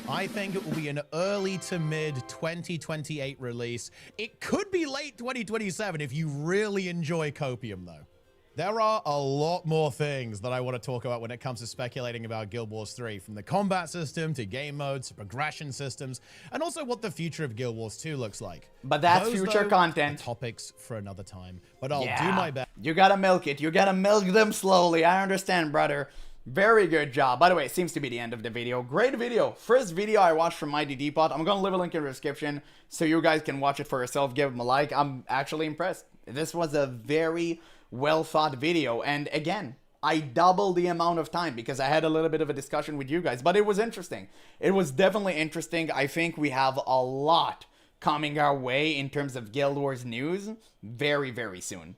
S5: I think it will be an early to mid 2028 release. It could be late 2027 if you really enjoy Copium, though. There are a lot more things that I want to talk about when it comes to speculating about Guild Wars 3, from the combat system to game modes to progression systems, and also what the future of Guild Wars 2 looks like.
S1: But that's
S5: Those,
S1: future
S5: though,
S1: content.
S5: are topics for another time, but I'll do my best.
S1: You gotta milk it. You gotta milk them slowly. I understand, brother. Very good job. By the way, it seems to be the end of the video. Great video. First video I watched from Mighty Depot. I'm gonna leave a link in the description so you guys can watch it for yourself. Give them a like. I'm actually impressed. This was a very well thought video, and again, I doubled the amount of time because I had a little bit of a discussion with you guys, but it was interesting. It was definitely interesting. I think we have a lot coming our way in terms of Guild Wars news very, very soon.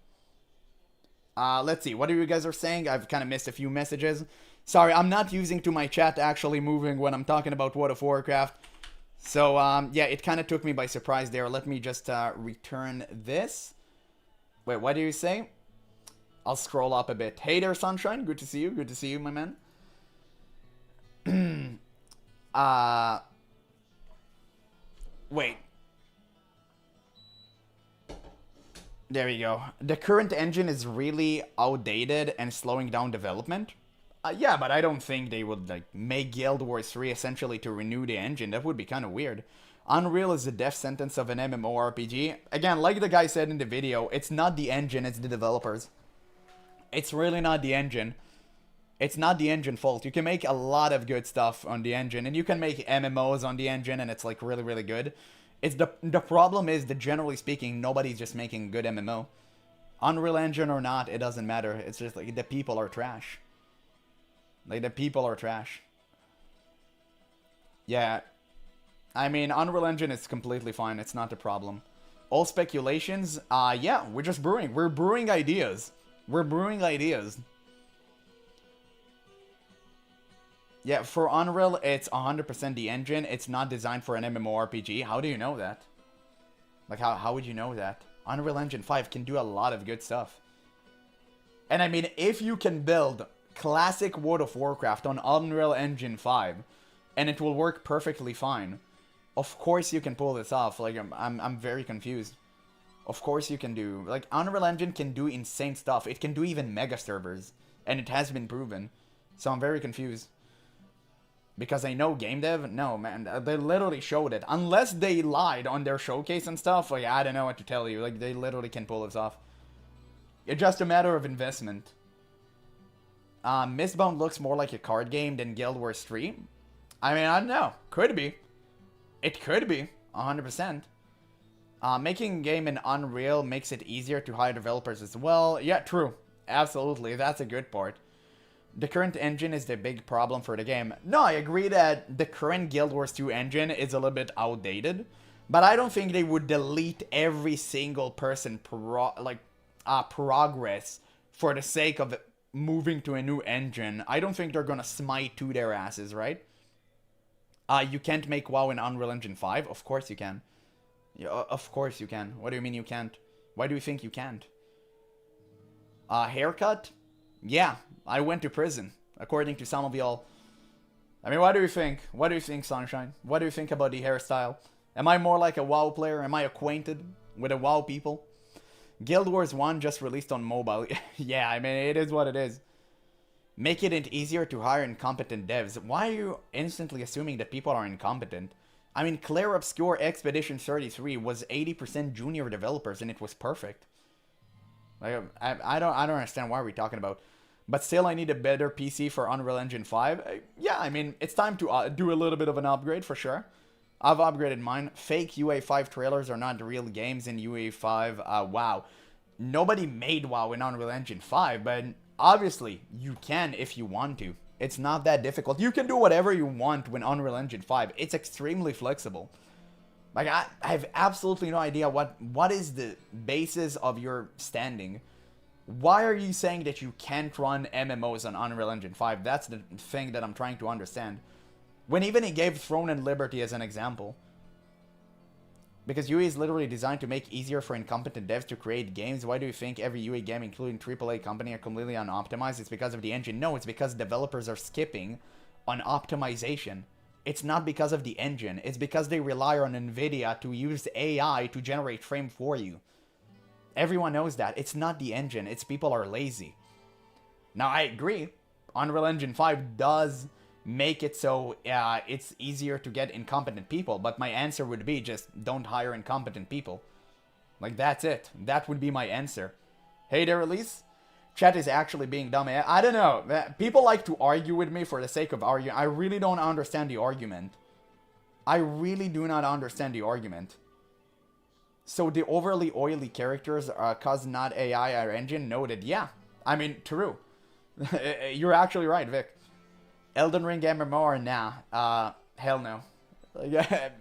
S1: Let's see, what are you guys are saying? I've kind of missed a few messages. Sorry, I'm not using to my chat actually moving when I'm talking about World of Warcraft. So, yeah, it kind of took me by surprise there. Let me just return this. Wait, what do you say? I'll scroll up a bit. Hey there, Sunshine. Good to see you. Good to see you, my man. Wait. There we go. The current engine is really outdated and slowing down development. Yeah, but I don't think they would like make Guild Wars 3 essentially to renew the engine. That would be kind of weird. Unreal is the death sentence of an MMORPG. Again, like the guy said in the video, it's not the engine, it's the developers. It's really not the engine. It's not the engine fault. You can make a lot of good stuff on the engine, and you can make MMOs on the engine, and it's like really, really good. It's the problem is that generally speaking, nobody's just making good MMO. Unreal Engine or not, it doesn't matter. It's just like the people are trash. Like the people are trash. Yeah. I mean, Unreal Engine is completely fine. It's not a problem. All speculations, yeah, we're just brewing. We're brewing ideas. We're brewing ideas. Yeah, for Unreal, it's 100% the engine. It's not designed for an MMORPG. How do you know that? Like, how would you know that? Unreal Engine 5 can do a lot of good stuff. And I mean, if you can build classic World of Warcraft on Unreal Engine 5, and it will work perfectly fine, of course you can pull this off. Like, I'm very confused. Of course you can do. Like, Unreal Engine can do insane stuff. It can do even mega servers. And it has been proven. So I'm very confused. Because I know game dev, no, man, they literally showed it. Unless they lied on their showcase and stuff, like, I don't know what to tell you. Like, they literally can pull this off. It's just a matter of investment. Mistbound looks more like a card game than Guild Wars 3. I mean, I don't know. Could be. It could be. 100%. Making a game in Unreal makes it easier to hire developers as well. Yeah, true. Absolutely. That's a good part. The current engine is the big problem for the game. No, I agree that the current Guild Wars 2 engine is a little bit outdated. But I don't think they would delete every single person progress for the sake of moving to a new engine. I don't think they're gonna smite to their asses, right? You can't make WoW in Unreal Engine 5? Of course you can. Yeah, of course you can. What do you mean you can't? Why do you think you can't? Haircut? Yeah, I went to prison, according to some of y'all. I mean, what do you think? What do you think, Sunshine? What do you think about the hairstyle? Am I more like a WoW player? Am I acquainted with the WoW people? Guild Wars 1 just released on mobile. Yeah, I mean, it is what it is. Make it easier to hire incompetent devs. Why are you instantly assuming that people are incompetent? I mean, Claire Obscure Expedition 33 was 80% junior developers and it was perfect. Like, I don't understand why we're talking about. But still, I need a better PC for Unreal Engine 5. Yeah, I mean, it's time to do a little bit of an upgrade for sure. I've upgraded mine. Fake UA5 trailers are not real games in UA5. WoW. Nobody made WoW in Unreal Engine 5, but obviously, you can if you want to. It's not that difficult. You can do whatever you want with Unreal Engine 5. It's extremely flexible. Like, I have absolutely no idea what is the basis of your standing. Why are you saying that you can't run MMOs on Unreal Engine 5? That's the thing that I'm trying to understand. When even he gave Throne and Liberty as an example. Because UE is literally designed to make easier for incompetent devs to create games. Why do you think every UE game, including AAA company, are completely unoptimized? It's because of the engine. No, it's because developers are skipping on optimization. It's not because of the engine. It's because they rely on NVIDIA to use AI to generate frame for you. Everyone knows that. It's not the engine. It's people are lazy. Now, I agree. Unreal Engine 5 does make it so it's easier to get incompetent people. But my answer would be just don't hire incompetent people. Like, that's it. That would be my answer. Hey there, Elise. Chat is actually being dumb. I don't know. People like to argue with me for the sake of arguing. I really don't understand the argument. I really do not understand the argument. So the overly oily characters are cause not AI or engine? Noted. Yeah. I mean, true. You're actually right, Vic. Elden Ring MMO or nah? Hell no.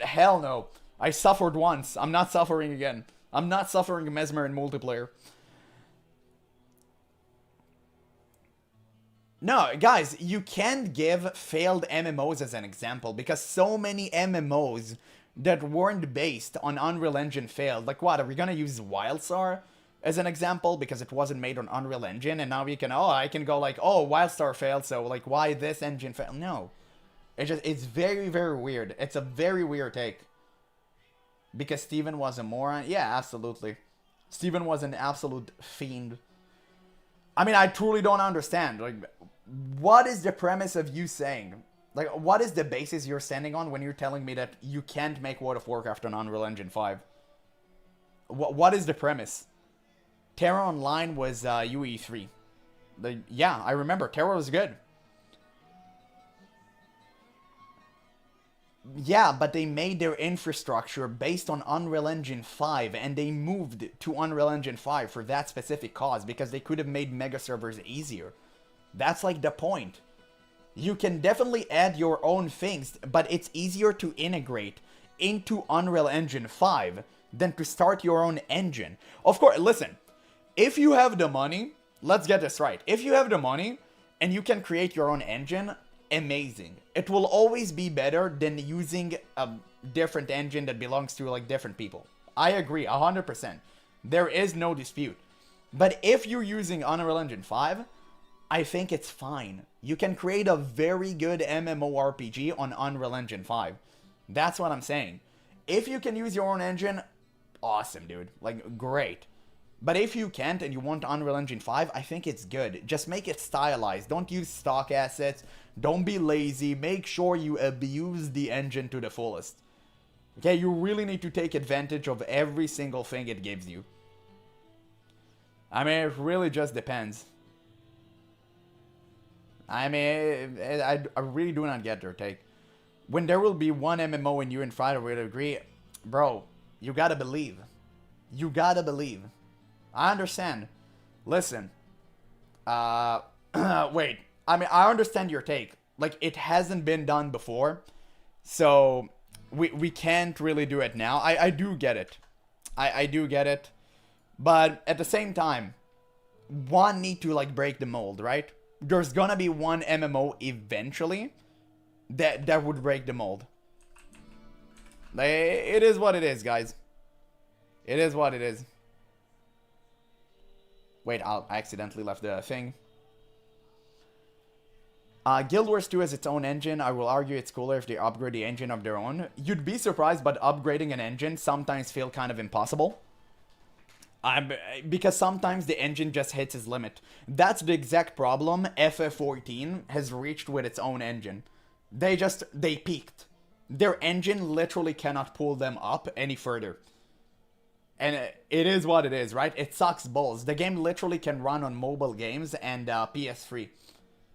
S1: Hell no. I suffered once. I'm not suffering again. I'm not suffering Mesmer in multiplayer. No, guys, you can't give failed MMOs as an example because so many MMOs that weren't based on Unreal Engine failed. Like what, are we gonna use Wildstar as an example because it wasn't made on Unreal Engine and now we can, I can go like, Wildstar failed, so like why this engine failed? No. It's very, very weird. It's a very weird take. Because Steven was a moron? Yeah, absolutely. Steven was an absolute fiend. I mean, I truly don't understand. Like, what is the premise of you saying? Like, what is the basis you're standing on when you're telling me that you can't make World of Warcraft on Unreal Engine 5? What is the premise? Terra Online was UE3. Yeah, I remember. Terra was good. Yeah, but they made their infrastructure based on Unreal Engine 5, and they moved to Unreal Engine 5 for that specific cause, because they could have made mega servers easier. That's like the point. You can definitely add your own things, but it's easier to integrate into Unreal Engine 5 than to start your own engine. Of course, listen, if you have the money, let's get this right. If you have the money and you can create your own engine, amazing. It will always be better than using a different engine that belongs to like different people. I agree 100%. There is no dispute. But if you're using Unreal Engine 5, I think it's fine. You can create a very good MMORPG on Unreal Engine 5. That's what I'm saying. If you can use your own engine, awesome, dude. Like, great. But if you can't and you want Unreal Engine 5, I think it's good. Just make it stylized. Don't use stock assets. Don't be lazy. Make sure you abuse the engine to the fullest. Okay, you really need to take advantage of every single thing it gives you. I mean, it really just depends. I mean, I really do not get their take. When there will be one MMO and you and Friday will agree, bro, you gotta believe. You gotta believe. I understand. Listen. Wait. I mean, I understand your take. Like, it hasn't been done before. So, we can't really do it now. I do get it. I do get it. But at the same time, one need to, like, break the mold, right? There's gonna be one MMO eventually that would break the mold. Like, it is what it is, guys. It is what it is. Wait, I accidentally left the thing. Guild Wars 2 has its own engine. I will argue it's cooler if they upgrade the engine of their own. You'd be surprised, but upgrading an engine sometimes feel kind of impossible. Because sometimes the engine just hits its limit. That's the exact problem FF14 has reached with its own engine. They peaked. Their engine literally cannot pull them up any further. And it is what it is, right? It sucks balls. The game literally can run on mobile games and PS3.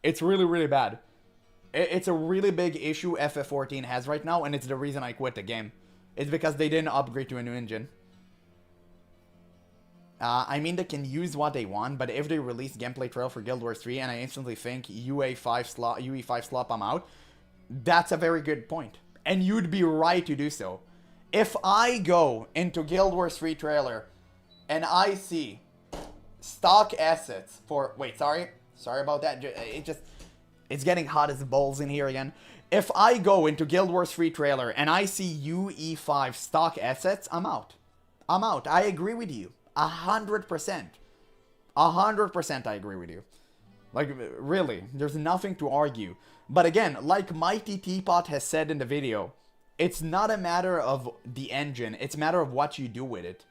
S1: It's really, really bad. It's a really big issue FF14 has right now, and it's the reason I quit the game. It's because they didn't upgrade to a new engine. I mean, they can use what they want, but if they release gameplay trail for Guild Wars 3 and I instantly think UE5 slop, I'm out, that's a very good point. And you'd be right to do so. If I go into Guild Wars 3 trailer and I see stock assets for... Wait, sorry about that. It's getting hot as balls in here again. If I go into Guild Wars 3 trailer and I see UE5 stock assets, I'm out. I'm out. I agree with you. 100%. 100% I agree with you. Like, really, there's nothing to argue. But again, like Mighty Teapot has said in the video, it's not a matter of the engine, it's a matter of what you do with it.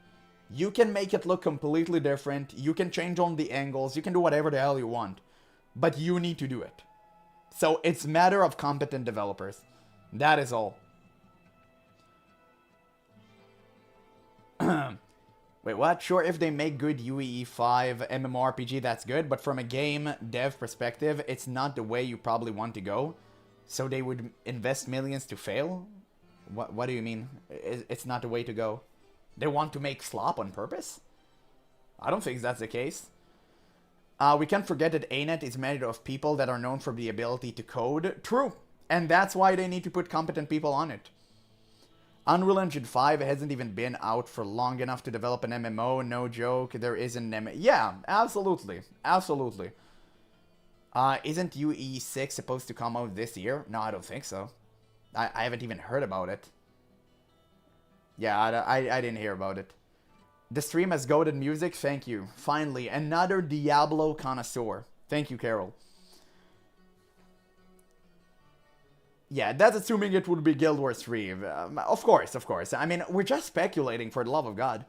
S1: You can make it look completely different, you can change on the angles, you can do whatever the hell you want. But you need to do it. So it's a matter of competent developers. That is all. Wait, what? Sure, if they make good UE5 MMORPG, that's good, but from a game dev perspective, it's not the way you probably want to go. So they would invest millions to fail? What do you mean? It's not the way to go. They want to make slop on purpose? I don't think that's the case. We can't forget that ANET is made of people that are known for the ability to code. True. And that's why they need to put competent people on it. Unreal Engine 5 hasn't even been out for long enough to develop an MMO. No joke. There is an MMO. Yeah, absolutely. Absolutely. Isn't UE6 supposed to come out this year? No, I don't think so. I haven't even heard about it. Yeah, I didn't hear about it. The stream has goated music. Thank you. Finally, another Diablo connoisseur. Thank you, Carol. Yeah, that's assuming it would be Guild Wars 3. Of course. I mean, we're just speculating, for the love of God.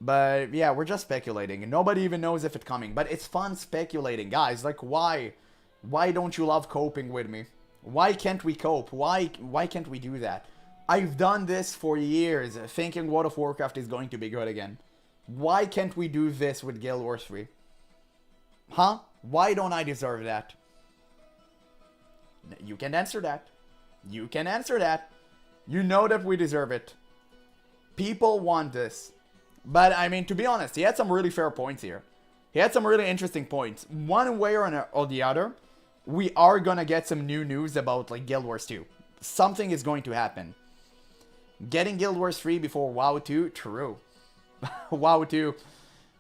S1: But, yeah, we're just speculating. Nobody even knows if it's coming. But it's fun speculating. Guys, like, why? Why don't you love coping with me? Why can't we cope? Why can't we do that? I've done this for years, thinking World of Warcraft is going to be good again. Why can't we do this with Guild Wars 3? Huh? Why don't I deserve that? You can answer that. You can answer that. You know that we deserve it. People want this. But, I mean, to be honest, he had some really fair points here. He had some really interesting points. One way or the other, we are gonna get some new news about, like, Guild Wars 2. Something is going to happen. Getting Guild Wars 3 before WoW 2? True. WoW 2.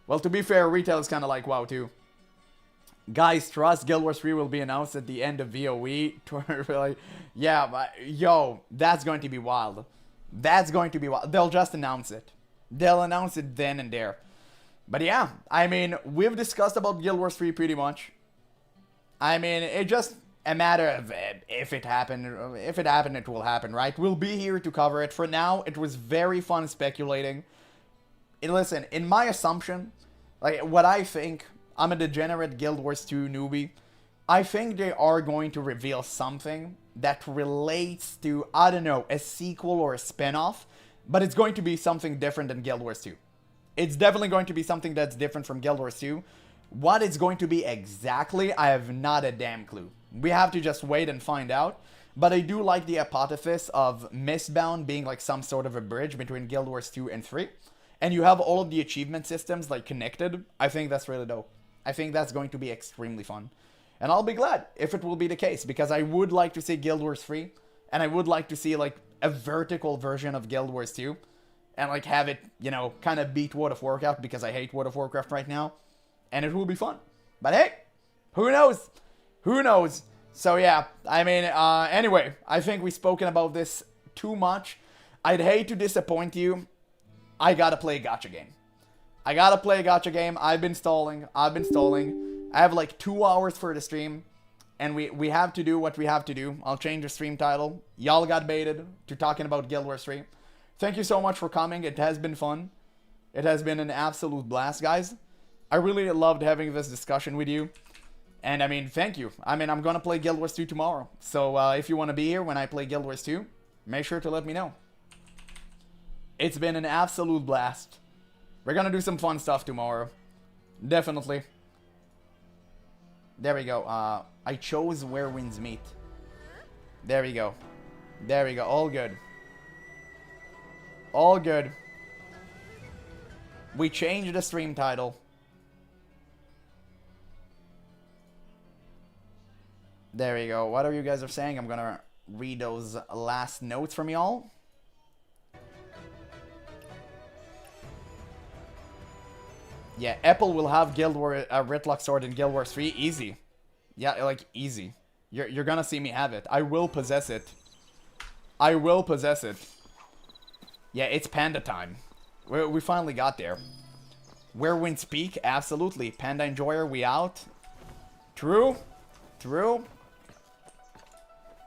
S1: Well, to be fair, retail is kind of like WoW 2. Guys, trust Guild Wars 3 will be announced at the end of VOE. Really? Yeah, but, yo, that's going to be wild. That's going to be wild. They'll just announce it. They'll announce it then and there. But yeah, I mean, we've discussed about Guild Wars 3 pretty much. I mean, it's just a matter of if it happened. If it happened, it will happen, right? We'll be here to cover it. For now, it was very fun speculating. And listen, in my assumption, like what I think, I'm a degenerate Guild Wars 2 newbie. I think they are going to reveal something that relates to, I don't know, a sequel or a spin-off. But it's going to be something different than Guild Wars 2. It's definitely going to be something that's different from Guild Wars 2. What it's going to be exactly, I have not a damn clue. We have to just wait and find out. But I do like the hypothesis of Mistbound being like some sort of a bridge between Guild Wars 2 and 3. And you have all of the achievement systems like connected. I think that's really dope. I think that's going to be extremely fun. And I'll be glad if it will be the case. Because I would like to see Guild Wars 3. And I would like to see like a vertical version of Guild Wars 2. And like have it, you know, kind of beat World of Warcraft. Because I hate World of Warcraft right now. And it will be fun. But hey, who knows? Who knows? So yeah, I mean, anyway, I think we've spoken about this too much. I'd hate to disappoint you. I gotta play a gacha game. I gotta play a gacha game. I've been stalling. I have like 2 hours for the stream. And we have to do what we have to do. I'll change the stream title. Y'all got baited to talking about Guild Wars 3. Thank you so much for coming. It has been fun. It has been an absolute blast, guys. I really loved having this discussion with you. And I mean, thank you. I mean, I'm gonna play Guild Wars 2 tomorrow. So if you want to be here when I play Guild Wars 2, make sure to let me know. It's been an absolute blast. We're gonna do some fun stuff tomorrow. Definitely. There we go. I chose Where Winds Meet. There we go. There we go. All good. All good. We changed the stream title. There we go. Whatever you guys are saying, I'm gonna read those last notes from y'all. Yeah, Apple will have Guild Wars Ritlock Sword in Guild Wars 3. Easy. Yeah, like, easy. You're gonna see me have it. I will possess it. I will possess it. Yeah, it's panda time. We finally got there. Where Winds Peak? Absolutely. Panda Enjoyer, we out. True. True.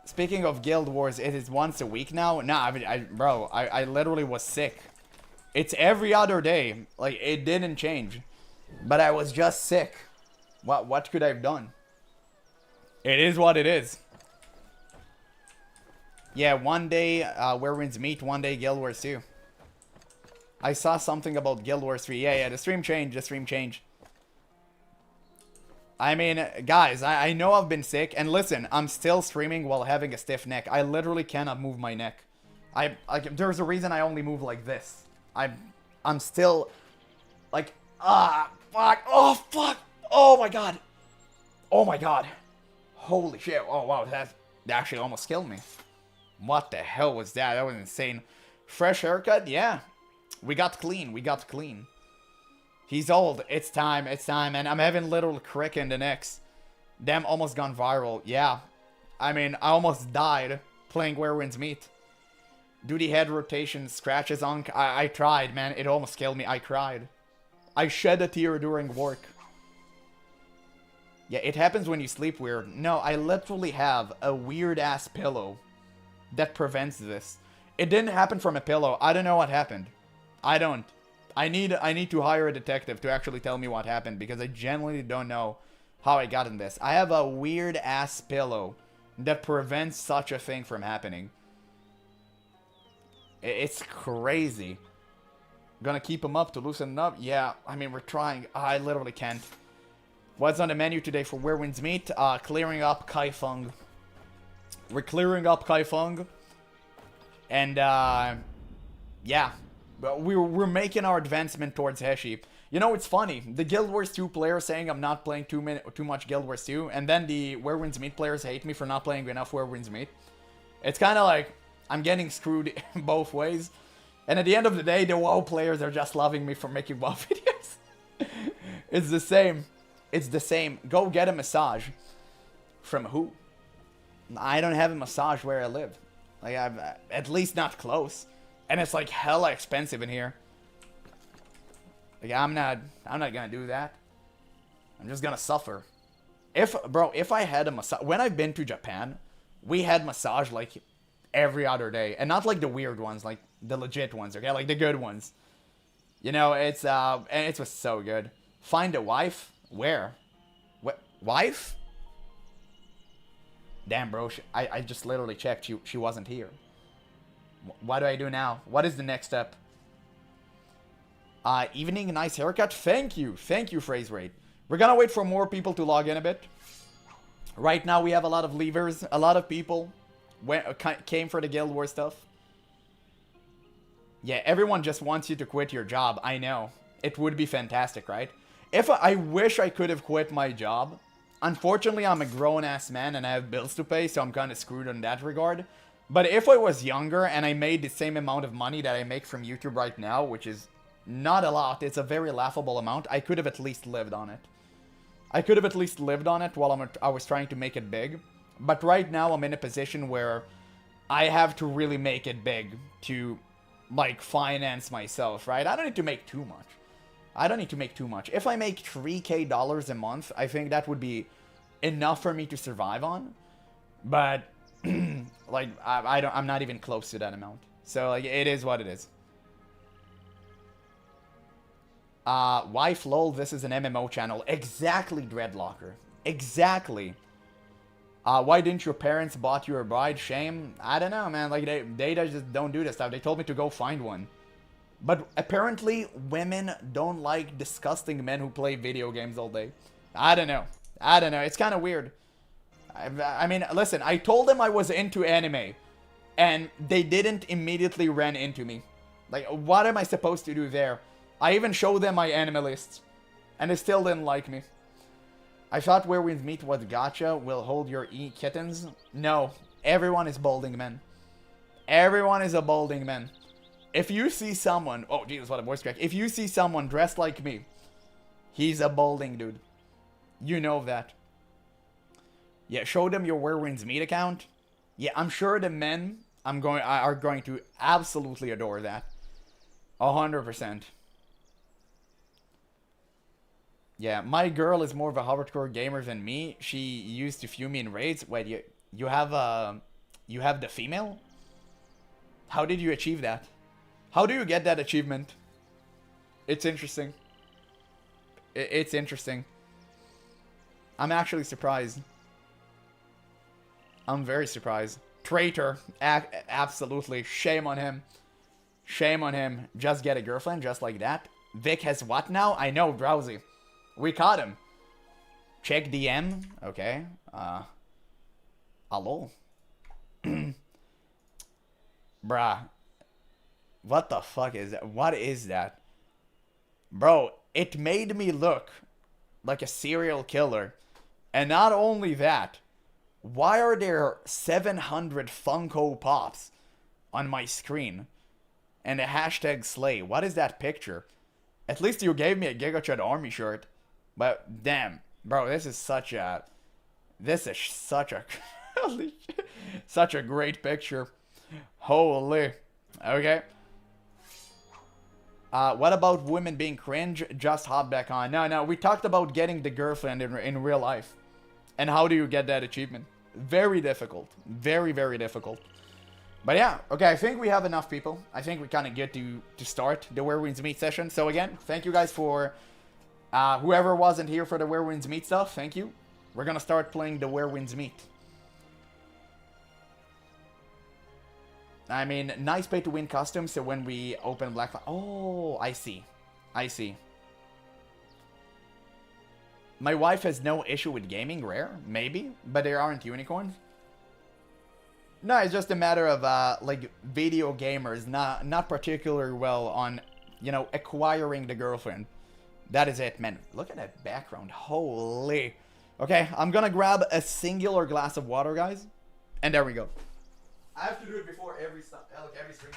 S1: Speaking of Guild Wars, it is once a week now. Nah, I mean, bro, I literally was sick. It's every other day. Like, it didn't change. But I was just sick. What could I have done? It is what it is. Yeah, one day Where Winds Meet, one day Guild Wars 2. I saw something about Guild Wars 3. Yeah, the stream changed, the stream changed. I mean, guys, I know I've been sick. And listen, I'm still streaming while having a stiff neck. I literally cannot move my neck. There's a reason I only move like this. I'm still, like, fuck. Oh, fuck. Oh, my God. Oh, my God. Holy shit. Oh, wow. That actually almost killed me. What the hell was that? That was insane. Fresh haircut? Yeah. We got clean. We got clean. He's old. It's time. It's time. And I'm having little crick in the necks. Damn, almost gone viral. Yeah. I mean, I almost died playing Where Winds Meet. Do the head rotation scratches on... I tried, man. It almost killed me. I cried. I shed a tear during work. Yeah, it happens when you sleep weird. No, I literally have a weird-ass pillow that prevents this. It didn't happen from a pillow. I don't know what happened. I don't. I need to hire a detective to actually tell me what happened because I genuinely don't know how I got in this. I have a weird-ass pillow that prevents such a thing from happening. It's crazy. Gonna keep him up to loosen up? Yeah, I mean, we're trying. I literally can't. What's on the menu today for Where Winds Meet? Clearing up Kaifeng. We're clearing up Kaifeng. And, yeah. We're making our advancement towards Heshi. You know, it's funny. The Guild Wars 2 players saying I'm not playing too much Guild Wars 2. And then the Where Winds Meet players hate me for not playing enough Where Winds Meet. It's kind of like I'm getting screwed both ways. And at the end of the day, the WoW players are just loving me for making WoW videos. It's the same. It's the same. Go get a massage. From who? I don't have a massage where I live. Like, I'm at least not close. And it's like hella expensive in here. Like, I'm not gonna do that. I'm just gonna suffer. If I had a massage, when I've been to Japan, we had massage like every other day, and not like the weird ones, like the legit ones, okay, like the good ones. You know, and it was so good. Find a wife? Where? What wife? Damn, bro, I just literally checked. She wasn't here. What do I do now? What is the next step? Evening, nice haircut. Thank you, phrase rate. We're gonna wait for more people to log in a bit. Right now, we have a lot of leavers. A lot of people came for the Guild War stuff. Yeah, everyone just wants you to quit your job. I know. It would be fantastic, right? I wish I could have quit my job. Unfortunately, I'm a grown-ass man and I have bills to pay, so I'm kind of screwed in that regard. But if I was younger and I made the same amount of money that I make from YouTube right now, which is not a lot, it's a very laughable amount, I could have at least lived on it. I could have at least lived on it while I was trying to make it big. But right now, I'm in a position where I have to really make it big to, like, finance myself, right? I don't need to make too much. I don't need to make too much. If I make $3,000 a month, I think that would be enough for me to survive on. But, like, I'm not even close to that amount. So, like, it is what it is. Wife lol, this is an MMO channel. Exactly, Dreadlocker. Exactly. Why didn't your parents bought you a bride? Shame. I don't know, man. Like, they just don't do this stuff. They told me to go find one. But apparently, women don't like disgusting men who play video games all day. I don't know. It's kind of weird. I mean, listen, I told them I was into anime. And they didn't immediately run into me. Like, what am I supposed to do there? I even showed them my anime lists. And they still didn't like me. I thought Where We Meet was gacha will hold your kittens. No. Everyone is balding men. Everyone is a balding man. If you see someone... Oh, Jesus, what a voice crack. If you see someone dressed like me, he's a balding dude. You know that. Yeah, show them your Where Winds Meet account. Yeah, I'm sure the men are going to absolutely adore that. 100%. Yeah, my girl is more of a hardcore gamer than me. She used to view me in raids. Wait, you have the female? How did you achieve that? How do you get that achievement? It's interesting. It's interesting. I'm actually surprised. I'm very surprised. Traitor. Absolutely. Shame on him. Shame on him. Just get a girlfriend just like that. Vic has what now? I know, Drowsy. We caught him. Check DM. Okay. Hello. Bruh. What the fuck is that? What is that? Bro, it made me look like a serial killer. And not only that, why are there 700 Funko Pops on my screen? And a hashtag slay. What is that picture? At least you gave me a GigaChad army shirt. But damn, bro, this is such a holy shit, such a great picture. Holy. Okay. What about women being cringe? Just hop back on. No, we talked about getting the girlfriend in real life. And how do you get that achievement? Very difficult. Very, very difficult. But yeah, okay, I think we have enough people. I think we kind of get to start the Where Winds Meet session. So again, thank you guys for whoever wasn't here for the Where Winds Meet stuff. Thank you. We're gonna start playing the Where Winds Meet. I mean, nice pay to win costumes, so when we open Black... Oh, I see. I see. My wife has no issue with gaming, rare, maybe, but there aren't unicorns. No, it's just a matter of like video gamers not particularly well on, you know, acquiring the girlfriend. That is it, man. Look at that background. Holy. Okay, I'm gonna grab a singular glass of water, guys. And there we go. I have to do it before every stream.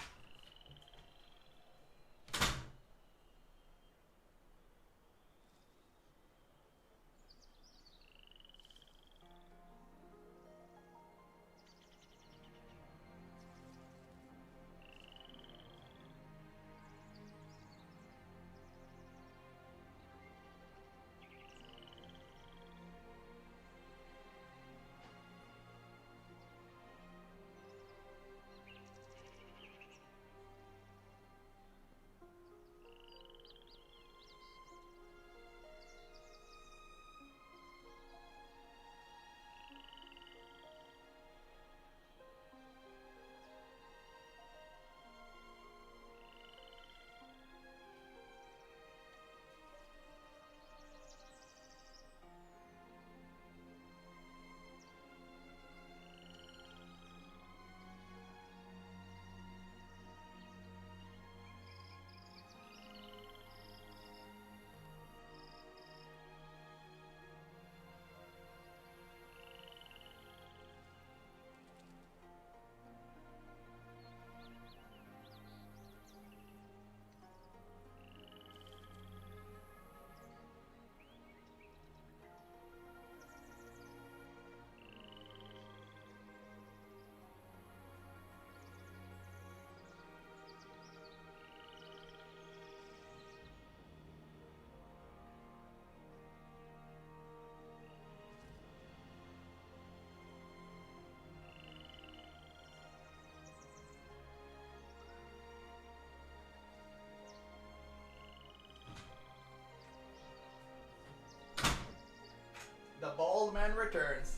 S1: The bald man returns.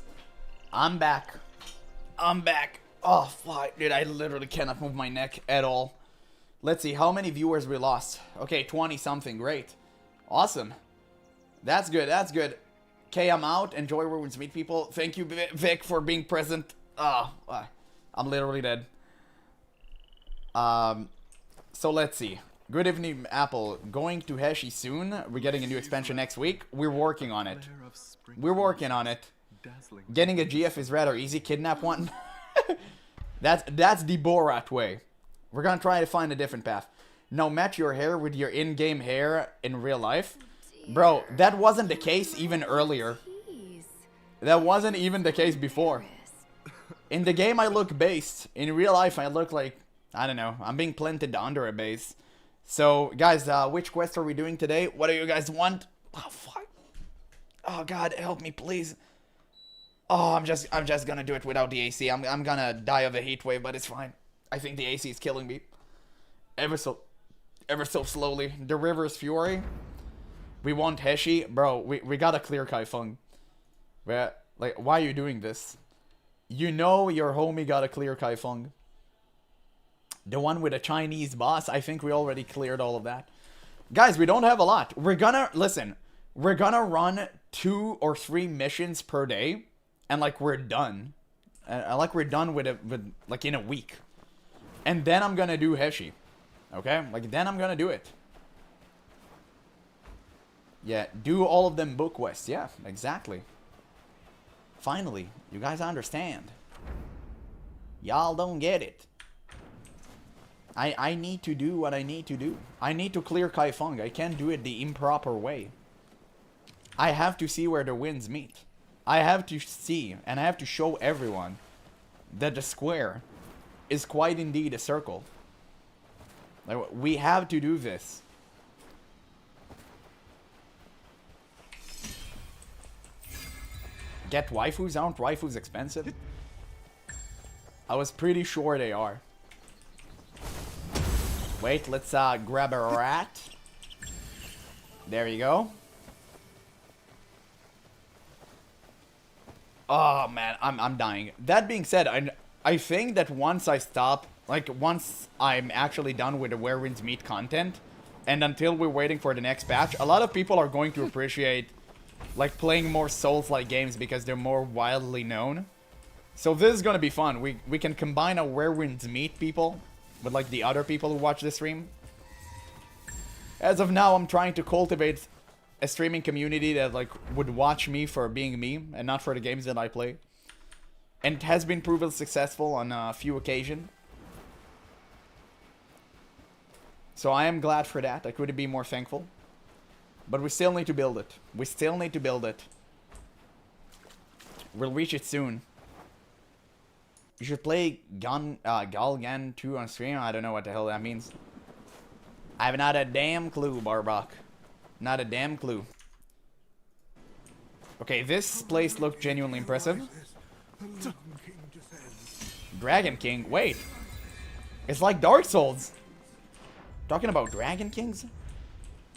S1: I'm back. I'm back. Oh, fuck. Dude, I literally cannot move my neck at all. Let's see, how many viewers we lost? Okay, 20-something. Great. Awesome. That's good, that's good. Okay, I'm out. Enjoy where we meet people. Thank you, Vic, for being present. Oh, I'm literally dead. So let's see. Good evening, Apple. Going to Heshi soon. We're getting a new expansion next week. We're working on it. We're working on it. Getting a GF is rather easy. Kidnap one. That's the Borat way. We're gonna try to find a different path. Now match your hair with your in-game hair in real life. Bro, that wasn't the case even earlier. That wasn't even the case before. In the game I look based. In real life I look like, I don't know, I'm being planted under a base. So guys, which quest are we doing today? What do you guys want? Oh fuck. Oh god, help me please. Oh, I'm just gonna do it without the AC. I'm gonna die of a heat wave, but it's fine. I think the AC is killing me. Ever so slowly. The River's Fury. We want Heshi. Bro, we gotta clear Kaifeng. Like, why are you doing this? You know your homie gotta clear Kaifeng. The one with a Chinese boss, I think we already cleared all of that. Guys, we don't have a lot. We're gonna, listen, we're gonna run 2 or 3 missions per day. And like we're done. Like we're done with like in a week. And then I'm gonna do Heshi. Okay? Like then I'm gonna do it. Yeah, do all of them book quests. Yeah, exactly. Finally, you guys understand. Y'all don't get it. I need to do what I need to do. I need to clear Kaifeng. I can't do it the improper way. I have to see where the winds meet. I have to see, and I have to show everyone that the square is quite indeed a circle. Like, we have to do this. Get waifus? Aren't waifus expensive? I was pretty sure they are. Wait, let's grab a rat. There you go. Oh man, I'm dying. That being said, I think that once I stop, like once I'm actually done with the Where Winds Meet content, and until we're waiting for the next patch, a lot of people are going to appreciate like playing more Souls-like games because they're more widely known. So this is gonna be fun. We can combine our Where Winds Meet people with like the other people who watch the stream. As of now, I'm trying to cultivate a streaming community that like would watch me for being me and not for the games that I play. And it has been proven successful on a few occasions. So I am glad for that. I couldn't be more thankful. But we still need to build it. We still need to build it. We'll reach it soon. You should play Galgan 2 on stream. I don't know what the hell that means. I have not a damn clue, Barbach. Not a damn clue. Okay, this place looked genuinely impressive. Dragon King? Wait. It's like Dark Souls. Talking about Dragon Kings?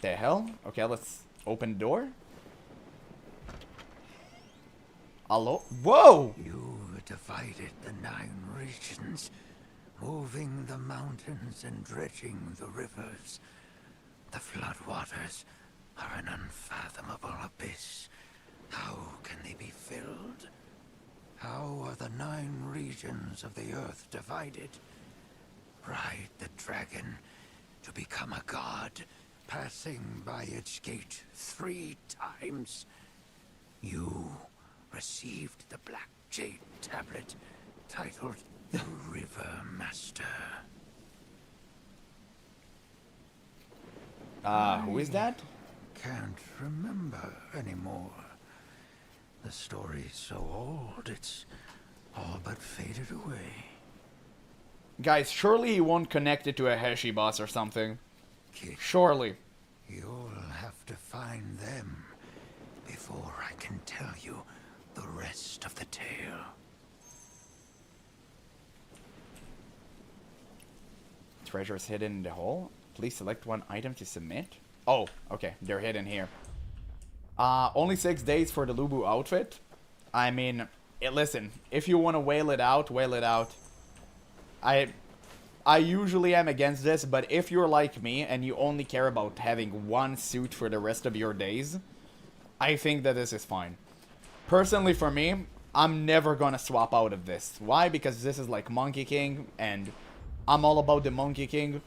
S1: The hell? Okay, let's open the door. Hello? Whoa!
S6: You divided the 9 regions, moving the mountains and dredging the rivers. The floodwaters are an unfathomable abyss. How can they be filled? How are the 9 regions of the earth divided? Ride the dragon to become a god, passing by its gate 3 times. You received the Black Jade tablet titled the River Master.
S1: Who is that?
S6: Can't remember anymore. The story's so old, it's all but faded away.
S1: Guys, surely he won't connect it to a Heshi boss or something.
S6: Kid,
S1: Surely.
S6: you'll have to find them before I can tell you the rest of the tale.
S1: Treasures hidden in the hole. Please select one item to submit. Oh, okay. They're hidden here. Only 6 days for the Lubu outfit. I mean, listen. If you want to wail it out, wail it out. I usually am against this, but if you're like me and you only care about having one suit for the rest of your days, I think that this is fine. Personally, for me, I'm never gonna swap out of this. Why? Because this is like Monkey King, and I'm all about the Monkey King.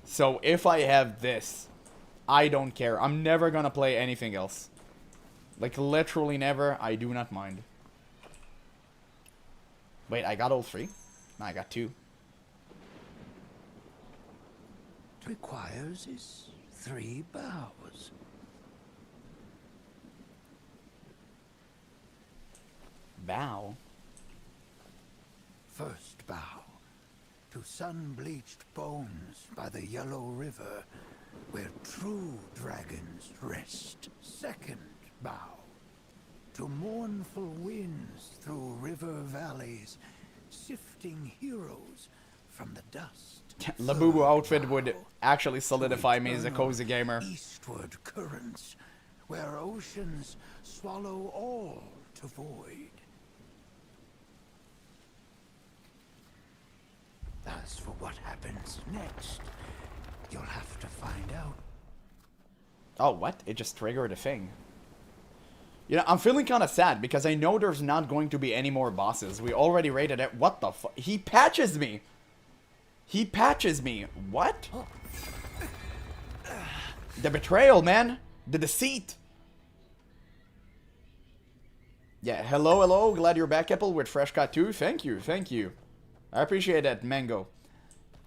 S1: So if I have this, I don't care. I'm never gonna play anything else. Like, literally never. I do not mind. Wait, I got all 3? No, I got 2.
S6: It requires is 3 bows.
S1: Bow?
S6: First bow to sun-bleached bones by the Yellow River, where true dragons rest. Second bow to mournful winds through river valleys, sifting heroes from the dust.
S1: Labubu outfit would actually solidify me as a cozy gamer.
S6: Eastward currents, where oceans swallow all to void. As for what happens next, you'll have to find out.
S1: Oh, what? It just triggered a thing. You know, I'm feeling kind of sad because I know there's not going to be any more bosses. We already rated it. What the fuck? He patches me. He patches me. What? The betrayal, man. The deceit. Yeah, hello, hello. Glad you're back, Apple, with Fresh Cut 2. Thank you, thank you. I appreciate that, Mango.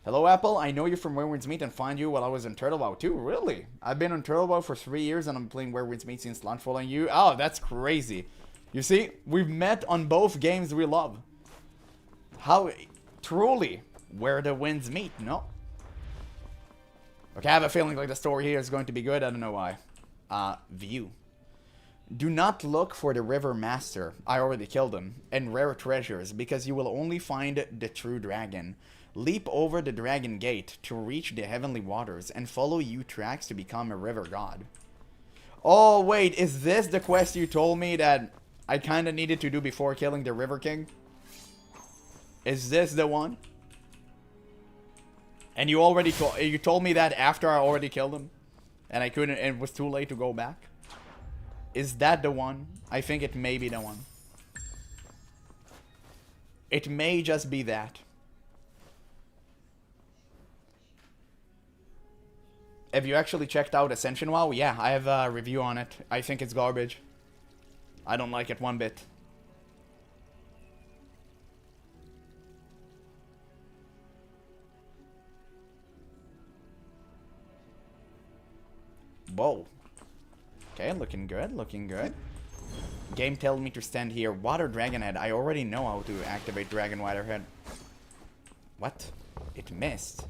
S1: Hello, Apple. I know you from Where Winds Meet and find you while I was in Turtlebow too. Really? I've been on Turtlebow for 3 years and I'm playing Where Winds Meet since launch following you. Oh, that's crazy. You see, we've met on both games we love. How truly Where the Winds Meet, no? Okay, I have a feeling like the story here is going to be good. I don't know why. View. Do not look for the River Master. I already killed him. And rare treasures, because you will only find the true dragon. Leap over the dragon gate to reach the heavenly waters and follow U tracks to become a river god. Oh, wait, is this the quest you told me that I kind of needed to do before killing the River King? Is this the one? And you already told me that after I already killed him? And I couldn't, and it was too late to go back? Is that the one? I think it may be the one. It may just be that. Have you actually checked out Ascension WoW? Yeah, I have a review on it. I think it's garbage. I don't like it one bit. Whoa. Okay, looking good, looking good. Game tells me to stand here. Water Dragon Head. I already know how to activate Dragon Water Head. What? It missed.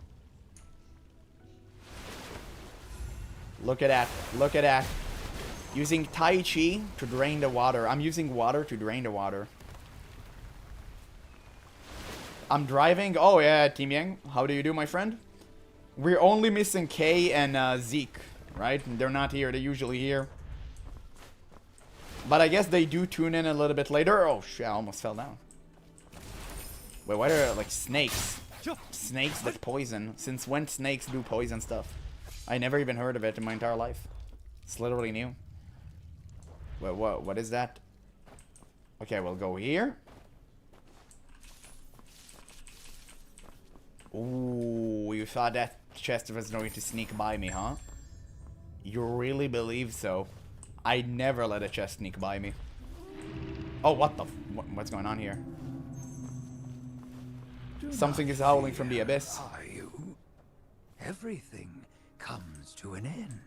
S1: Look at that. Look at that. Using Tai Chi to drain the water. I'm using water to drain the water. I'm driving. Oh, yeah, Team Yang. How do you do, my friend? We're only missing Kay and Zeke, right? They're not here. They're usually here. But I guess they do tune in a little bit later. Oh, shit. I almost fell down. Wait, why are there, like, snakes? Snakes that poison. Since when snakes do poison stuff? I never even heard of it in my entire life. It's literally new. Wait, what is that? Okay, we'll go here. Ooh, you thought that chest was going to sneak by me, huh? You really believe so? I never let a chest sneak by me. Oh, what the... what's going on here? Something is howling from the abyss.
S6: Are you? Everything comes to an end.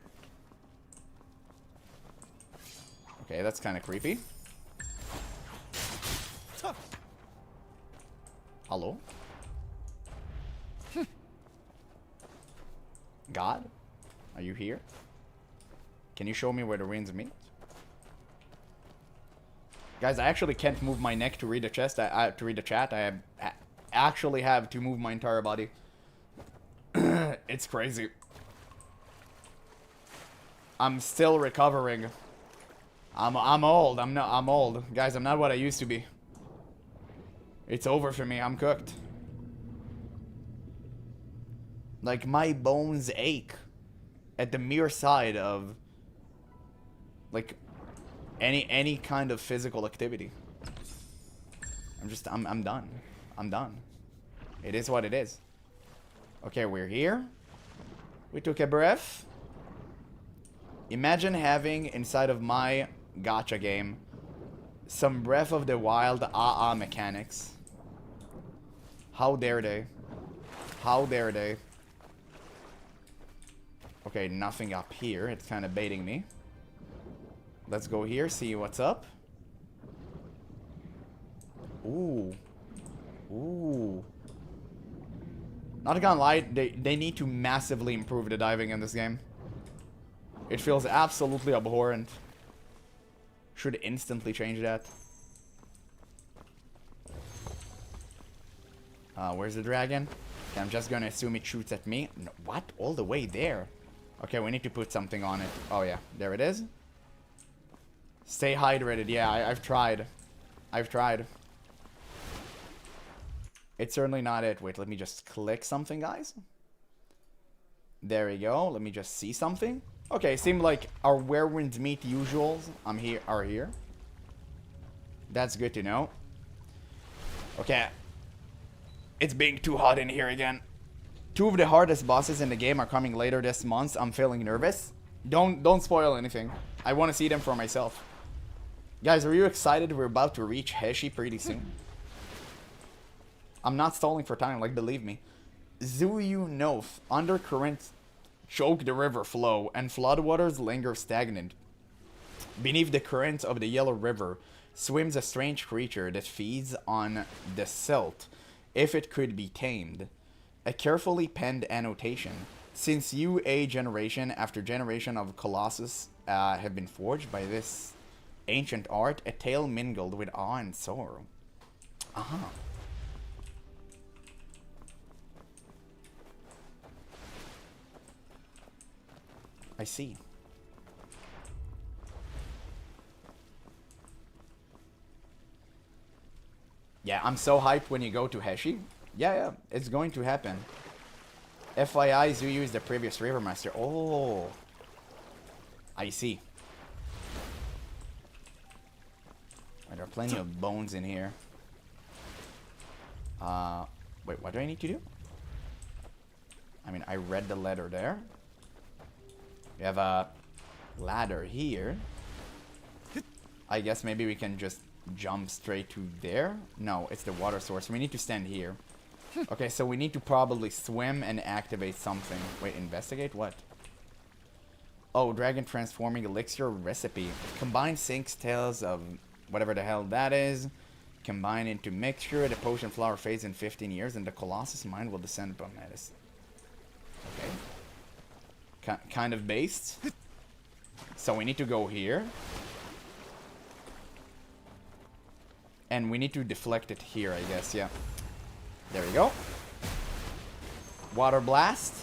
S1: Okay, that's kind of creepy. Hello? God? Are you here? Can you show me where the ruins meet? Guys, I actually can't move my neck to read the chest. To read the chat. I actually have to move my entire body. It's crazy. I'm still recovering. I'm old. I'm old. Guys, I'm not what I used to be. It's over for me. I'm cooked. Like, my bones ache at the mere sight of, like, any kind of physical activity. I'm done. I'm done. It is what it is. Okay, we're here. We took a breath. Imagine having inside of my gacha game some Breath of the Wild AA mechanics. How dare they? How dare they? Okay, nothing up here. It's kind of baiting me. Let's go here, see what's up. Ooh. Ooh. Not gonna lie, they need to massively improve the diving in this game. It feels absolutely abhorrent. Should instantly change that. Where's the dragon? Okay, I'm just gonna assume it shoots at me. No, what? All the way there? Okay, we need to put something on it. Oh yeah, there it is. Stay hydrated. Yeah, I've tried. I've tried. It's certainly not it. Wait, let me just click something, guys. There we go. Let me just see something. Okay, seemed like our where winds meet usuals are here. That's good to know. Okay. It's being too hot in here again. 2 of the hardest bosses in the game are coming later this month. I'm feeling nervous. Don't spoil anything. I want to see them for myself. Guys, are you excited? We're about to reach Heshi pretty soon. I'm not stalling for time, like, believe me. Zuyu Noth, undercurrents choke the river flow, and floodwaters linger stagnant. Beneath the currents of the Yellow River swims a strange creature that feeds on the silt, if it could be tamed. A carefully penned annotation. Since you, a generation after generation of Colossus have been forged by this ancient art, a tale mingled with awe and sorrow. Aha. I see. Yeah, I'm so hyped when you go to Heshi. Yeah, it's going to happen. FYI, Zuyu is the previous River Master. Oh. I see. There are plenty of bones in here. Wait, what do I need to do? I mean, I read the letter there. We have a ladder here. I guess maybe we can just jump straight to there. No, it's the water source. We need to stand here. Okay, so we need to probably swim and activate something. Wait, investigate what? Oh, dragon transforming elixir recipe. Combine Sync's tales of whatever the hell that is. Combine into mixture. The potion flower fades in 15 years and the Colossus mind will descend upon Metis. Okay. Kind of based. So we need to go here. And we need to deflect it here, I guess, yeah. There we go. Water blast.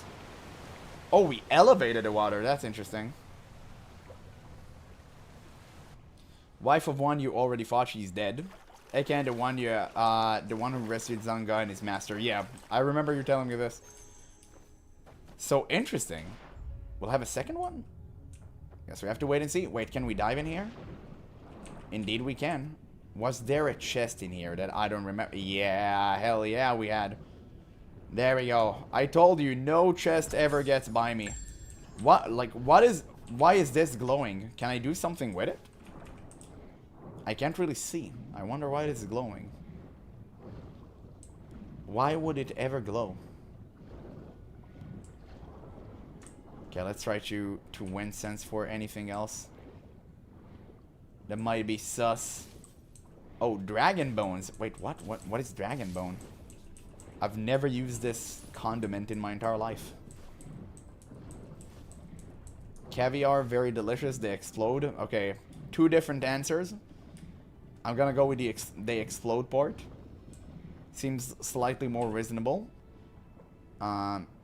S1: Oh, we elevated the water. That's interesting. Wife of one you already fought, she's dead. AKA the one who rescued Zanga and his master. Yeah, I remember you telling me this. So interesting. We'll have a second one? Guess we have to wait and see. Wait, can we dive in here? Indeed we can. Was there a chest in here that I don't remember? Yeah, hell yeah, we had. There we go. I told you, no chest ever gets by me. What? Like, why is this glowing? Can I do something with it? I can't really see. I wonder why it is glowing. Why would it ever glow? Okay, let's try to win sense for anything else. That might be sus. Oh, dragon bones. Wait, what? What is dragon bone? I've never used this condiment in my entire life. Caviar, very delicious. They explode. Okay, two different answers. I'm gonna go with they explode part. Seems slightly more reasonable.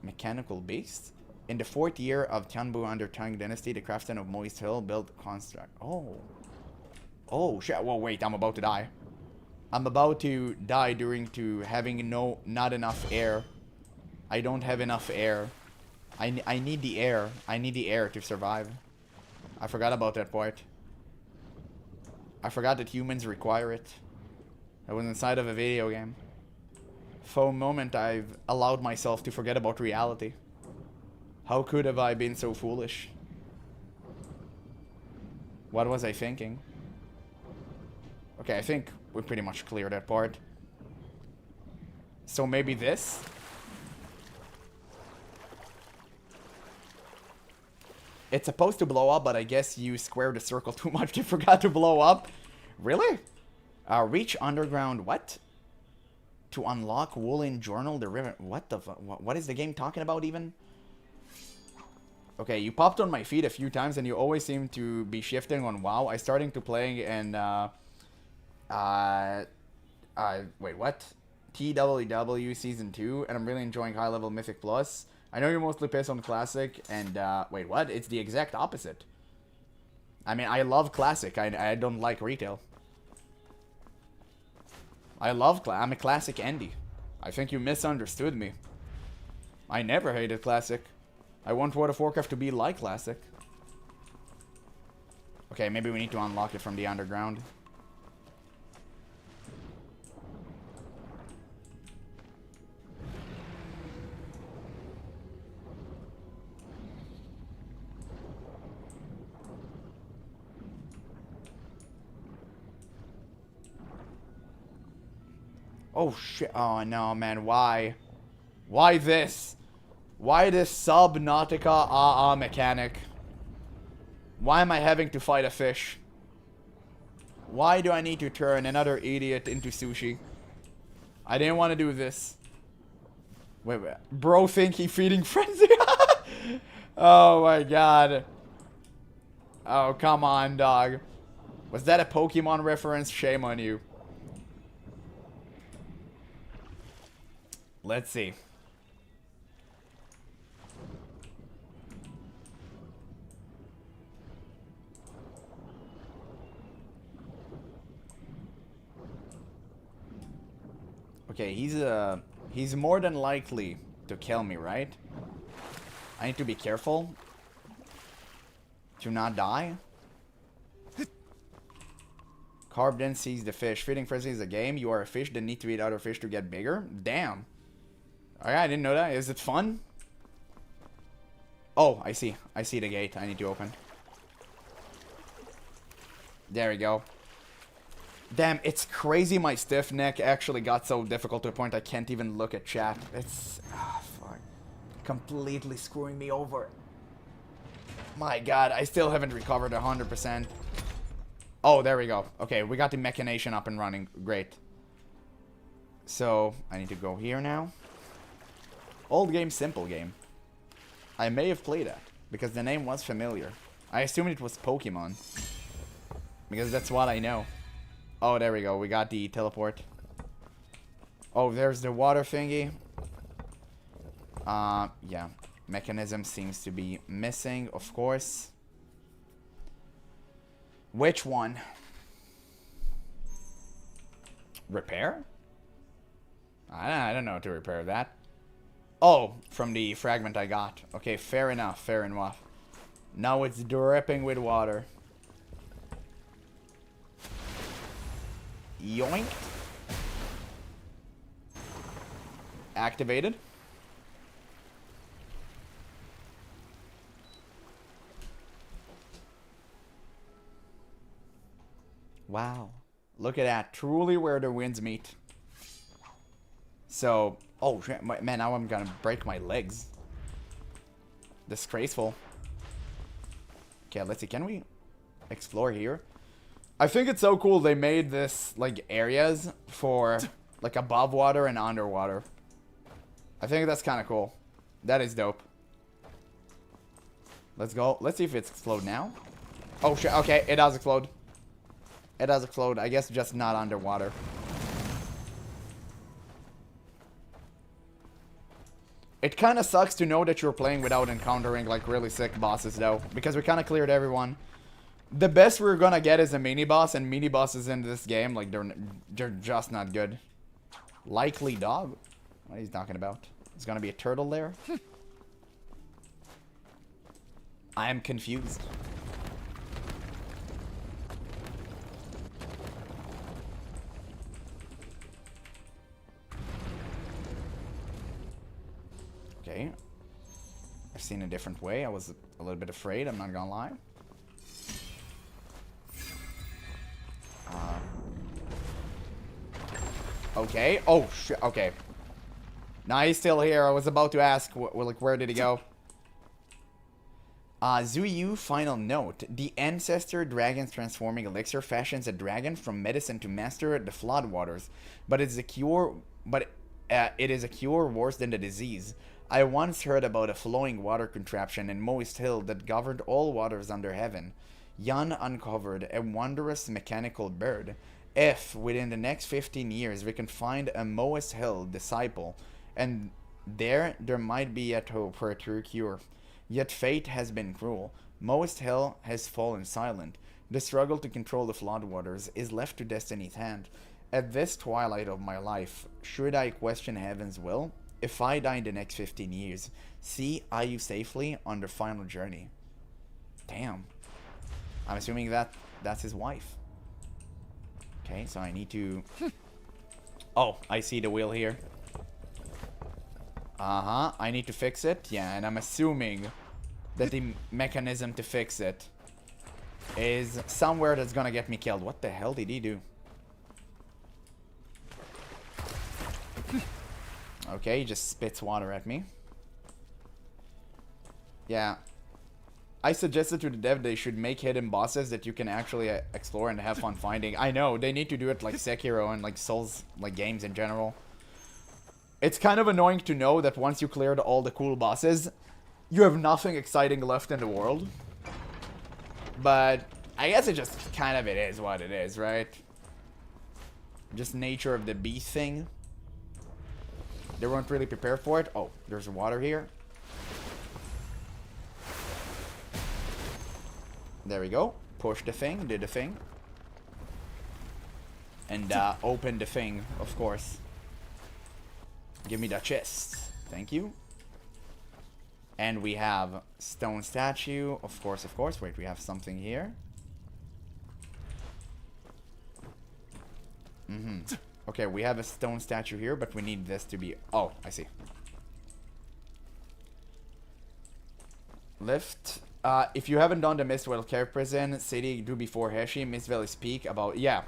S1: Mechanical beast. In the 4th year of Tianbu under Tang Dynasty, the craftsman of Moist Hill built construct. Oh. Oh shit. Whoa, wait, I'm about to die. I'm about to die due to having not enough air. I don't have enough air. I need the air. I need the air to survive. I forgot about that part. I forgot that humans require it. I was inside of a video game. For a moment, I've allowed myself to forget about reality. How could have I been so foolish? What was I thinking? Okay, I think we pretty much cleared that part. So maybe this? It's supposed to blow up, but I guess you squared the circle too much to forgot to blow up. Really? Reach underground, what? To unlock Woolen Journal, the river. What the fuck? What is the game talking about even? Okay, you popped on my feet a few times and you always seem to be shifting on WoW. I starting to play and wait, what? TWW Season 2, and I'm really enjoying High Level Mythic Plus. I know you're mostly pissed on Classic, and, wait, what? It's the exact opposite. I mean, I love Classic. I don't like retail. I'm a Classic Andy. I think you misunderstood me. I never hated Classic. I want World of Warcraft to be like Classic. Okay, maybe we need to unlock it from the underground. Oh shit. Oh no, man. Why? Why this? Why this Subnautica mechanic? Why am I having to fight a fish? Why do I need to turn another idiot into sushi? I didn't want to do this. Wait. Bro think he feeding frenzy? Oh my god. Oh, come on, dog. Was that a Pokemon reference? Shame on you. Let's see. Okay, he's more than likely to kill me, right? I need to be careful to not die. Carp then sees the fish. Feeding frenzy is a game. You are a fish that need to eat other fish to get bigger. Damn. Okay, I didn't know that. Is it fun? Oh, I see. I see the gate. I need to open. There we go. Damn, it's crazy my stiff neck actually got so difficult to the point I can't even look at chat. It's... ah, fuck. Completely screwing me over. My god, I still haven't recovered 100%. Oh, there we go. Okay, we got the machination up and running. Great. So, I need to go here now. Old game, simple game. I may have played that, because the name was familiar. I assumed it was Pokemon. Because that's what I know. Oh, there we go. We got the teleport. Oh, there's the water thingy. Yeah. Mechanism seems to be missing, of course. Which one? Repair? I don't know how to repair that. Oh, from the fragment I got. Okay, fair enough, fair enough. Now it's dripping with water. Yoink. Activated. Wow. Look at that. Truly where the winds meet. So, oh shit, man, now I'm gonna break my legs. Disgraceful. Okay, let's see. Can we explore here? I think it's so cool they made this, like, areas for, like, above water and underwater. I think that's kind of cool. That is dope. Let's go. Let's see if it's explode now. Oh shit, okay, it does explode. It does explode. I guess just not underwater. It kind of sucks to know that you're playing without encountering like really sick bosses though. Because we kind of cleared everyone. The best we're gonna get is a mini boss. And mini bosses in this game, like they're just not good. Likely dog? What are you talking about? There's gonna be a turtle there? I am confused. Okay. I've seen a different way. I was a little bit afraid, I'm not gonna lie. Okay. Oh, shit. Okay. Nah, he's still here. I was about to ask, like, where did he go? Zuyu, final note. The ancestor dragon's transforming elixir fashions a dragon from medicine to master the floodwaters. But it's a cure... it is a cure worse than the disease. I once heard about a flowing water contraption in Moist Hill that governed all waters under heaven. Yan uncovered a wondrous mechanical bird. If, within the next 15 years, we can find a Moist Hill disciple, and there might be a hope for a true cure. Yet fate has been cruel. Moist Hill has fallen silent. The struggle to control the floodwaters is left to destiny's hand. At this twilight of my life, should I question heaven's will? If I die in the next 15 years, see Ayu safely on the final journey. Damn. I'm assuming that's his wife. Okay, so I need to... Oh, I see the wheel here. Uh-huh, I need to fix it. Yeah, and I'm assuming that the mechanism to fix it is somewhere that's gonna get me killed. What the hell did he do? Okay, he just spits water at me. Yeah. I suggested to the dev they should make hidden bosses that you can actually explore and have fun finding. I know, they need to do it like Sekiro and like Souls like games in general. It's kind of annoying to know that once you cleared all the cool bosses, you have nothing exciting left in the world. But I guess it just kind of it is what it is, right? Just nature of the beast thing. They weren't really prepared for it. Oh, there's water here. There we go. Push the thing, did the thing. And open the thing, of course. Give me the chest. Thank you. And we have stone statue. Of course, of course. Wait, we have something here. Okay, we have a stone statue here, but we need this to be... Oh, I see. Lift. If you haven't done the Mistwell Cave Prison City, do before Heshi, Mist Valley Speak about... Yeah,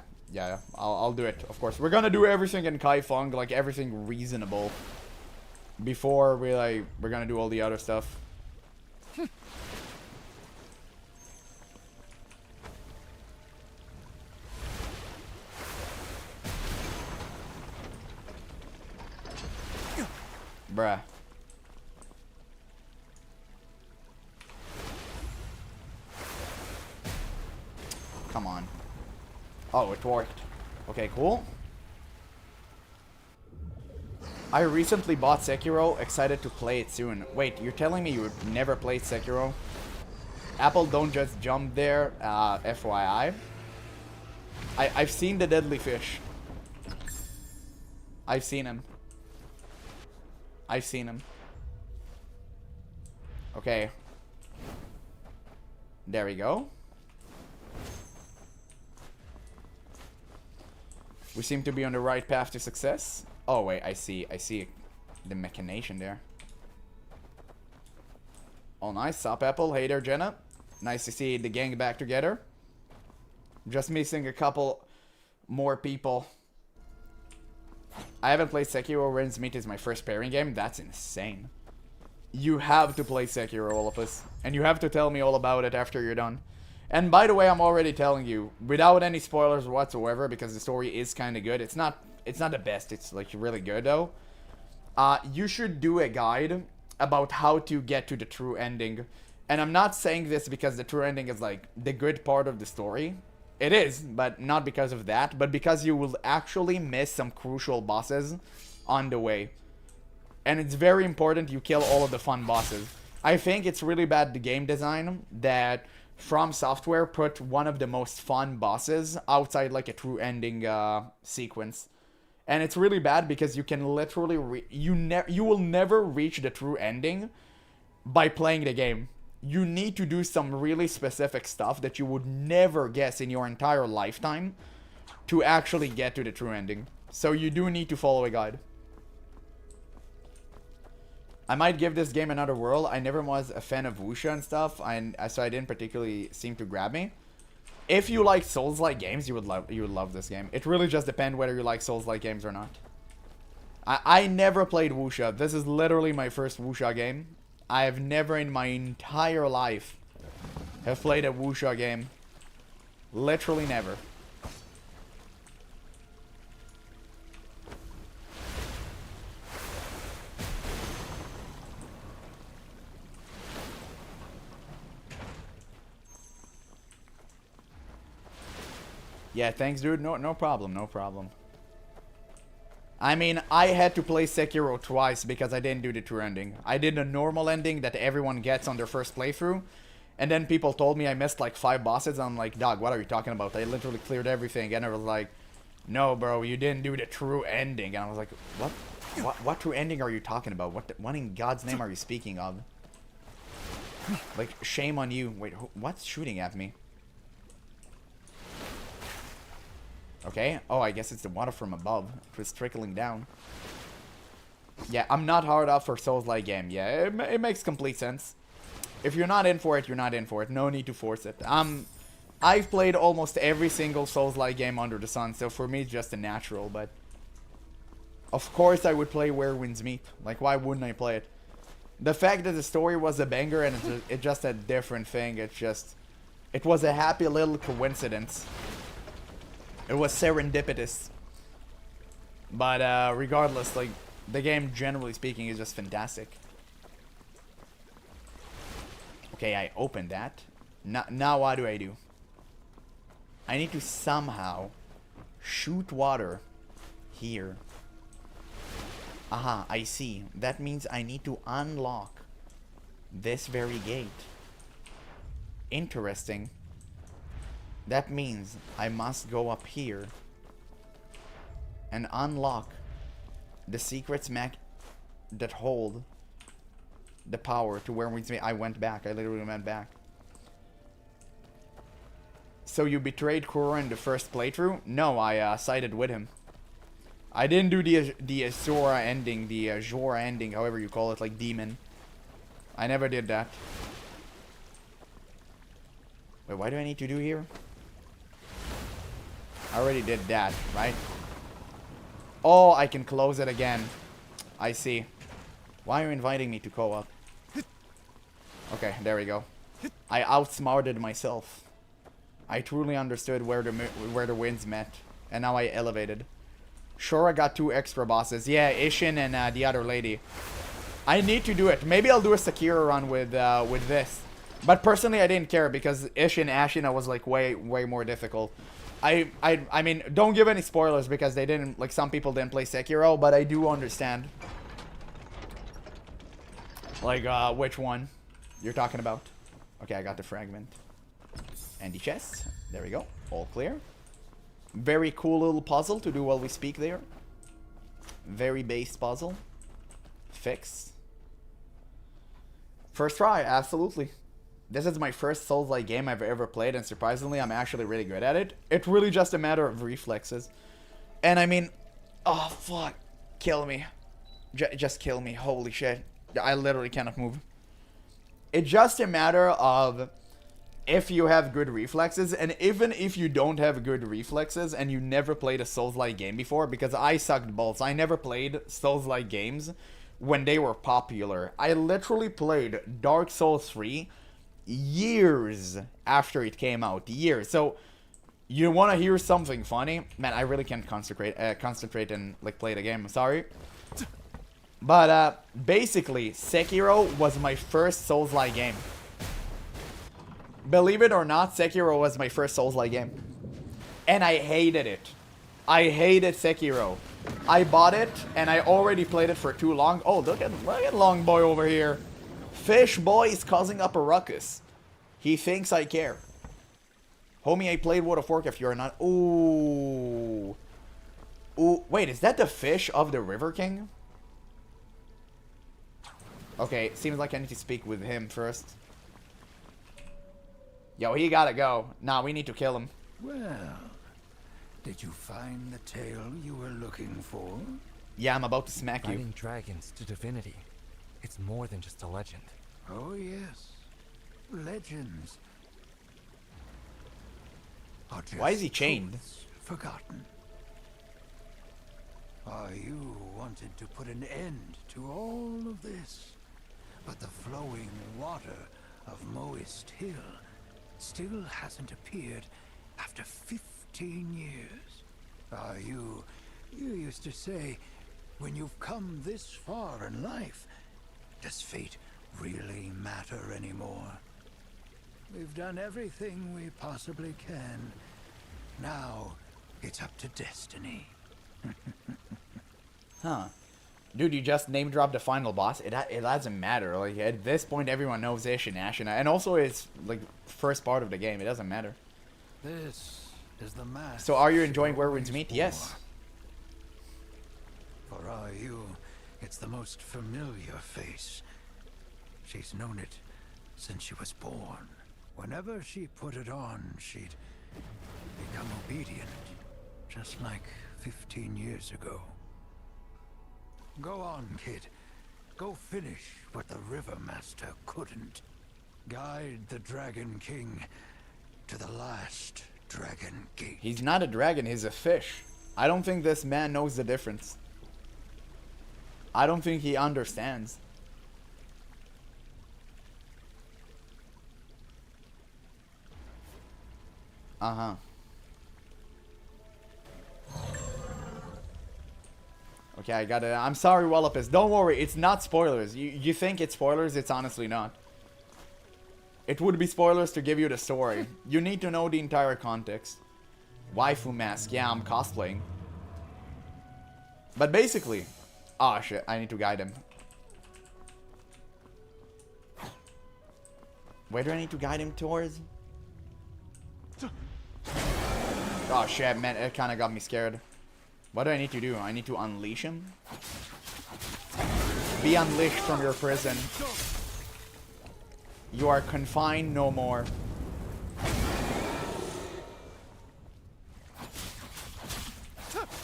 S1: I'll do it, of course. We're gonna do everything in Kaifeng, like everything reasonable. Before we're gonna do all the other stuff. Bruh. Come on. Oh, it worked. Okay, cool. I recently bought Sekiro, excited to play it soon. Wait, you're telling me you never played Sekiro? Apple, don't just jump there, FYI. I've seen the deadly fish. I've seen him. I've seen him. Okay. There we go. We seem to be on the right path to success. Oh wait, I see the machination there. Oh nice, sup Apple, hey there Jenna. Nice to see the gang back together. Just missing a couple more people. I haven't played Sekiro. Ren's Meat is my first pairing game. That's insane. You have to play Sekiro, all of us. And you have to tell me all about it after you're done. And by the way, I'm already telling you, without any spoilers whatsoever, because the story is kind of good. It's not the best. It's like really good though. You should do a guide about how to get to the true ending. And I'm not saying this because the true ending is like the good part of the story. It is, but not because of that, but because you will actually miss some crucial bosses on the way. And it's very important you kill all of the fun bosses. I think it's really bad the game design that From Software put one of the most fun bosses outside like a true ending sequence. And it's really bad because you can literally you will never reach the true ending by playing the game. You need to do some really specific stuff that you would never guess in your entire lifetime to actually get to the true ending. So you do need to follow a guide. I might give this game another whirl. I never was a fan of Wuxia and stuff, so I didn't particularly seem to grab me. If you like Souls-like games, you would love this game. It really just depends whether you like Souls-like games or not. I never played Wuxia. This is literally my first Wuxia game. I have never in my entire life have played a Wuxia game. Literally never. Yeah, thanks, dude. No problem, no problem. I mean, I had to play Sekiro twice because I didn't do the true ending. I did a normal ending that everyone gets on their first playthrough. And then people told me I missed like 5 bosses. I'm like, dog, what are you talking about? I literally cleared everything. And I was like, no, bro, you didn't do the true ending. And I was like, what true ending are you talking about? What in God's name are you speaking of? Like, shame on you. Wait, what's shooting at me? Okay. Oh, I guess it's the water from above. It was trickling down. Yeah, I'm not hard up for Souls-like game. Yeah, it makes complete sense. If you're not in for it, you're not in for it. No need to force it. I've played almost every single Souls-like game under the sun, so for me it's just a natural, but... Of course I would play Where Winds Meet. Like, why wouldn't I play it? The fact that the story was a banger and it's just a different thing, it's just... It was a happy little coincidence. It was serendipitous. But regardless, like, the game, generally speaking, is just fantastic. Okay, I opened that. Now what do? I need to somehow shoot water here. Aha, I see. That means I need to unlock this very gate. Interesting. That means I must go up here and unlock the secrets that hold the power to where I went back. I literally went back. So you betrayed Kuro in the first playthrough? No, I sided with him. I didn't do the Azora ending, the Azora ending, however you call it, like demon. I never did that. Wait, why do I need to do here? I already did that, right? Oh, I can close it again. I see. Why are you inviting me to co-op? Okay, there we go. I outsmarted myself. I truly understood where the winds met, and now I elevated. Sure, I got 2 extra bosses. Yeah, Ishin and the other lady. I need to do it. Maybe I'll do a Sekiro run with this. But personally, I didn't care because Ishin Ashina was like way more difficult. I mean, don't give any spoilers because they didn't, like, some people didn't play Sekiro, but I do understand. Like, which one you're talking about. Okay, I got the fragment. And the chest. There we go. All clear. Very cool little puzzle to do while we speak there. Very base puzzle. Fix. First try, absolutely. This is my first Souls-like game I've ever played, and surprisingly, I'm actually really good at it. It's really just a matter of reflexes. And I mean... Oh, fuck. Kill me. Just kill me. Holy shit. I literally cannot move. It's just a matter of... if you have good reflexes, and even if you don't have good reflexes and you never played a Souls-like game before, because I sucked balls. I never played Souls-like games when they were popular. I literally played Dark Souls 3 years after it came out. Years. So, you want to hear something funny? Man, I really can't concentrate and, like, play the game. I'm sorry. But, basically, Sekiro was my first Souls-like game. Believe it or not, Sekiro was my first Souls-like game. And I hated it. I hated Sekiro. I bought it, and I already played it for too long. Oh, look at Long Boy over here. Fish Boy is causing up a ruckus. He thinks I care. Homie, I played World of Warcraft. You're not... Ooh. Ooh. Wait, is that the fish of the River King? Okay, seems like I need to speak with him first. Yo, he gotta go. Nah, we need to kill him.
S6: Well, did you find the tale you were looking for?
S1: Yeah, I'm about to smack you.
S7: Fighting dragons to divinity. It's more than just a legend.
S6: Oh yes, legends. Are just
S1: Why is he chained?
S6: truths forgotten. You wanted to put an end to all of this, but the flowing water of Moist Hill still hasn't appeared after 15 years. You used to say, when you've come this far in life, does fate really matter anymore? We've done everything we possibly can. Now, it's up to destiny.
S1: Huh. Dude, you just name-dropped the final boss. It doesn't matter. Like, at this point, everyone knows Ish and Ashina. And also, it's, like, first part of the game. It doesn't matter.
S6: This is the mask.
S1: So, are you enjoying Where Winds Meet? Yes.
S6: For you, it's the most familiar face. She's known it since she was born. Whenever she put it on, she'd become obedient, just like 15 years ago. Go on, kid. Go finish what the River Master couldn't. Guide the Dragon King to the last Dragon Gate.
S1: He's not a dragon, he's a fish. I don't think this man knows the difference. I don't think he understands. Uh-huh. Okay, I got it. I'm sorry, Wallopus. Don't worry, it's not spoilers. You think it's spoilers, it's honestly not. It would be spoilers to give you the story. You need to know the entire context. Waifu mask. Yeah, I'm cosplaying. But basically... Oh shit, I need to guide him. Where do I need to guide him towards? Oh shit, man, it kinda got me scared. What do I need to do? I need to unleash him? Be unleashed from your prison. You are confined no more.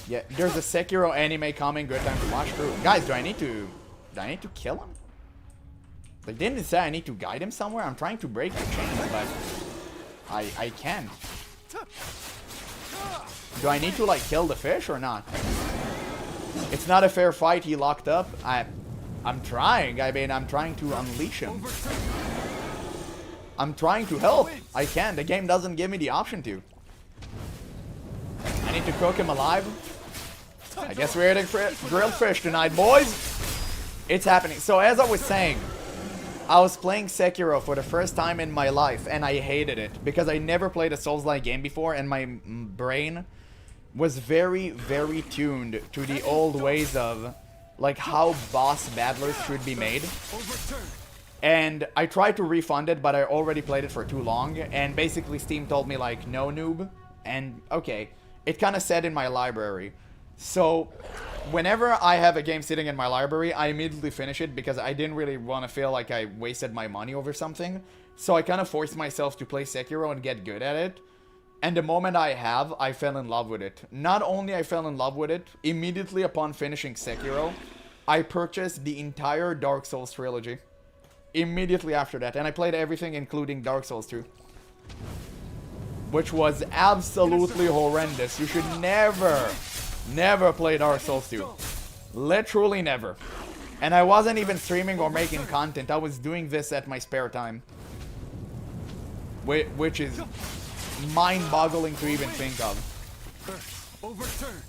S1: Yeah, there's a Sekiro anime coming. Good time to watch through. Guys, do I need to kill him? Like, didn't it say I need to guide him somewhere? I'm trying to break the chains, but I can't. Do I need to, like, kill the fish or not? It's not a fair fight. He locked up. I'm trying. I mean, I'm trying to unleash him. I'm trying to help. I can't. The game doesn't give me the option to. I need to cook him alive. I guess we're eating grilled fish tonight, boys. It's happening. So as I was saying, I was playing Sekiro for the first time in my life, and I hated it because I never played a Souls-like game before, and my brain was very, very tuned to the old ways of, like, how boss battlers should be made. And I tried to refund it, but I already played it for too long, and basically Steam told me, like, no, noob. And, okay, it kind of said in my library. So, whenever I have a game sitting in my library, I immediately finish it because I didn't really want to feel like I wasted my money over something. So I kind of forced myself to play Sekiro and get good at it. And the moment I fell in love with it. Not only I fell in love with it, immediately upon finishing Sekiro, I purchased the entire Dark Souls trilogy. Immediately after that. And I played everything including Dark Souls 2. Which was absolutely horrendous. You should never play Dark Souls 2. Literally never. And I wasn't even streaming or making content. I was doing this at my spare time. Which is mind-boggling to even think of.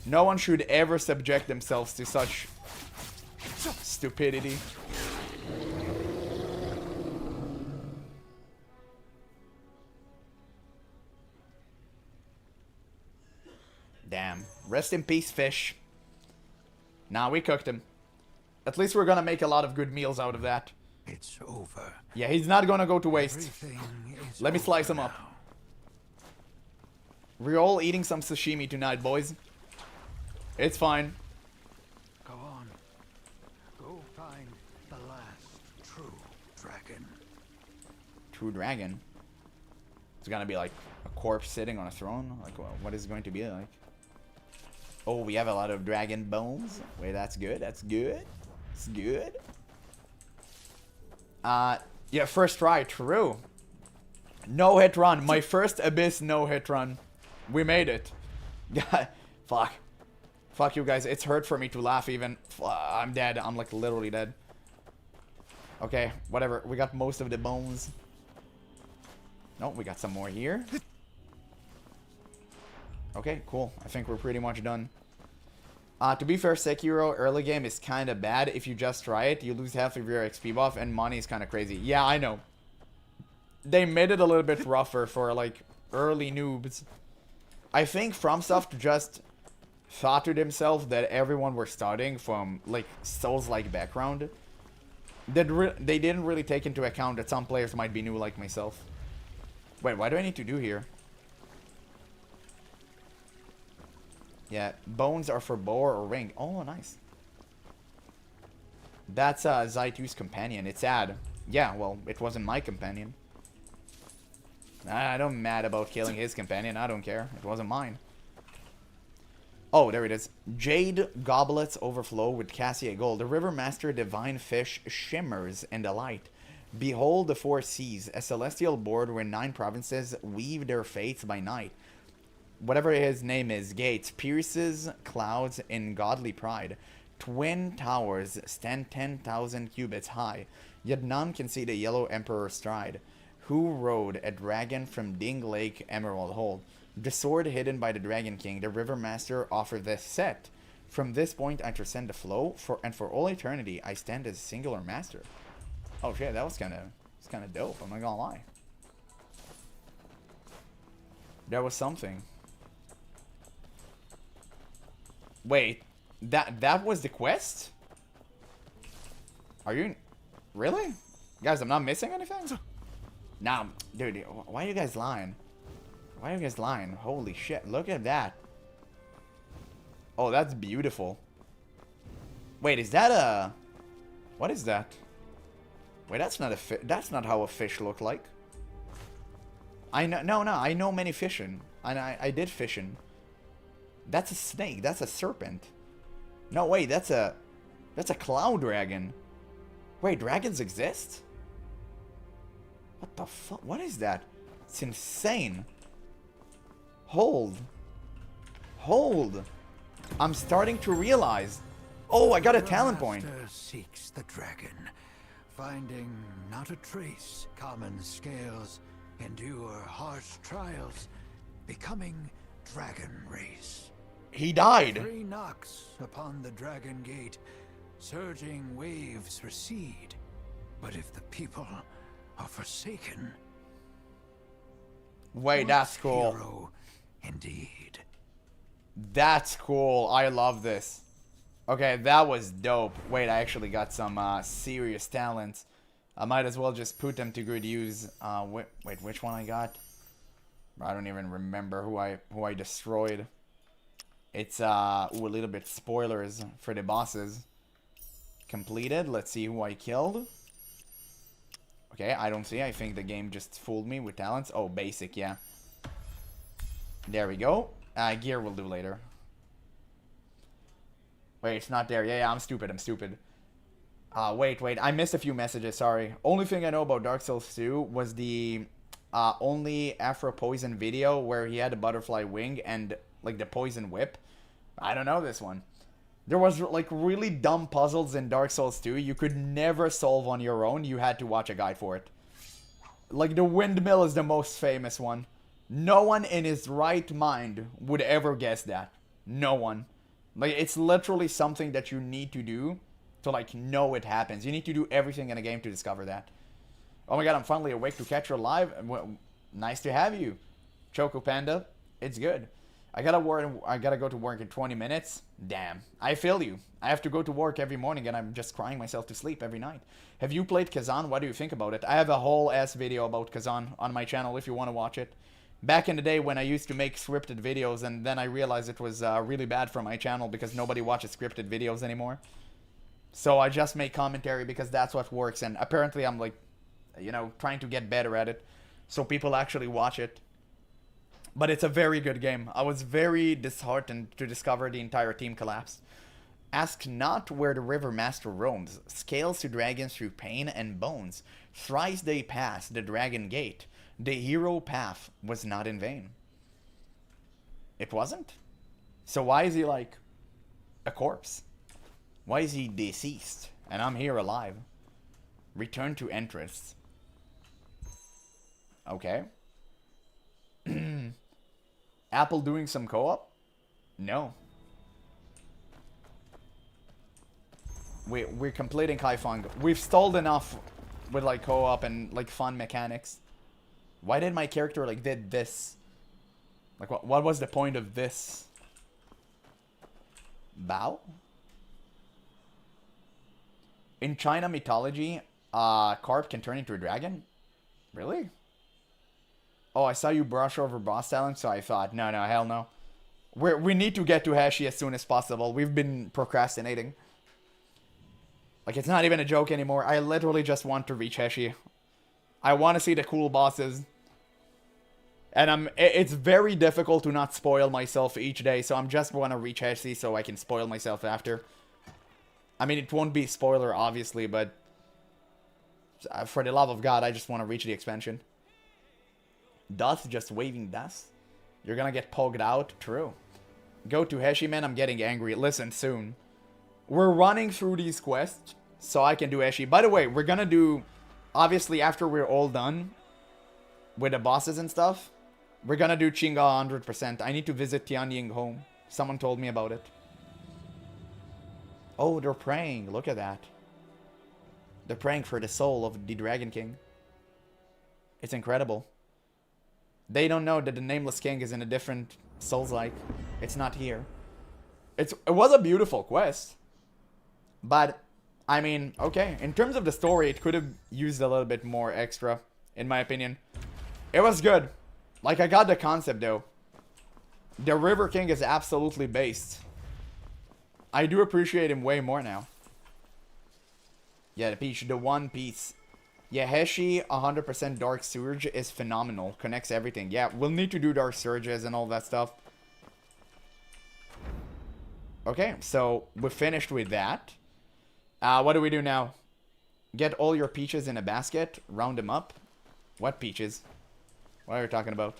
S1: No one should ever subject themselves to such stupidity. Damn. Rest in peace, fish. Nah, we cooked him. At least we're gonna make a lot of good meals out of that.
S6: It's over.
S1: Yeah, he's not gonna go to waste. Let me slice him up. We're all eating some sashimi tonight, boys. It's fine.
S6: Go on. Go find the last true dragon.
S1: True dragon? It's gonna be like a corpse sitting on a throne? Like, what is it going to be like? Oh, we have a lot of dragon bones. Wait, that's good. That's good. It's good. Yeah, first try. True. No hit run. My first Abyss no hit run. We made it. Fuck. Fuck you guys. It's hurt for me to laugh even. I'm dead. I'm like literally dead. Okay, whatever. We got most of the bones. No, we got some more here. Okay, cool. I think we're pretty much done. To be fair, Sekiro early game is kind of bad. If you just try it, you lose half of your XP buff, and money is kind of crazy. Yeah, I know. They made it a little bit rougher for, like, early noobs. I think FromSoft just thought to themselves that everyone were starting from, like, Souls-like background. They didn't really take into account that some players might be new like myself. Wait, what do I need to do here? Yeah, bones are for boar or ring. Oh, nice. That's Zaitu's companion. It's sad. Yeah, well, it wasn't my companion. I don't mad about killing his companion. I don't care. It wasn't mine. Oh, there it is. Jade goblets overflow with cassia gold. The river master divine fish shimmers in the light. Behold the four seas, a celestial board where 9 provinces weave their fates by night. Whatever his name is, Gates pierces clouds in godly pride. Twin towers stand 10,000 cubits high, yet none can see the yellow emperor stride. Who rode a dragon from Ding Lake Emerald Hold? The sword hidden by the Dragon King, the River Master offered this set. From this point I transcend the flow, and for all eternity I stand as a singular master. Oh shit, that was kind of dope, I'm not gonna lie. That was something. Wait, that was the quest? Are you... Really? Guys, I'm not missing anything? Nah, dude, why are you guys lying? Why are you guys lying? Holy shit, look at that. Oh, that's beautiful. Wait, is that a... What is that? Wait, that's not a that's not how a fish look like. I know, no, I know many fishing. And I did fishing. That's a snake. That's a serpent. No, wait, that's a cloud dragon. Wait, dragons exist? What the fuck? What is that? It's insane. Hold. Hold. I'm starting to realize. Oh, I got a talent point.
S6: The master seeks the dragon, finding not a trace. Common scales endure harsh trials, becoming dragon race.
S1: He died.
S6: 3 knocks upon the dragon gate, surging waves recede. But if the people are forsaken,
S1: Wait, that's cool.
S6: hero indeed.
S1: That's cool. I love this. Okay, that was dope. Wait, I actually got some serious talents. I might as well just put them to good use. Wait, which one I got? I don't even remember who I destroyed. It's ooh, a little bit spoilers for the bosses. Completed. Let's see who I killed. Okay, I don't see. I think the game just fooled me with talents. Oh, basic, yeah. There we go. Gear will do later. Wait, it's not there. Yeah, I'm stupid. Wait. I missed a few messages. Sorry. Only thing I know about Dark Souls 2 was the only Afro Poison video where he had a butterfly wing and like the poison whip. I don't know this one. There was like really dumb puzzles in Dark Souls 2 you could never solve on your own. You had to watch a guide for it. Like the windmill is the most famous one. No one in his right mind would ever guess that. No one. Like it's literally something that you need to do to like know it happens. You need to do everything in a game to discover that. Oh my god, I'm finally awake to catch her live. Well, nice to have you, Choco Panda. It's good. I gotta go to work in 20 minutes. Damn, I feel you. I have to go to work every morning and I'm just crying myself to sleep every night. Have you played Kazan? What do you think about it? I have a whole ass video about Kazan on my channel if you want to watch it. Back in the day when I used to make scripted videos and then I realized it was really bad for my channel because nobody watches scripted videos anymore. So I just make commentary because that's what works, and apparently I'm like, you know, trying to get better at it so people actually watch it. But it's a very good game. I was very disheartened to discover the entire team collapsed. Ask not where the river master roams, scales to dragons through pain and bones. Thrice they pass the dragon gate. The hero path was not in vain. It wasn't? So why is he like a corpse? Why is he deceased? And I'm here alive. Return to entrance. Okay. Apple doing some co-op? No. We're completing Kaifeng. We've stalled enough with like co-op and like fun mechanics. Why did my character like did this? Like what was the point of this? Bow? In China mythology, carp can turn into a dragon? Really? Oh, I saw you brush over boss talent, so I thought, no, hell no. We need to get to Hashi as soon as possible. We've been procrastinating. Like, it's not even a joke anymore. I literally just want to reach Hashi. I want to see the cool bosses. And it's very difficult to not spoil myself each day, so I'm just want to reach Hashi so I can spoil myself after. I mean, it won't be spoiler, obviously, but for the love of God, I just want to reach the expansion. Dust, just waving dust? You're gonna get poked out? True. Go to Heshi, man, I'm getting angry. Listen, soon. We're running through these quests, so I can do Heshi. By the way, we're gonna do, obviously, after we're all done with the bosses and stuff, we're gonna do Qingga 100%. I need to visit Tianying home. Someone told me about it. Oh, they're praying. Look at that. They're praying for the soul of the Dragon King. It's incredible. They don't know that the Nameless King is in a different Souls-like. It's not here. It was a beautiful quest. But, I mean, okay. In terms of the story, it could have used a little bit more extra, in my opinion. It was good. Like, I got the concept, though. The River King is absolutely based. I do appreciate him way more now. Yeah, the Peach, the One Piece. Yeah, Heshi 100% Dark Surge is phenomenal. Connects everything. Yeah, we'll need to do Dark Surges and all that stuff. Okay, so we're finished with that. What do we do now? Get all your peaches in a basket. Round them up. What peaches? What are you talking about?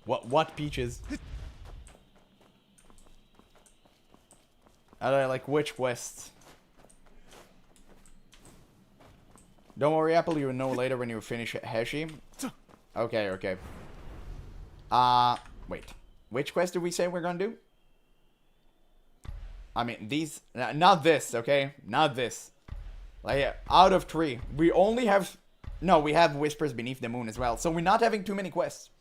S1: What peaches? Like which quests? Don't worry, Apple, you will know later when you finish Heshi. Okay, okay. Wait. Which quest did we say we're gonna do? I mean, these... Not this, okay? Not this. Like, out of 3. We only have... No, we have Whispers Beneath the Moon as well. So we're not having too many quests.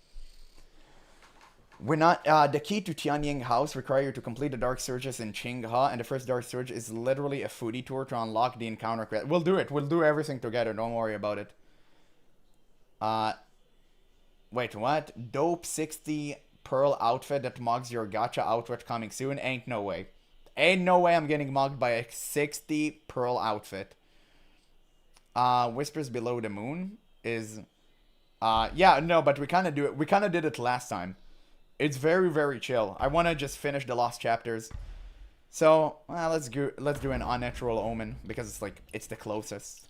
S1: We're not... the key to Tianying House require you to complete the Dark Surges in Qinghe. And the first Dark Surge is literally a foodie tour to unlock the encounter quest. We'll do it. We'll do everything together. Don't worry about it. Wait, what? Dope 60 pearl outfit that mugs your gacha outfit coming soon? Ain't no way. Ain't no way I'm getting mugged by a 60 pearl outfit. Whispers Below the Moon is... yeah, no, but we kind of do it. We kind of did it last time. It's very, very chill. I want to just finish the lost chapters. So, well, let's do an Unnatural Omen, because it's like, it's the closest.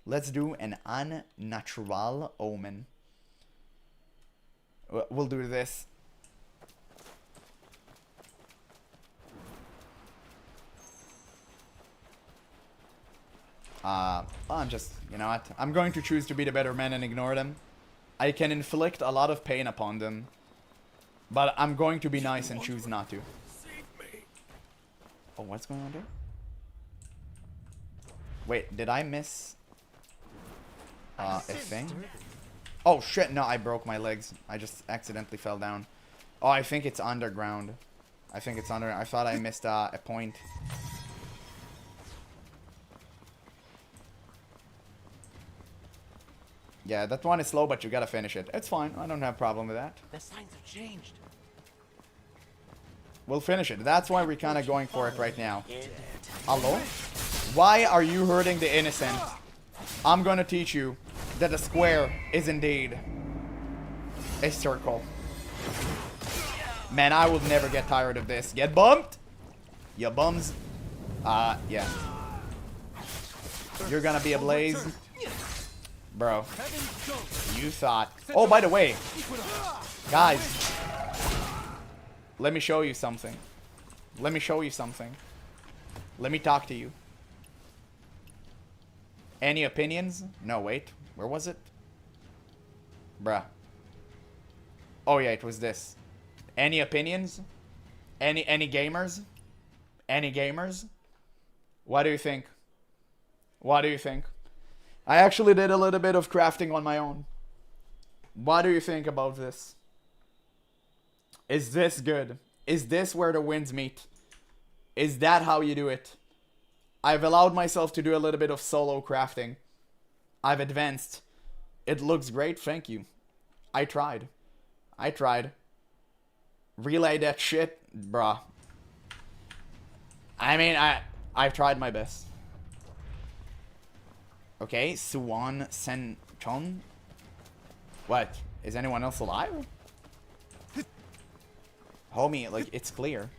S1: Let's do an Unnatural Omen. We'll do this. I'm just, you know what? I'm going to choose to be the better man and ignore them. I can inflict a lot of pain upon them. But I'm going to be nice and choose not to. Oh, what's going on there? Wait, did I miss a thing? Oh shit, no, I broke my legs. I just accidentally fell down. Oh, I think it's underground. I think it's under... I thought I missed a point. Yeah, that one is slow, but you gotta finish it. It's fine. I don't have a problem with that.
S7: The signs have changed.
S1: We'll finish it. That's why we're kind of going for it right now. Hello? Why are you hurting the innocent? I'm gonna teach you that a square is indeed a circle. Man, I will never get tired of this. Get bumped? You bums. Yeah. You're gonna be ablaze. Bro. You thought... Oh, by the way. Guys. Let me show you something. Let me show you something. Let me talk to you. Any opinions? No, wait. Where was it? Bruh. Oh, yeah, it was this. Any opinions? Any gamers? Any gamers? What do you think? What do you think? I actually did a little bit of crafting on my own. What do you think about this? Is this good? Is this where the winds meet? Is that how you do it? I've allowed myself to do a little bit of solo crafting. I've advanced. It looks great, thank you. I tried. I tried. Relay that shit, bruh. I mean, I've tried my best. Okay, Suwon Senchon. What? Is anyone else alive? Homie, like, it's clear.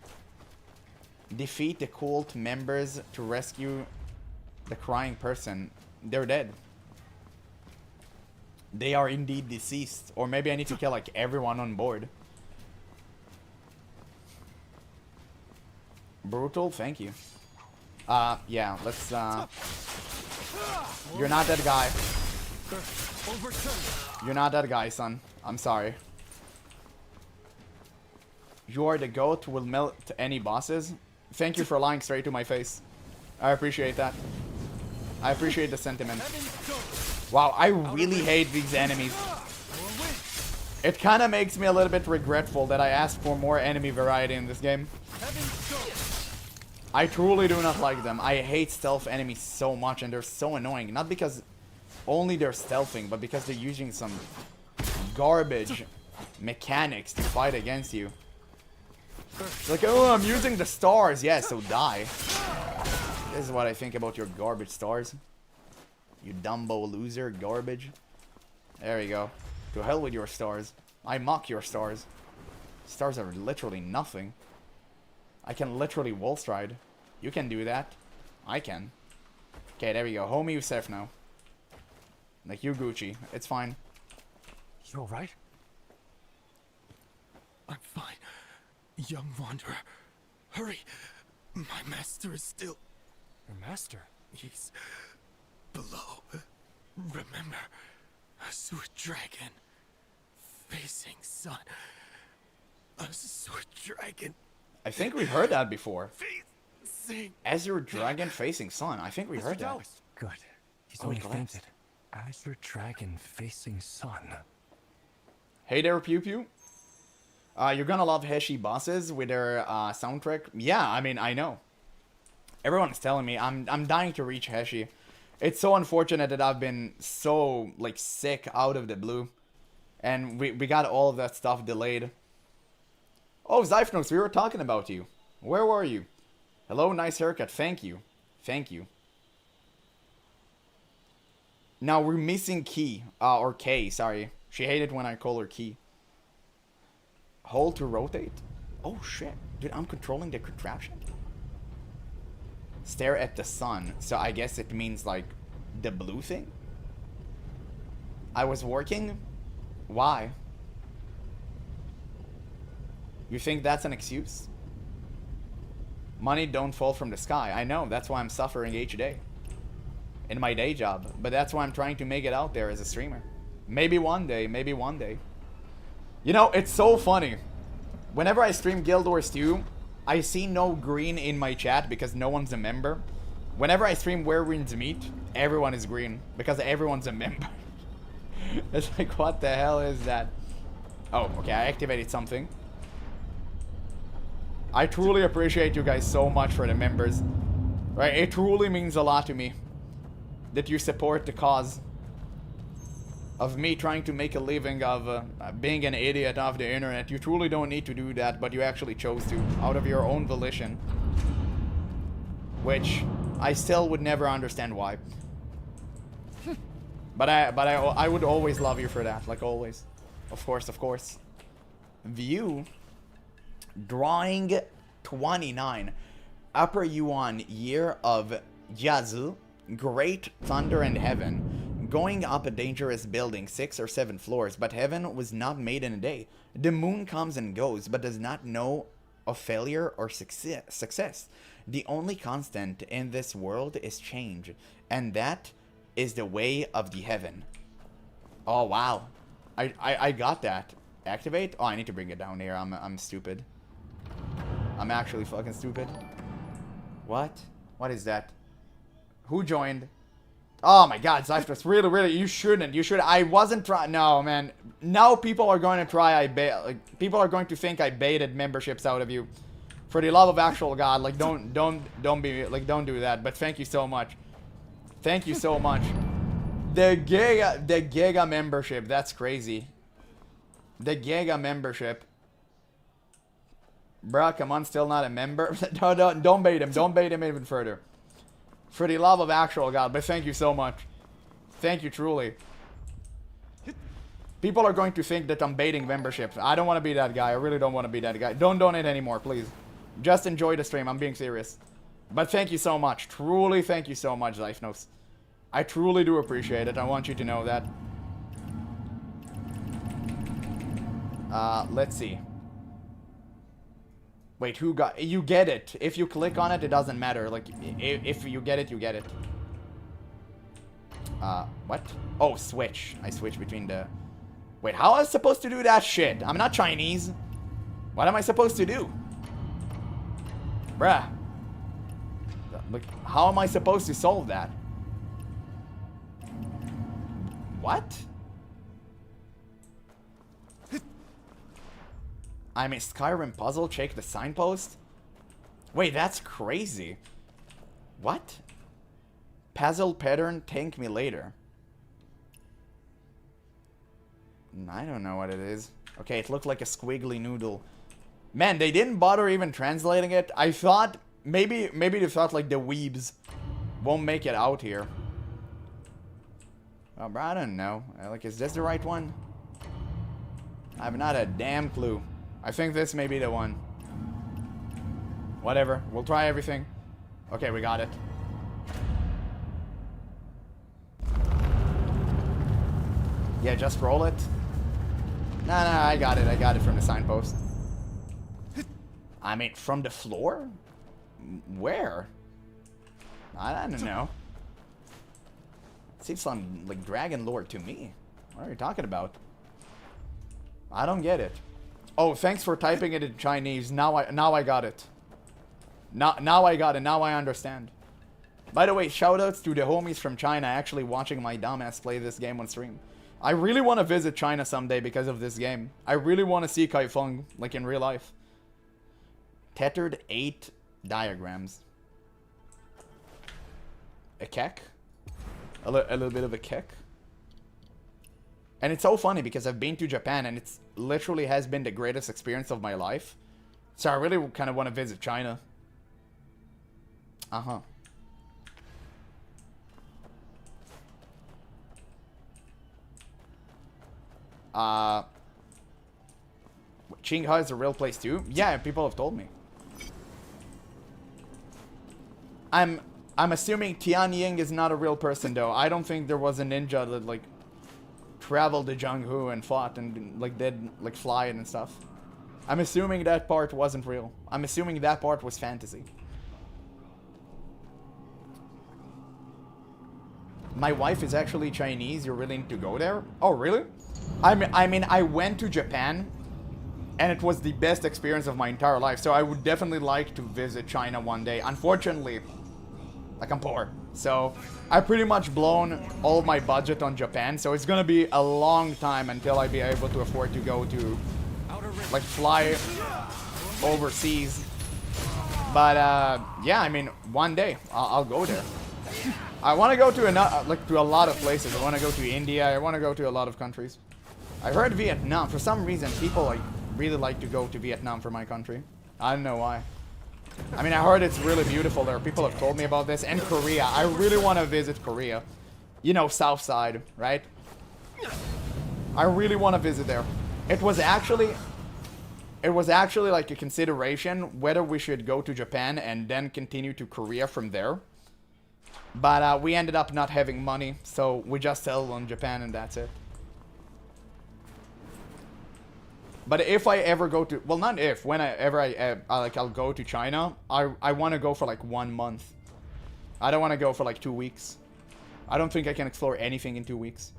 S1: Defeat the cult members to rescue the crying person. They're dead. They are indeed deceased. Or maybe I need to kill, like, everyone on board. Brutal, thank you. Yeah, let's, You're not that guy. You're not that guy, son. I'm sorry. You are the goat who will melt any bosses. Thank you for lying straight to my face. I appreciate that. I appreciate the sentiment. Wow, I really hate these enemies. It kind of makes me a little bit regretful that I asked for more enemy variety in this game. I truly do not like them. I hate stealth enemies so much, and they're so annoying. Not because only they're stealthing, but because they're using some garbage mechanics to fight against you. Like, oh, I'm using the stars. Yeah, so die. This is what I think about your garbage stars. You Dumbo loser garbage. There you go. To hell with your stars. I mock your stars. Stars are literally nothing. I can literally wall stride. You can do that. I can. Okay, there we go. Homie, you safe now. Like, you Gucci. It's fine.
S7: You alright?
S6: I'm fine. Young wanderer. Hurry. My master is still...
S7: Your master?
S6: He's... below. Remember, a sweet dragon facing sun. A sweet dragon
S1: I think we heard that before.
S6: facing...
S1: Azure Dragon facing Sun. I think we heard that.
S7: Good. He's
S1: Oh,
S7: only
S1: he collapsed.
S7: fainted. Azure Dragon facing sun.
S1: Hey there, Pew Pew. You're gonna love Heshi bosses with their soundtrack. Yeah, I mean, I know. Everyone is telling me I'm dying to reach Heshi. It's so unfortunate that I've been so, like, sick out of the blue. And we got all of that stuff delayed. Oh, Zyphnos, we were talking about you. Where were you? Hello, nice haircut. Thank you. Thank you. Now, we're missing Key. Or K, sorry. She hated when I call her Key. Hold to rotate? Oh, shit. Dude, I'm controlling the contraption. Stare at the sun. So I guess it means, like, the blue thing? I was working? Why? You think that's an excuse? Money don't fall from the sky. I know, that's why I'm suffering each day. In my day job. But that's why I'm trying to make it out there as a streamer. Maybe one day, maybe one day. You know, it's so funny. Whenever I stream Guild Wars 2, I see no green in my chat because no one's a member. Whenever I stream Where Winds Meet, everyone is green because everyone's a member. It's like, what the hell is that? Oh, okay, I activated something. I truly appreciate you guys so much for the members. Right, it truly means a lot to me that you support the cause of me trying to make a living of being an idiot off the internet. You truly don't need to do that, but you actually chose to, out of your own volition. Which I still would never understand why. But I would always love you for that, like always. Of course, of course. View. Drawing 29. Upper Yuan, year of Yazoo. Great thunder and heaven. Going up a dangerous building, 6 or 7 floors, but heaven was not made in a day. The moon comes and goes, but does not know of failure or success. The only constant in this world is change, and that is the way of the heaven. Oh, wow. I got that. Activate? Oh, I need to bring it down here. I'm stupid. I'm actually fucking stupid. What? What is that? Who joined? Oh my god, Zyphnos, really, you shouldn't. You should. I wasn't trying. No, man. Now people are going to try. People are going to think I baited memberships out of you. For the love of actual God, like don't be like don't do that. But thank you so much. Thank you so much. The Giga membership. That's crazy. The Giga membership. Bruh, come on, still not a member. No, don't bait him. Don't bait him even further. For the love of actual God, but thank you so much. Thank you, truly. People are going to think that I'm baiting memberships. I don't want to be that guy. I really don't want to be that guy. Don't donate anymore, please. Just enjoy the stream. I'm being serious. But thank you so much. Truly, thank you so much, Zyphnos. I truly do appreciate it. I want you to know that. Let's see. Wait, who got... You get it. If you click on it, it doesn't matter. Like, if you get it, you get it. What? Oh, switch. I switch between the... Wait, how am I supposed to do that shit? I'm not Chinese. What am I supposed to do? Bruh. Like, how am I supposed to solve that? What? I'm a Skyrim puzzle. Check the signpost. Wait, that's crazy. What? Puzzle pattern. Thank me later. I don't know what it is. Okay, it looked like a squiggly noodle. Man, they didn't bother even translating it. I thought maybe they thought like the weebs won't make it out here. Oh, bro, I don't know. Like, is this the right one? I have not a damn clue. I think this may be the one. Whatever. We'll try everything. Okay, we got it. Yeah, just roll it. Nah, I got it. I got it from the signpost. I mean, from the floor? Where? I don't know. Seems like dragon lore to me. What are you talking about? I don't get it. Oh, thanks for typing it in Chinese. Now I got it. Now I got it. Now I understand. By the way, shoutouts to the homies from China actually watching my dumbass play this game on stream. I really want to visit China someday because of this game. I really want to see Kaifeng, like in real life. Tethered 8 diagrams. A keck? A little bit of a kick. And it's so funny because I've been to Japan and it's literally has been the greatest experience of my life. So I really kind of want to visit China. Uh-huh. Qinghai is a real place too? Yeah, people have told me. I'm assuming Tianying is not a real person though. I don't think there was a ninja that like traveled to Jianghu and fought and like did like fly and stuff. I'm assuming that part wasn't real. I'm assuming that part was fantasy. My wife is actually Chinese. You're willing to go there? Oh, really? I mean, I went to Japan and it was the best experience of my entire life. So I would definitely like to visit China one day. Unfortunately, like I'm poor. So I pretty much blown all of my budget on Japan. So it's gonna be a long time until I be able to afford to go to like fly overseas. But yeah, I mean, one day I'll go there. I want to go to to a lot of places. I want to go to India. I want to go to a lot of countries. I heard Vietnam. For some reason, people like really like to go to Vietnam for my country. I don't know why. I mean, I heard it's really beautiful there. People have told me about this. And Korea. I really want to visit Korea. You know, South Side, right? I really want to visit there. It was actually like a consideration whether we should go to Japan and then continue to Korea from there. But we ended up not having money, so we just settled on Japan and that's it. But if I ever go to, well, not if, whenever I'll go to China, I want to go for like 1 month. I don't want to go for like 2 weeks. I don't think I can explore anything in 2 weeks.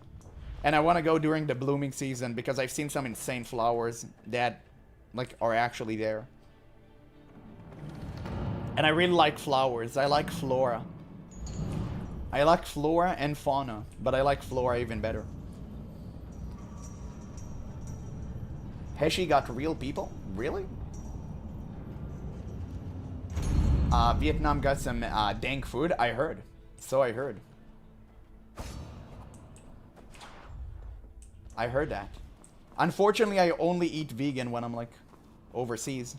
S1: And I want to go during the blooming season because I've seen some insane flowers that like are actually there. And I really like flowers. I like flora. I like flora and fauna, but I like flora even better. Heshi got real people? Really? Vietnam got some dank food, I heard. So I heard. I heard that. Unfortunately, I only eat vegan when I'm like overseas.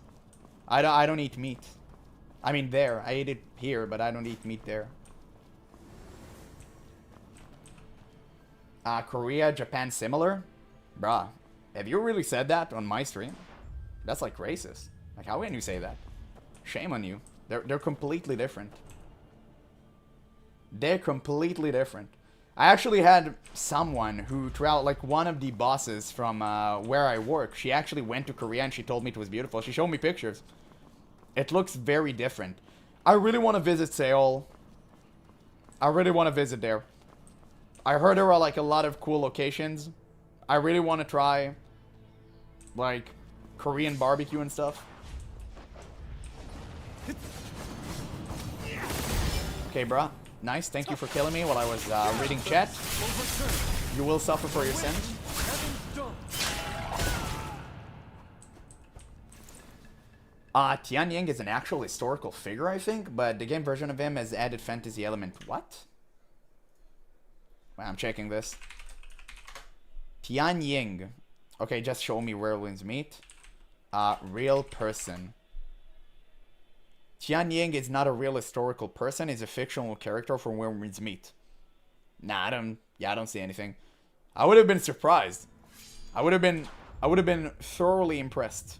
S1: I don't eat meat. I mean there, I eat it here, but I don't eat meat there. Korea, Japan, similar? Bruh, have you really said that on my stream? That's like racist. Like, how can you say that? Shame on you. They're completely different. They're completely different. I actually had someone who traveled, like one of the bosses from where I work. She actually went to Korea and she told me it was beautiful. She showed me pictures. It looks very different. I really want to visit Seoul. I really want to visit there. I heard there are like a lot of cool locations. I really want to try like Korean barbecue and stuff. Okay, bruh. Nice. Thank you for killing me while I was reading chat. You will suffer for your sins. Tianying is an actual historical figure, I think, but the game version of him has added fantasy element. What? Well, I'm checking this. Tianying. Okay, just show me where wins meet. Real person. Tianying is not a real historical person. He's a fictional character from where wins meet. Nah, I don't see anything. I would have been surprised. I would have been thoroughly impressed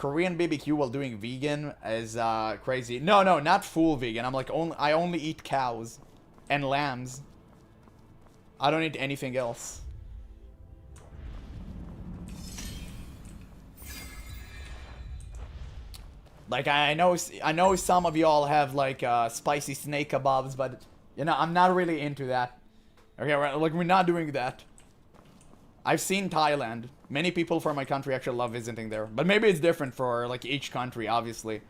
S1: Korean BBQ while doing vegan is crazy. No, not full vegan. I'm like, I only eat cows and lambs. I don't eat anything else. Like, I know some of y'all have like spicy snake kebabs, but you know, I'm not really into that. Okay, like, we're not doing that. I've seen Thailand. Many people from my country actually love visiting there. But maybe it's different for, like, each country, obviously.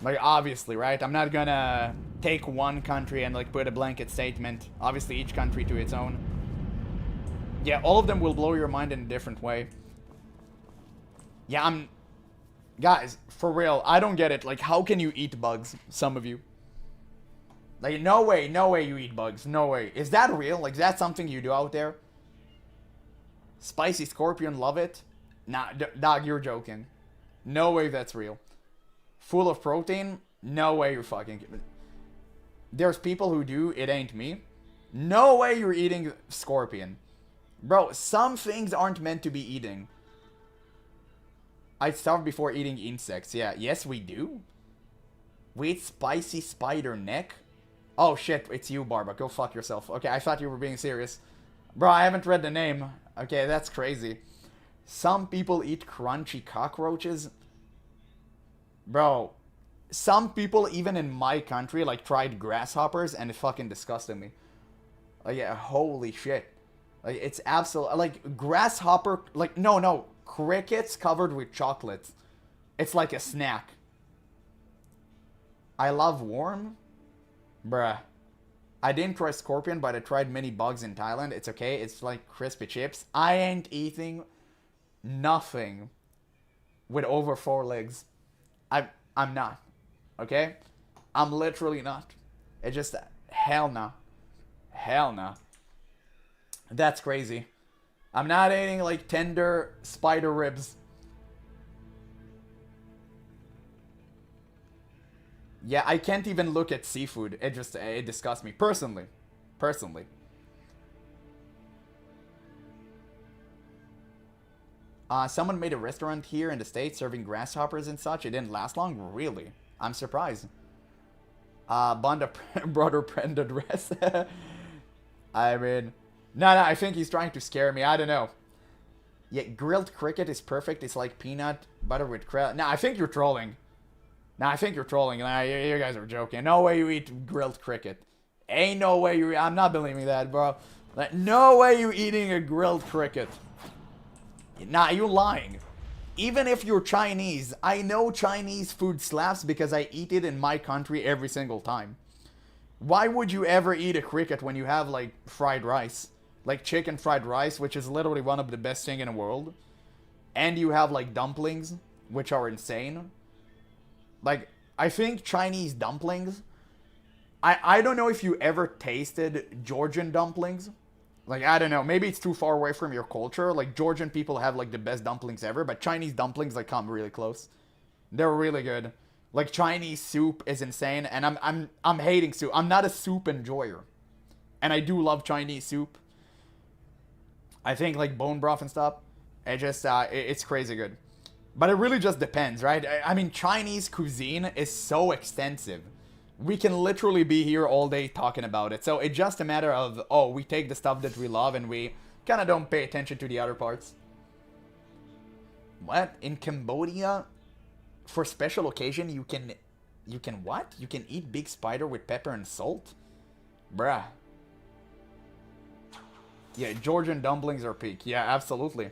S1: Like, obviously, right? I'm not gonna take one country and, like, put a blanket statement. Obviously, each country to its own. Yeah, all of them will blow your mind in a different way. Yeah, Guys, for real, I don't get it. Like, how can you eat bugs? Some of you. Like, no way you eat bugs. No way. Is that real? Like, is that something you do out there? Spicy scorpion, love it? Nah, dog, you're joking. No way that's real. Full of protein? No way you're fucking kidding. There's people who do, it ain't me. No way you're eating scorpion. Bro, some things aren't meant to be eating. I'd starve before eating insects. Yeah, yes we do. We eat spicy spider neck? Oh shit, it's you, Barba. Go fuck yourself. Okay, I thought you were being serious. Bro, I haven't read the name. Okay, that's crazy. Some people eat crunchy cockroaches. Bro, some people even in my country like tried grasshoppers and it fucking disgusted me. Like, yeah, holy shit. Like, it's absolute, like, grasshopper, like, no, crickets covered with chocolate. It's like a snack. I love worm. Bruh. I didn't try scorpion, but I tried many bugs in Thailand. It's okay. It's like crispy chips. I ain't eating nothing with over 4 legs. I'm not. Okay? I'm literally not. It's just, hell no. Hell no. That's crazy. I'm not eating like tender spider ribs. Yeah, I can't even look at seafood. It disgusts me. Personally. Someone made a restaurant here in the States serving grasshoppers and such. It didn't last long? Really? I'm surprised. Bond brother Brenda dress. I mean... No, I think he's trying to scare me. I don't know. Yeah, grilled cricket is perfect. It's like peanut butter with crab. No, I think you're trolling. Nah, you guys are joking. No way you eat grilled cricket. Ain't no way you... I'm not believing that, bro. Like, no way you eating a grilled cricket. Nah, you lying. Even if you're Chinese, I know Chinese food slaps because I eat it in my country every single time. Why would you ever eat a cricket when you have, like, fried rice? Like chicken fried rice, which is literally one of the best thing in the world. And you have, like, dumplings, which are insane. Like, I think Chinese dumplings... I don't know if you ever tasted Georgian dumplings. Like, I don't know. Maybe it's too far away from your culture. Like, Georgian people have, like, the best dumplings ever. But Chinese dumplings, like, come really close. They're really good. Like, Chinese soup is insane. And I'm hating soup. I'm not a soup enjoyer. And I do love Chinese soup. I think, like, bone broth and stuff. It just, it's crazy good. But it really just depends, right? I mean, Chinese cuisine is so extensive. We can literally be here all day talking about it. So it's just a matter of, oh, we take the stuff that we love and we kind of don't pay attention to the other parts. What? In Cambodia, for special occasion, you can what? You can eat big spider with pepper and salt? Bruh. Yeah, Georgian dumplings are peak. Yeah, absolutely.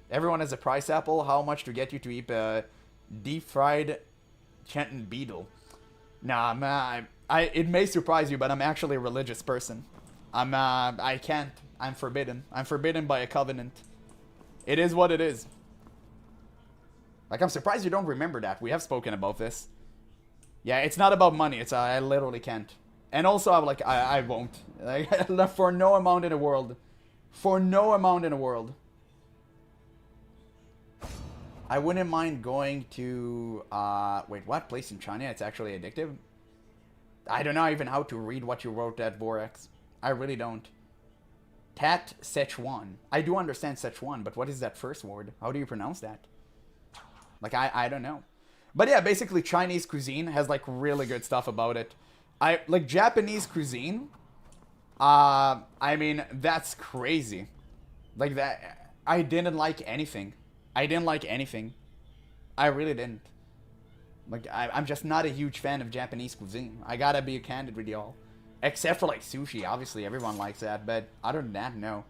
S1: Everyone has a price apple. How much to get you to eat a deep-fried Chanton beetle? Nah, man, it may surprise you, but I'm actually a religious person. I can't. I'm forbidden. I'm forbidden by a covenant. It is what it is. Like, I'm surprised you don't remember that. We have spoken about this. Yeah, it's not about money. It's, I literally can't. And also, I'm like, I won't. Like, for no amount in the world. For no amount in the world. I wouldn't mind going to, wait, what place in China? It's actually addictive? I don't know even how to read what you wrote at Vorex. I really don't. Tat Szechuan. I do understand Szechuan, but what is that first word? How do you pronounce that? Like, I don't know. But yeah, basically Chinese cuisine has like really good stuff about it. I like Japanese cuisine. I mean, that's crazy. Like that, I didn't like anything. I didn't like anything. I really didn't. Like, I'm just not a huge fan of Japanese cuisine. I gotta be candid with y'all. Except for like sushi, obviously everyone likes that. But other than that, no.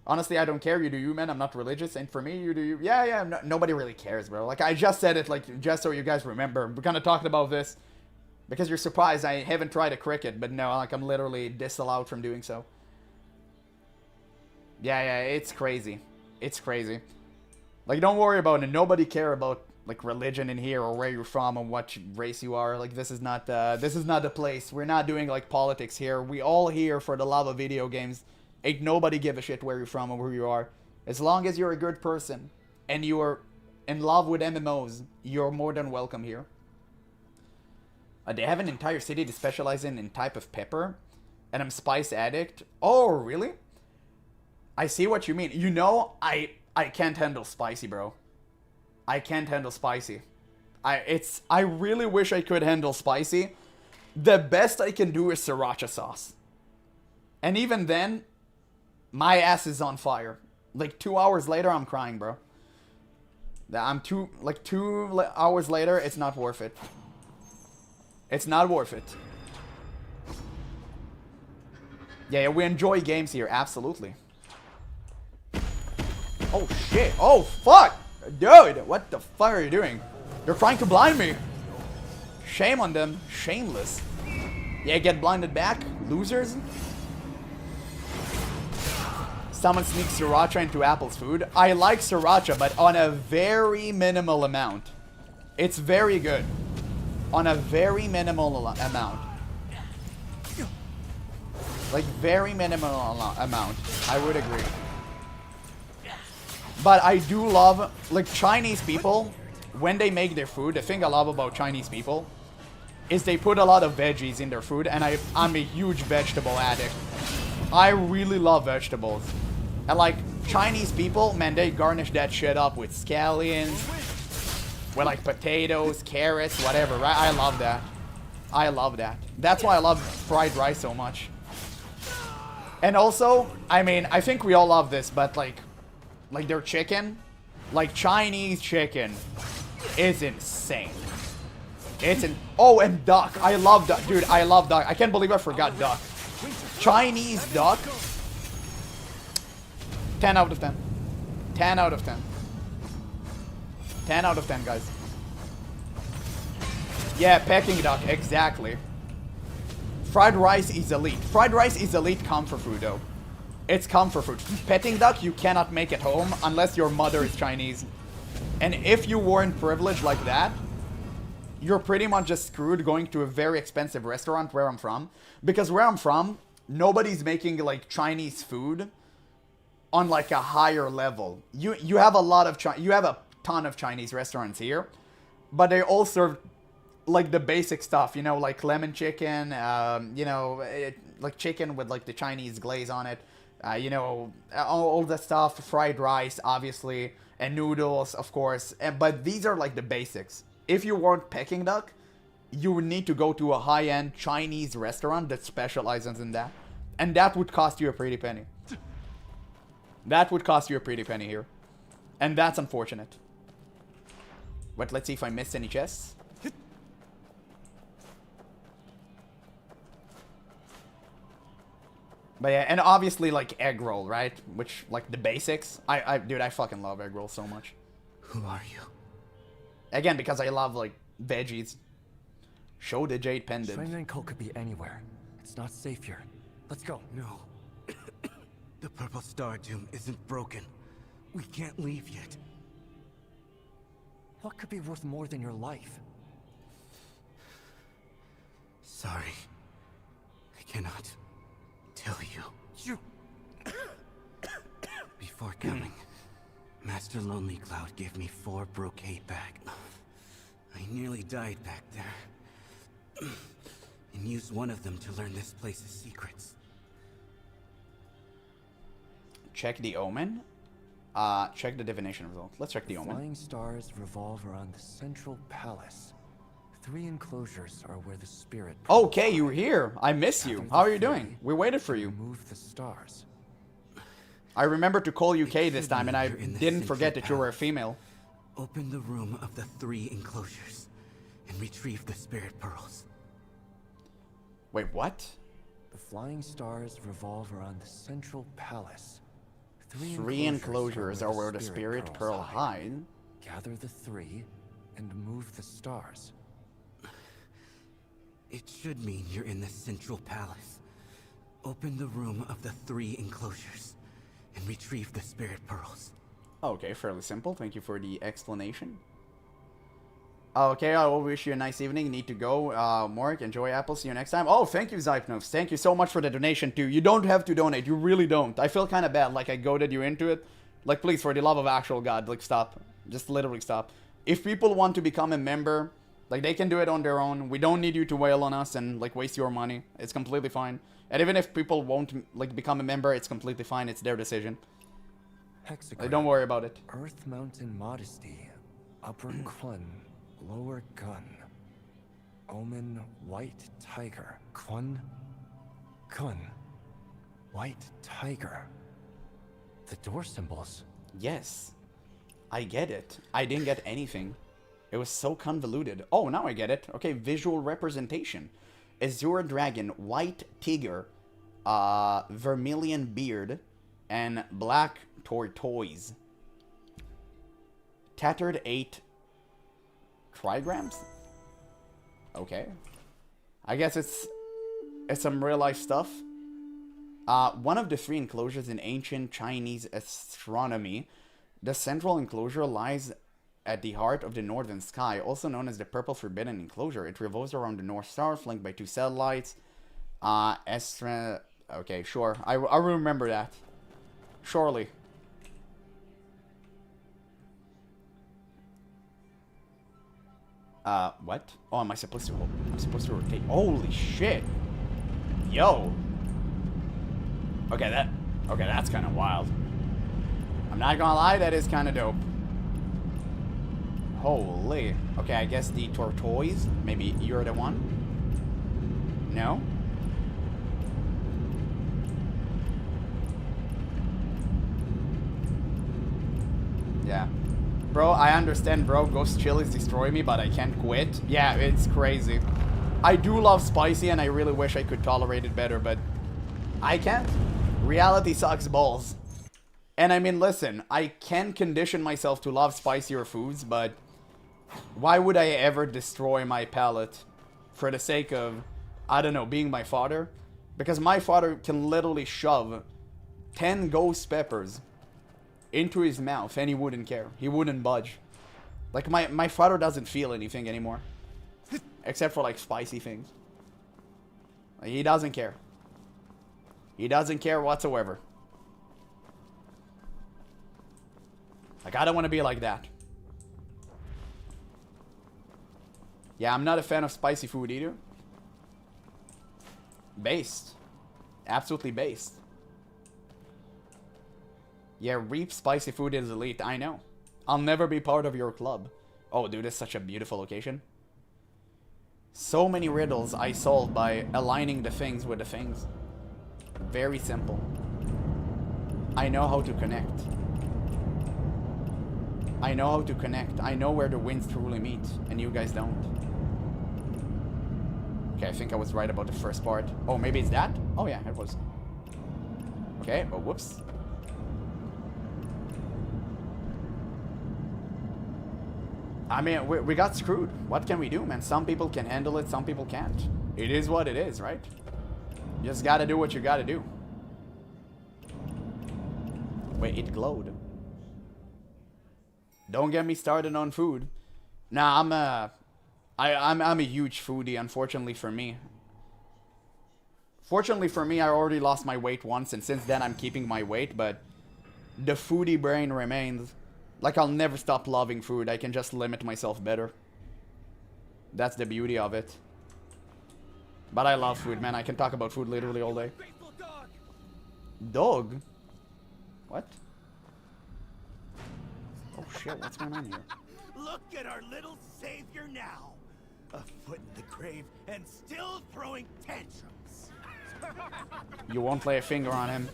S1: Honestly, I don't care. You do you, man. I'm not religious. And for me, you do you. Yeah. No, nobody really cares, bro. Like, I just said it, like, just so you guys remember. We're kind of talking about this because you're surprised I haven't tried a cricket. But no, like, I'm literally disallowed from doing so. Yeah, it's crazy. It's crazy. Like, don't worry about it. Nobody care about, like, religion in here or where you're from and what race you are. Like, this is not the place. We're not doing, like, politics here. We all here for the love of video games. Ain't nobody give a shit where you're from or who you are. As long as you're a good person and you're in love with MMOs, you're more than welcome here. They have an entire city to specialize in type of pepper. And I'm spice addict. Oh, really? I see what you mean. You know, I can't handle spicy, bro. I can't handle spicy. I really wish I could handle spicy. The best I can do is sriracha sauce. And even then, my ass is on fire. Like 2 hours later, I'm crying, bro. I'm 2 hours later, it's not worth it. It's not worth it. Yeah, we enjoy games here, absolutely. Oh shit! Oh fuck! Dude, what the fuck are you doing? You're trying to blind me! Shame on them. Shameless. Yeah, get blinded back, losers. Someone sneaks sriracha into Apple's food. I like sriracha, but on a very minimal amount. It's very good. On a very minimal amount. Like, very minimal amount. I would agree. But I do love, like, Chinese people, when they make their food, the thing I love about Chinese people is they put a lot of veggies in their food, and I'm a huge vegetable addict. I really love vegetables. And like, Chinese people, man, they garnish that shit up with scallions, with like potatoes, carrots, whatever, right? I love that. I love that. That's why I love fried rice so much. And also, I mean, I think we all love this, but like their chicken, like Chinese chicken is insane. Oh, and duck. I love duck. Dude, I love duck. I can't believe I forgot duck. Chinese duck. 10 out of 10. 10 out of 10. 10 out of 10, guys. Yeah, Peking duck, exactly. Fried rice is elite. Fried rice is elite comfort food, though. It's comfort food. Peking duck, you cannot make at home unless your mother is Chinese. And if you weren't privileged like that, you're pretty much just screwed going to a very expensive restaurant where I'm from. Because where I'm from, nobody's making, like, Chinese food on like a higher level. You have a lot of you have a ton of Chinese restaurants here, but they all serve like the basic stuff, you know, like lemon chicken, you know, like chicken with like the Chinese glaze on it, you know, all the stuff, fried rice, obviously, and noodles, of course. But these are like the basics. If you want Peking duck, you would need to go to a high-end Chinese restaurant that specializes in that, and that would cost you a pretty penny. That would cost you a pretty penny here. And that's unfortunate. But let's see if I missed any chests. But yeah, and obviously like egg roll, right? Which, like, the basics. Dude, I fucking love egg roll so much.
S6: Who are you?
S7: Again, because I love, like, veggies. Show the jade pendant.
S8: Shrine cult could be anywhere. It's not safe here. Let's go.
S6: No. The Purple Star Doom isn't broken. We can't leave yet.
S8: What could be worth more than your life?
S6: Sorry. I cannot tell you.
S8: You...
S6: Before coming, Master Lonely Cloud gave me 4 brocade bags. I nearly died back there. And used one of them to learn this place's secrets.
S1: Check the omen. Check the divination result. Let's check the omen.
S8: Flying stars revolve around the central palace. 3 enclosures are where the spirit.
S1: Okay, you're here. I miss you. How are you doing? We waited for you.
S8: Move the stars.
S1: I remember to call you Kay this
S9: should
S1: time, and I
S9: mean you're in the
S1: didn't forget
S9: central
S1: that you were a
S9: palace.
S1: female.
S9: Open the room of the 3 enclosures and retrieve the spirit pearls.
S1: Wait, what?
S8: The flying stars revolve around the central palace.
S1: 3 enclosures are where the spirit pearl hide.
S8: Gather the 3 and move the stars.
S9: It should mean you're in the central palace. Open the room of the 3 enclosures and retrieve the spirit pearls.
S1: Okay, fairly simple. Thank you for the explanation. Okay, I will wish you a nice evening. Need to go. Mork, enjoy Apple. See you next time. Oh, thank you, Zypnos. Thank you so much for the donation, too. You don't have to donate. You really don't. I feel kind of bad, like I goaded you into it. Like, please, for the love of actual God, like, stop. Just literally stop. If people want to become a member, like, they can do it on their own. We don't need you to wail on us and, like, waste your money. It's completely fine. And even if people won't, like, become a member, it's completely fine. It's their decision.
S8: Hexagram.
S1: Like, don't worry about it.
S8: Earth Mountain Modesty. Upper Kun. Lower Gun. Omen White Tiger. Kun. Kun. White Tiger. The door symbols.
S1: Yes. I get it. I didn't get anything. It was so convoluted. Oh, now I get it. Okay, visual representation. Azure Dragon, White Tiger, Vermilion Beard, and Black Tortoise. Tattered 8 trigrams? Okay. I guess it's some real life stuff. One of the 3 enclosures in ancient Chinese astronomy. The central enclosure lies at the heart of the northern sky, also known as the Purple Forbidden Enclosure. It revolves around the North Star, flanked by 2 satellites. Okay, sure. I remember that. Surely. What? Oh, am I supposed to hold? I'm supposed to rotate. Holy shit. Yo. Okay, that's kind of wild. I'm not gonna lie, that is kind of dope. Holy. Okay, I guess the tortoise. Maybe you're the one? No? Yeah. Bro, I understand, bro. Ghost chilies destroy me, but I can't quit. Yeah, it's crazy. I do love spicy, and I really wish I could tolerate it better, but I can't. Reality sucks balls. And I mean, listen, I can condition myself to love spicier foods, but why would I ever destroy my palate for the sake of, I don't know, being my father? Because my father can literally shove 10 ghost peppers into his mouth and he wouldn't care. He wouldn't budge. Like, my father doesn't feel anything anymore. Except for, like, spicy things. Like, he doesn't care. He doesn't care whatsoever. Like, I don't want to be like that. Yeah, I'm not a fan of spicy food either. Based. Absolutely based. Yeah, Reap spicy food is elite. I know. I'll never be part of your club. Oh, dude, it's such a beautiful location. So many riddles I solved by aligning the things with the things. Very simple. I know how to connect. I know how to connect. I know where the winds truly meet, and you guys don't. Okay, I think I was right about the first part. Oh, maybe it's that? Oh yeah, it was. Okay, oh whoops. I mean, we got screwed. What can we do, man? Some people can handle it, some people can't. It is what it is, right? You just gotta do what you gotta do. Wait, it glowed. Don't get me started on food. Nah, I'm a huge foodie, unfortunately for me. Fortunately for me, I already lost my weight once, and since then I'm keeping my weight, but the foodie brain remains. Like, I'll never stop loving food. I can just limit myself better. That's the beauty of it. But I love food, man. I can talk about food literally all day. Dog? What? Oh shit, what's going on here?
S6: Look at our little savior now. A foot in the grave and still throwing tantrums.
S1: You won't lay a finger on him.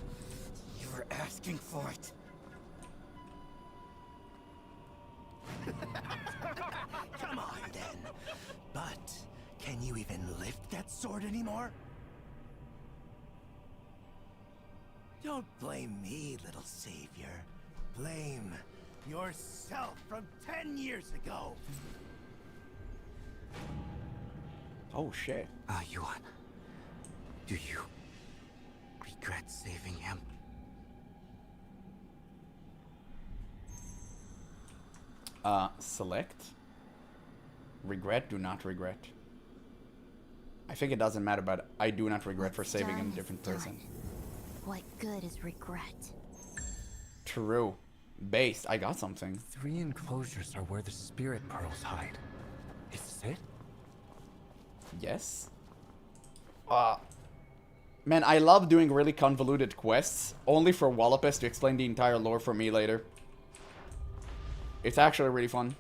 S9: You were asking for it.
S6: Come on then. But can you even lift that sword anymore? Don't blame me, little savior. Blame yourself from 10 years ago.
S1: Oh shit.
S9: Yuan, do you regret saving him?
S1: Select. Regret, do not regret. I think it doesn't matter, but I do not regret for saving him a different person.
S10: What good is regret?
S1: True. Based, I got something.
S8: 3 enclosures are where the spirit pearls hide. Is this it?
S1: Yes. Man, I love doing really convoluted quests, only for Wallopus to explain the entire lore for me later. It's actually really fun.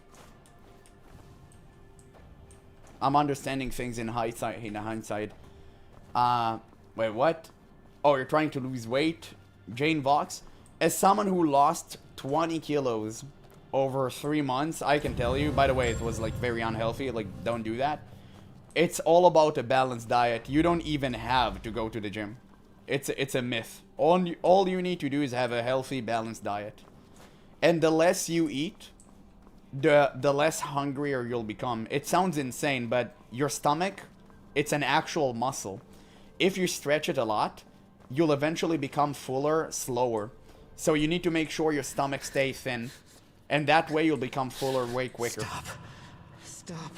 S1: I'm understanding things in hindsight. Wait, what? Oh, you're trying to lose weight? Jane Vox? As someone who lost 20 kilos over 3 months, I can tell you, by the way, it was like very unhealthy, like don't do that. It's all about a balanced diet. You don't even have to go to the gym. It's a myth. All you need to do is have a healthy, balanced diet. And the less you eat, the less hungrier you'll become. It sounds insane, but your stomach, it's an actual muscle. If you stretch it a lot, you'll eventually become fuller, slower. So you need to make sure your stomach stays thin. And that way you'll become fuller way quicker.
S9: Stop.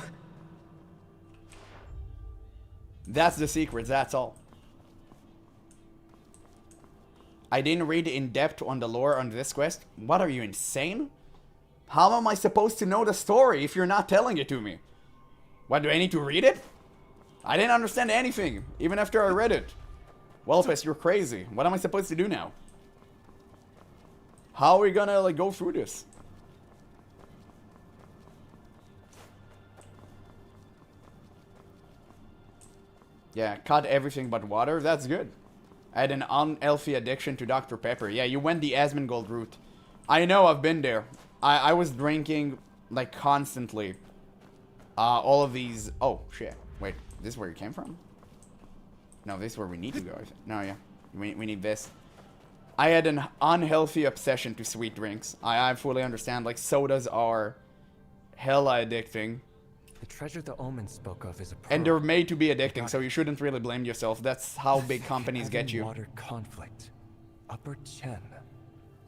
S1: That's the secret, that's all. I didn't read in depth on the lore on this quest. What, are you insane? How am I supposed to know the story if you're not telling it to me? What, do I need to read it? I didn't understand anything, even after I read it. Wellfest, you're crazy. What am I supposed to do now? How are we gonna, like, go through this? Yeah, cut everything but water. That's good. I had an unhealthy addiction to Dr. Pepper. Yeah, you went the Asmongold route. I know, I've been there. I was drinking, like, constantly. All of these... Oh, shit. Wait, this is where you came from? No, this is where we need to go. No, yeah. We need this. I had an unhealthy obsession to sweet drinks. I fully understand. Like, sodas are hella addicting.
S8: The treasure the Omen spoke of is a pearl.
S1: And they're made to be addicting, so you shouldn't really blame yourself. That's how big companies get you.
S8: Water conflict. Upper Chen.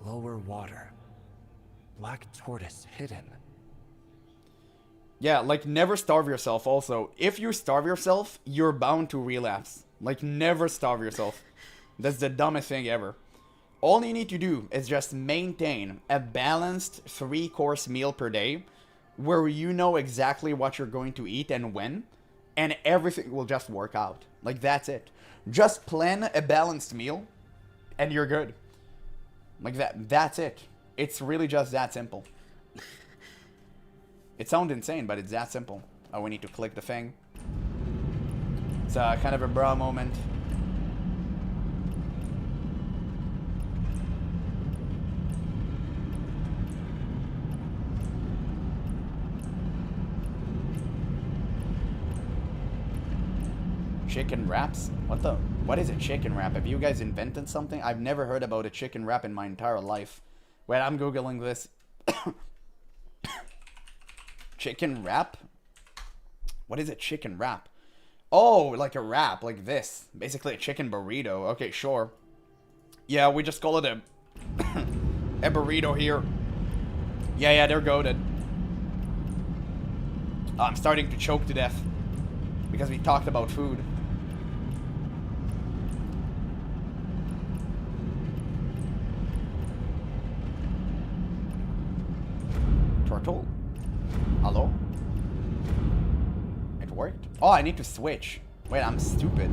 S8: Lower water. Black tortoise hidden.
S1: Yeah, like, never starve yourself also. If you starve yourself, you're bound to relapse. Like, never starve yourself. That's the dumbest thing ever. All you need to do is just maintain a balanced 3-course meal per day, where you know exactly what you're going to eat and when, and everything will just work out. Like, that's it. Just plan a balanced meal, and you're good. Like, that's it. It's really just that simple. It sounds insane, but it's that simple. Oh, we need to click the thing. It's kind of a bra moment. Chicken wraps? What is a chicken wrap? Have you guys invented something? I've never heard about a chicken wrap in my entire life. Wait, I'm Googling this. Chicken wrap? What is a chicken wrap? Oh, like a wrap, like this. Basically a chicken burrito. Okay, sure. Yeah, we just call it a a burrito here. Yeah, they're goated. I'm starting to choke to death because we talked about food. Turtle? Hello? It worked? Oh, I need to switch. Wait, I'm stupid.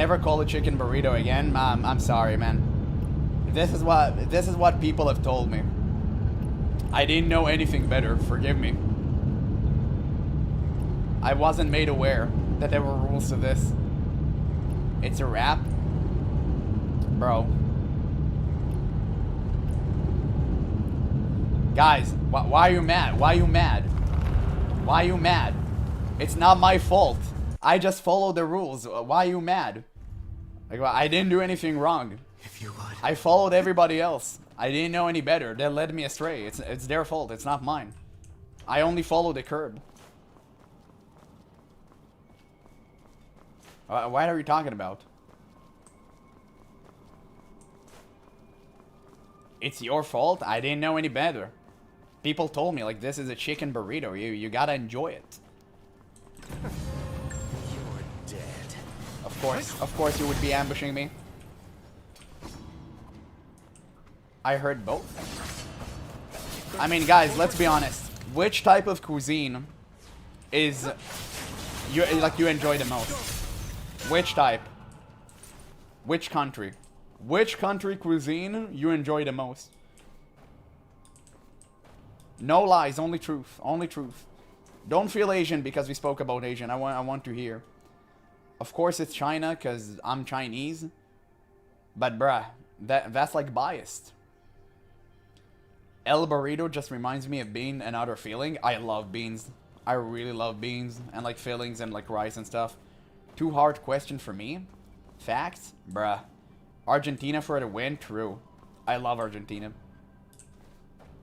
S1: Never call a chicken burrito again. I'm sorry, man. This is what people have told me. I didn't know anything better. Forgive me. I wasn't made aware that there were rules to this. It's a wrap? Bro. Guys, why are you mad? Why are you mad? Why are you mad? It's not my fault. I just followed the rules. Why are you mad? Like, I didn't do anything wrong.
S9: If you would.
S1: I followed everybody else. I didn't know any better. They led me astray. It's their fault. It's not mine. I only followed the curb. What are you talking about? It's your fault? I didn't know any better. People told me, like, this is a chicken burrito. You gotta enjoy it.
S8: You're dead.
S1: Of course you would be ambushing me. I heard both. I mean, guys, let's be honest. Which type of cuisine is you enjoy the most? Which type? Which country? Which country cuisine you enjoy the most? No lies, only truth. Only truth. Don't feel Asian because we spoke about Asian. I want to hear. Of course it's China because I'm Chinese. But bruh, that's like biased. El burrito just reminds me of bean and other feeling. I love beans. I really love beans and like fillings and like rice and stuff. Too hard question for me. Facts? Bruh. Argentina for the win? True. I love Argentina.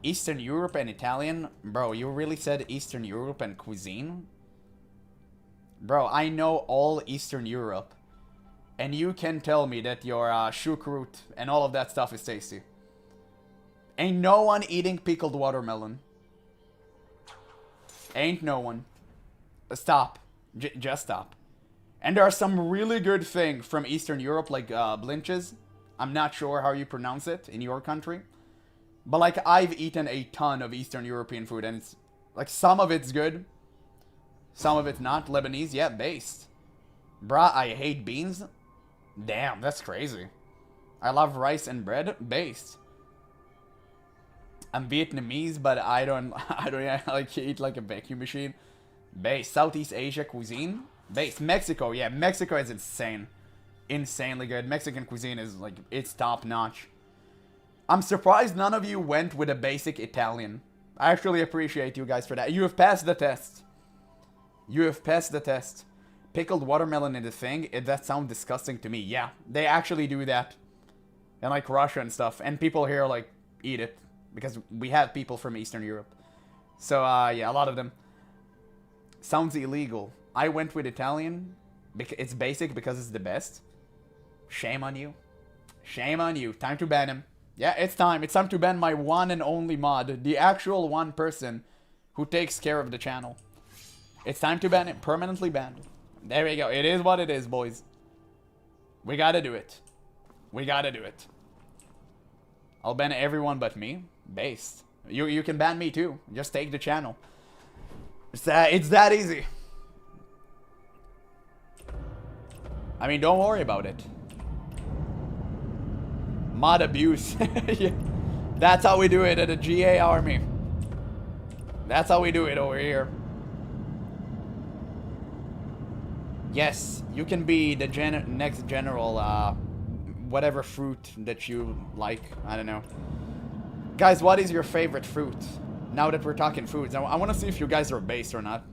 S1: Eastern Europe and Italian? Bro, you really said Eastern Europe and cuisine? Bro, I know all Eastern Europe. And you can tell me that your choucroute and all of that stuff is tasty. Ain't no one eating pickled watermelon. Ain't no one. Stop. Just stop. And there are some really good things from Eastern Europe, like blinches. I'm not sure how you pronounce it in your country. But like, I've eaten a ton of Eastern European food, and it's like, some of it's good. Some of it's not. Lebanese, yeah, based. Bruh, I hate beans. Damn, that's crazy. I love rice and bread, based. I'm Vietnamese, but I don't like eat like a vacuum machine. Based. Southeast Asia cuisine. Based. Mexico, yeah, Mexico is insane. Insanely good. Mexican cuisine is like, it's top notch. I'm surprised none of you went with a basic Italian. I actually appreciate you guys for that. You have passed the test. You have passed the test. Pickled watermelon in the thing, that sounds disgusting to me. Yeah, they actually do that. And like Russia and stuff. And people here like eat it. Because we have people from Eastern Europe. So yeah, a lot of them. Sounds illegal. I went with Italian. It's basic because it's the best. Shame on you. Shame on you. Time to ban him. Yeah, it's time. It's time to ban my one and only mod. The actual one person who takes care of the channel. It's time to ban him. Permanently banned. There we go. It is what it is, boys. We gotta do it. We gotta do it. I'll ban everyone but me. Based. You can ban me too. Just take the channel. It's that easy. I mean, don't worry about it. Mod abuse. Yeah. That's how we do it at the GA army. That's how we do it over here. Yes, you can be the next general, whatever fruit that you like. I don't know. Guys, what is your favorite fruit? Now that we're talking foods, I want to see if you guys are based or not.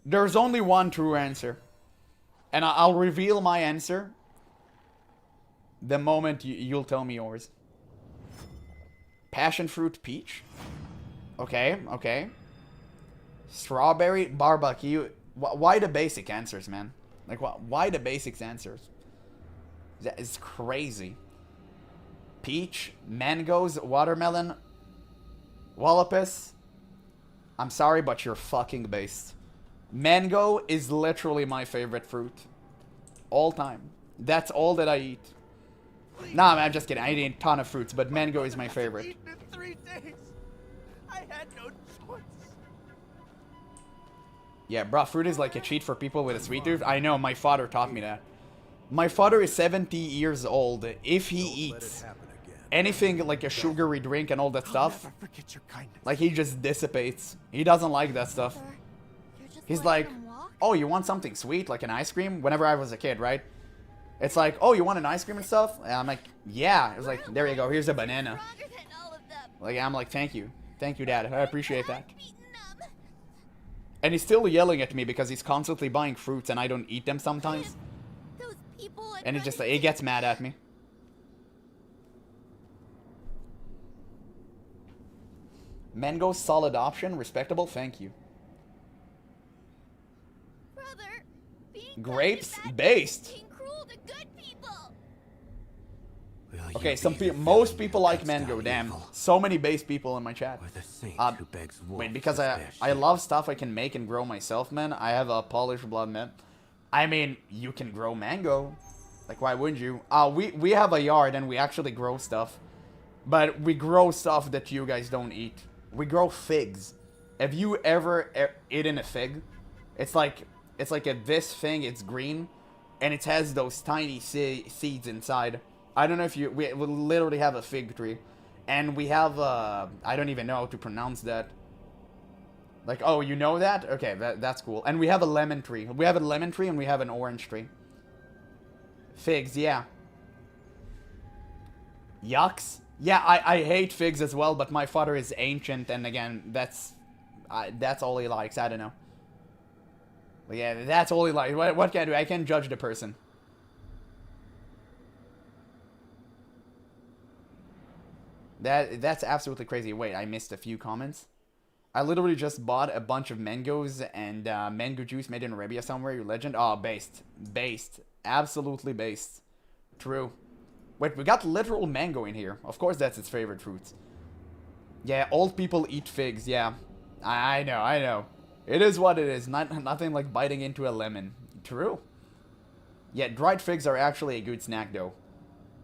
S1: There's only one true answer. And I'll reveal my answer the moment you'll tell me yours. Passion fruit peach? Okay, okay. Strawberry barbecue. Why the basic answers, man? Like, why the basics answers? That is crazy. Peach, mangoes, watermelon, wallopus. I'm sorry, but you're fucking based. Mango is literally my favorite fruit. All time. That's all that I eat. Nah, man, I'm just kidding. I eat a ton of fruits, but mango is my favorite.
S11: In 3 days. I had no choice.
S1: Yeah, bruh, fruit is like a cheat for people with a sweet tooth. I know, my father taught me that. My father is 70 years old. If he eats anything like a sugary drink and all that stuff, like he just dissipates. He doesn't like that stuff. He's like, oh, you want something sweet, like an ice cream? Whenever I was a kid, right? It's like, oh, you want an ice cream and stuff? And I'm like, yeah. It was like, there you go, here's a banana. Like, I'm like, thank you. Thank you, Dad. I appreciate that. And he's still yelling at me because he's constantly buying fruits and I don't eat them sometimes. And he gets mad at me. Mango, solid option. Respectable, thank you. Grapes, based. Okay, most people like mango, damn. So many base people in my chat. Wait, because I love stuff I can make and grow myself, man. I have a Polish blood, man. I mean, you can grow mango. Like, why wouldn't you? We have a yard and we actually grow stuff. But we grow stuff that you guys don't eat. We grow figs. Have you ever eaten a fig? It's like this thing, it's green. And it has those tiny seeds inside. I don't know if we literally have a fig tree. And we have, I don't even know how to pronounce that. Like, oh, you know that? Okay, that's cool. And we have a lemon tree. We have a lemon tree and we have an orange tree. Figs, yeah. Yucks. Yeah, I hate figs as well, but my father is ancient, and again, that's all he likes. I don't know. But yeah, that's all he likes. What can I do? I can't judge the person. That's absolutely crazy. Wait, I missed a few comments. I literally just bought a bunch of mangoes and mango juice made in Arabia somewhere. You legend. Oh, based. Absolutely based. True. Wait, we got literal mango in here. Of course that's its favorite fruit. Yeah, old people eat figs. Yeah, I know. It is what it is. Nothing like biting into a lemon. True. Yeah, dried figs are actually a good snack though.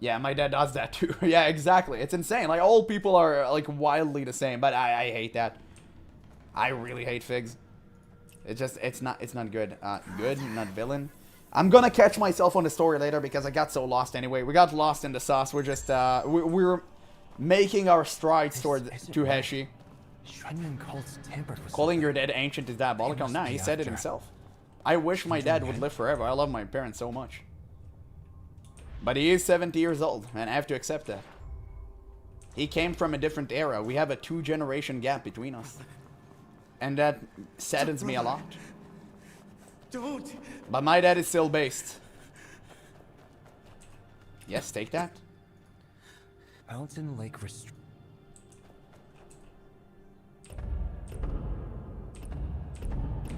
S1: Yeah, my dad does that too. Yeah, exactly. It's insane. Like, old people are like wildly the same, but I hate that. I really hate figs. It's not good. Good, not villain. I'm gonna catch myself on the story later because I got so lost anyway. We got lost in the sauce. We're just, we're making our strides to Heshi. Calling your dad ancient is diabolical. Nah, he said it himself. I wish my dad would live forever. I love my parents so much. But he is 70 years old, and I have to accept that. He came from a different era. We have a 2-generation gap between us. And that saddens me a lot.
S11: Don't.
S1: But my dad is still based. Yes, take that.
S8: Mountain Lake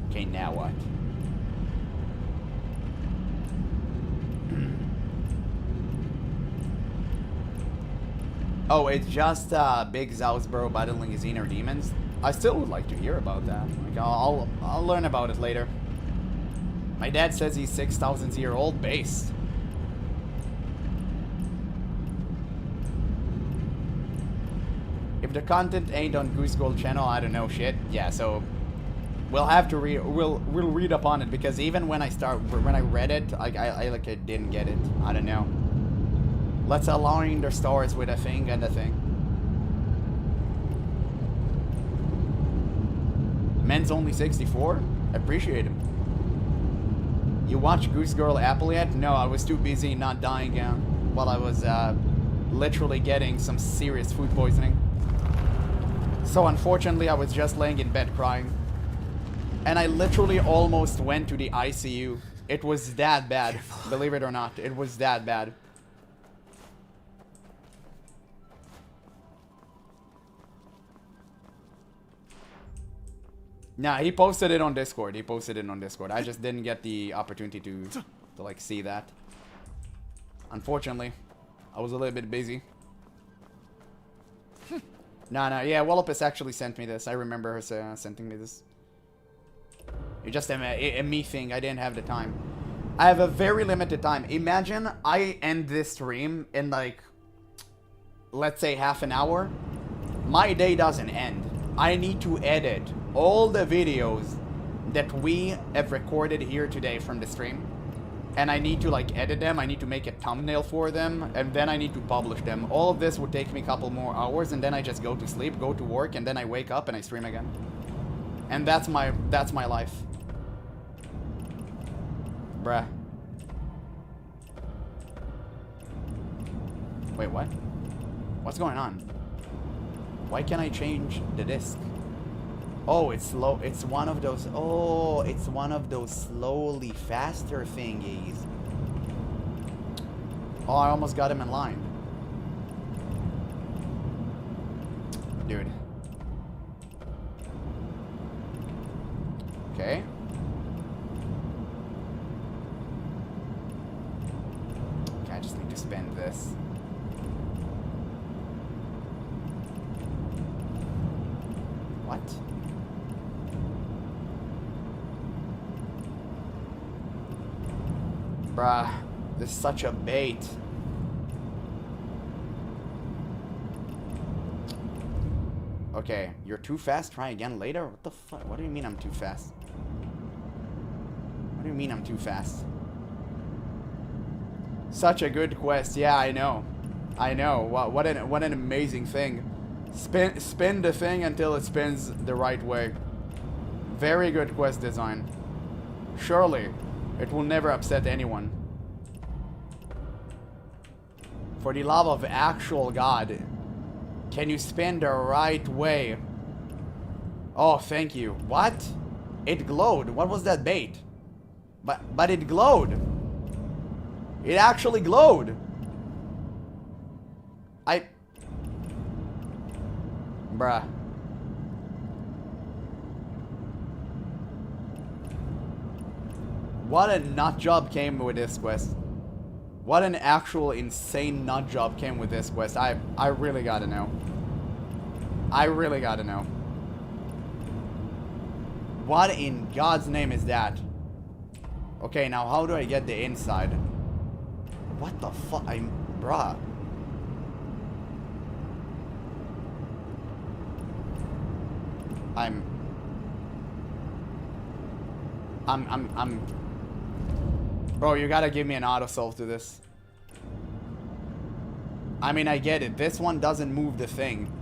S1: Okay, now what? Oh, it's just Big Zalsbro battling his inner demons. I still would like to hear about that. Like, I'll learn about it later. My dad says he's 6,000-year-old based. If the content ain't on Goose Gold channel, I don't know shit. Yeah, so we'll have to read. We'll read upon it because even when I read it, I didn't get it. I don't know. Let's align the stars with a thing and a thing. Men's only 64. Appreciate him. You watch Goose Girl Apple yet? No, I was too busy not dying while I was literally getting some serious food poisoning. So unfortunately, I was just laying in bed crying. And I literally almost went to the ICU. It was that bad. Believe it or not, it was that bad. Nah, he posted it on Discord. I just didn't get the opportunity to like see that. Unfortunately, I was a little bit busy. No, yeah, Wallopus actually sent me this. I remember her sending me this. It's just a me thing. I didn't have the time. I have a very limited time. Imagine I end this stream in like, let's say half an hour. My day doesn't end. I need to edit all the videos that we have recorded here today from the stream. and I need to like edit them, I need to make a thumbnail for them, and then I need to publish them. All of this would take me a couple more hours, and then I just go to sleep, go to work, and then I wake up and I stream again. And that's my life. Bruh. Wait, what? What's going on? Why can't I change the disc? Oh, it's slow. It's one of those. Oh, it's one of those slowly faster thingies. Oh, I almost got him in line. Dude. Okay. Okay, I just need to spend this. What? Bruh, this is such a bait. Okay, you're too fast, try again later? What the fuck? What do you mean I'm too fast? What do you mean I'm too fast? Such a good quest, yeah, I know. I know, what an amazing thing. Spin the thing until it spins the right way. Very good quest design. Surely, it will never upset anyone. For the love of actual God, can you spin the right way? Oh, thank you. What? It glowed. What was that bait? But it glowed. It actually glowed. Bruh. What a nut job came with this quest. What an actual insane nut job came with this quest. I really gotta know. I really gotta know. What in God's name is that? Okay, now how do I get the inside? What the fuck? Bruh. Bro, you gotta give me an auto-solve to this. I mean, I get it. This one doesn't move the thing.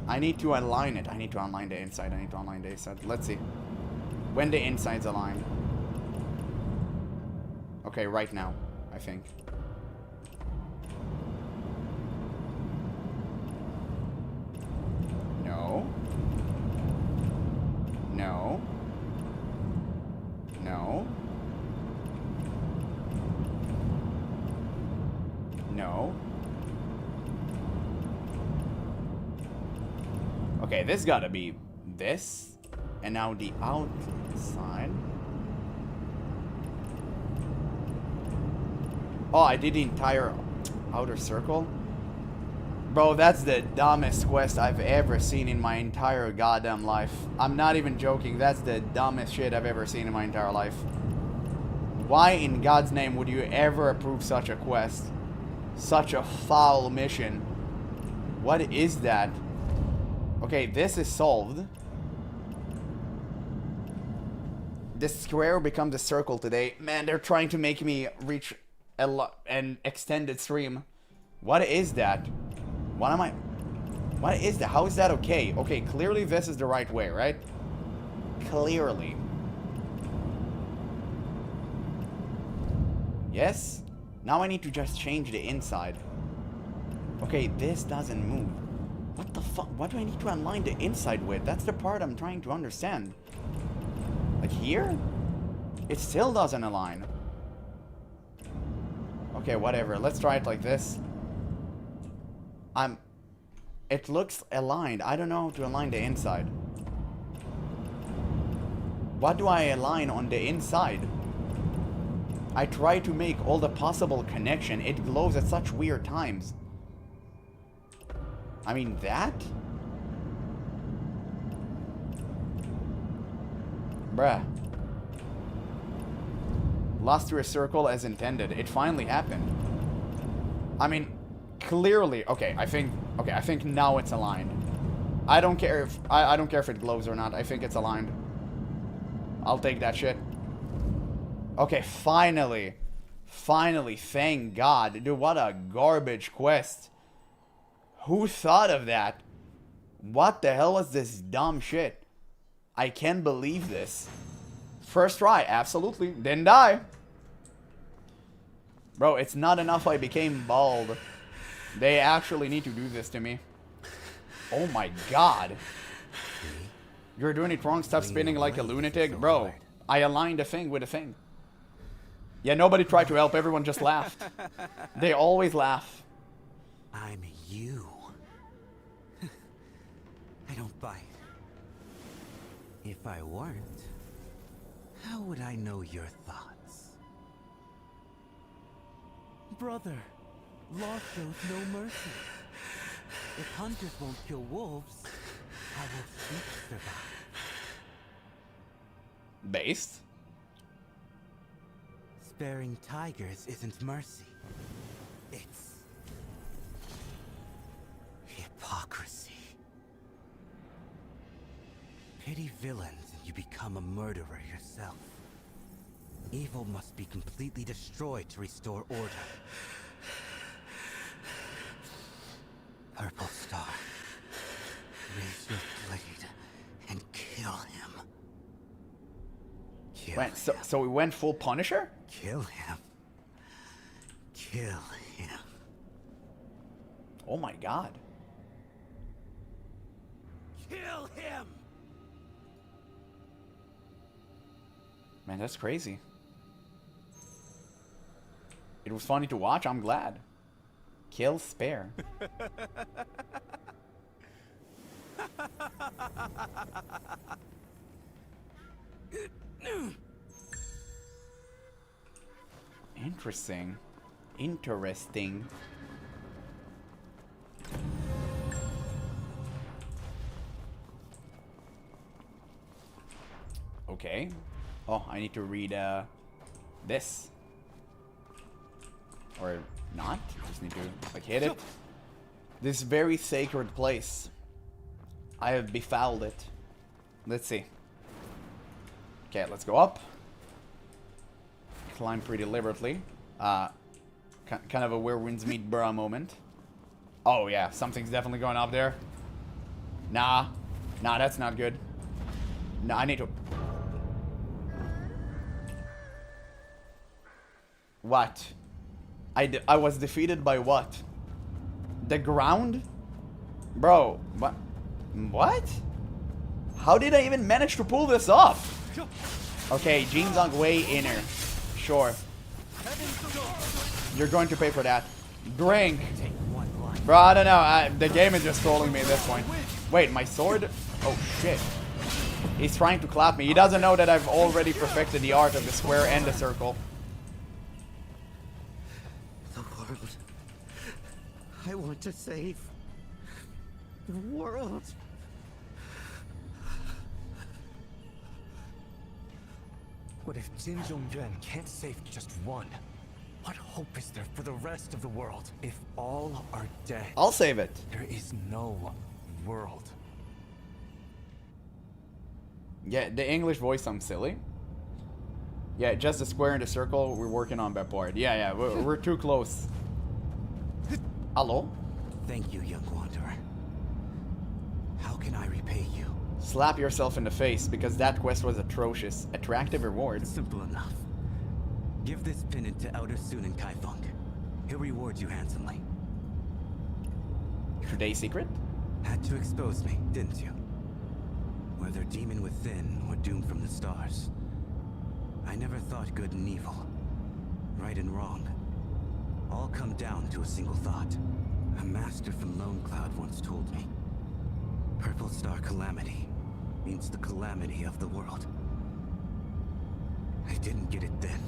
S1: I need to align it. I need to align the inside. I need to align the inside. Let's see. When the inside's aligned. Okay, right now, I think. No. No. No. No. Okay, this gotta be this. And now the outside. Oh, I did the entire outer circle? Bro, that's the dumbest quest I've ever seen in my entire goddamn life. I'm not even joking. That's the dumbest shit I've ever seen in my entire life. Why in God's name would you ever approve such a quest? Such a foul mission. What is that? Okay, this is solved. This square becomes a circle today. Man, they're trying to make me reach an extended stream. What is that? What is that? How is that okay? Okay, clearly this is the right way, right? Clearly. Yes? Now I need to just change the inside. Okay, this doesn't move. What the fuck? What do I need to align the inside with? That's the part I'm trying to understand. Like here? It still doesn't align. Okay, whatever. Let's try it like this. It looks aligned. I don't know how to align the inside. What do I align on the inside? I try to make all the possible connection. It glows at such weird times. I mean, that? Bruh. Lost through a circle as intended. It finally happened. I mean, clearly. Okay, I think now it's aligned. I don't care if I don't care if it glows or not. I think it's aligned. I'll take that shit. Okay, finally. Finally, thank God. Dude, what a garbage quest. Who thought of that? What the hell was this dumb shit? I can't believe this. First try, absolutely. Didn't die. Bro, it's not enough I became bald. They actually need to do this to me. Oh my God. You're doing it wrong. Stop spinning like a lunatic. Bro, I aligned a thing with a thing. Yeah, nobody tried to help. Everyone just laughed. They always laugh.
S9: I'm you. I don't bite. If I weren't, how would I know your thoughts?
S8: Brother, law shows no mercy. If hunters won't kill wolves, how will sheep survive?
S1: Based?
S9: Sparing tigers isn't mercy. It's hypocrisy. Pity villains and you become a murderer yourself. Evil must be completely destroyed to restore order. Purple Star, raise your blade and kill him.
S1: Wait, so we went full Punisher?
S9: Kill him. Kill him.
S1: Oh my God.
S8: Kill him!
S1: Man, that's crazy. It was funny to watch, I'm glad. Kill, spare. Interesting. Interesting. Okay. Oh, I need to read this. Or not. Just need to like hit it. This very sacred place. I have befouled it. Let's see. Okay, let's go up. Climb pretty deliberately. Kind of a where winds meet Burra moment. Oh yeah, something's definitely going up there. Nah, that's not good. No, I need to. What? I was defeated by what? The ground? Bro, what? What? How did I even manage to pull this off? Okay, Jinzong way inner. Sure. You're going to pay for that. Drink. Bro, I don't know. The game is just trolling me at this point. Wait, my sword? Oh, shit. He's trying to clap me. He doesn't know that I've already perfected the art of the square and the circle.
S9: The world. I want to save the world.
S8: What if Jin Zhongyuan can't save just one? What hope is there for the rest of the world? If all are dead,
S1: I'll save it.
S8: there is no world.
S1: Yeah, the English voice sounds silly. Yeah, just the square and the circle. We're working on that part. Yeah, we're too close. Hello?
S9: Thank you, young wanderer. How can I repay you?
S1: Slap yourself in the face because that quest was atrocious. Attractive reward.
S9: Simple enough. Give this pendant to Outer Sun and Kaifeng. He'll reward you handsomely.
S1: Today's secret?
S9: Had to expose me, didn't you? Whether demon within or doom from the stars. I never thought good and evil, right and wrong, all come down to a single thought. A master from Lone Cloud once told me, Purple Star Calamity means the calamity of the world. I didn't get it then.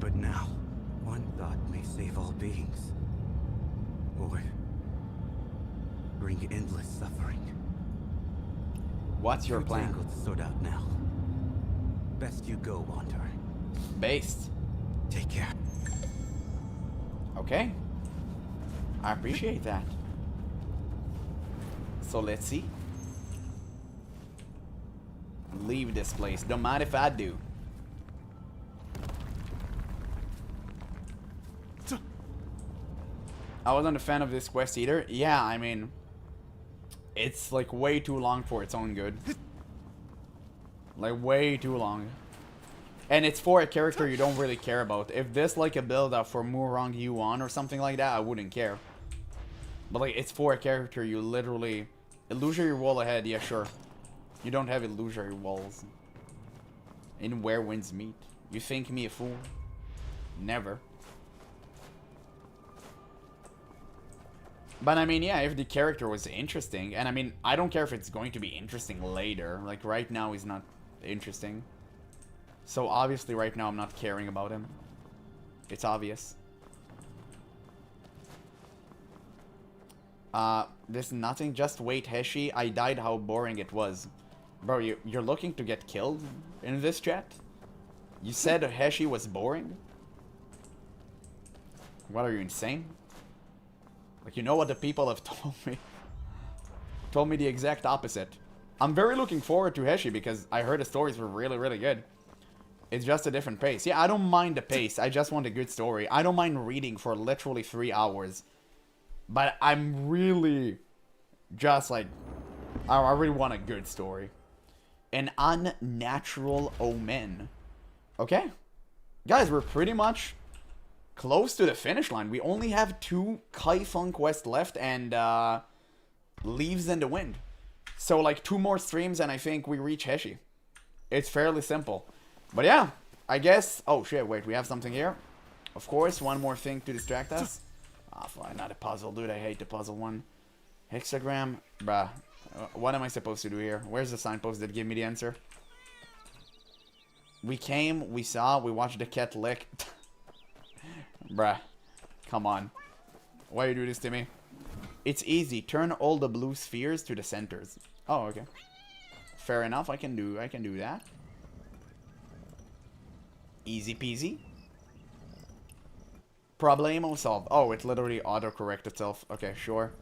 S9: But now, one thought may save all beings. Or bring endless suffering.
S1: What's your
S9: Too
S1: plan?
S9: tangled to sort out now. Best you go, Wanderer.
S1: Based.
S9: Take care.
S1: Okay. I appreciate that. So let's see. Leave this place. Don't mind if I do. I wasn't a fan of this quest either. Yeah, I mean, it's like way too long for its own good. Like way too long. And it's for a character you don't really care about. If this like a build up for Murong Yuan or something like that, I wouldn't care. But like it's for a character you literally... Illusory wall ahead, yeah sure. You don't have illusory walls. In Where Winds Meet. You think me a fool? Never. But I mean, yeah, if the character was interesting, and I mean, I don't care if it's going to be interesting later. Like, right now he's not interesting. So obviously right now I'm not caring about him. It's obvious. There's nothing, just wait, Heshi. I died, how boring it was. Bro, you're looking to get killed in this chat? You said Heshi was boring? What, are you insane? Like, you know what the people have told me? Told me the exact opposite. I'm very looking forward to Heshi because I heard the stories were really, really good. It's just a different pace. Yeah, I don't mind the pace. I just want a good story. I don't mind reading for literally 3 hours. But I'm really just like... I really want a good story. An unnatural omen. Okay. Guys, we're pretty much close to the finish line. We only have 2 Kaifeng quests left and Leaves in the Wind. So like 2 more streams and I think we reach Heshi. It's fairly simple. But yeah, I guess... Oh shit, wait, we have something here. Of course, one more thing to distract us. Ah, fine, not a puzzle, dude. I hate the puzzle one. Hexagram? Bruh. What am I supposed to do here? Where's the signpost that gave me the answer? We came, we saw, we watched the cat lick. Bruh. Come on. Why you do this to me? It's easy. Turn all the blue spheres to the centers. Oh, okay. Fair enough. I can do that. Easy peasy. Problemo solved. Oh, it literally autocorrect itself. Okay, sure.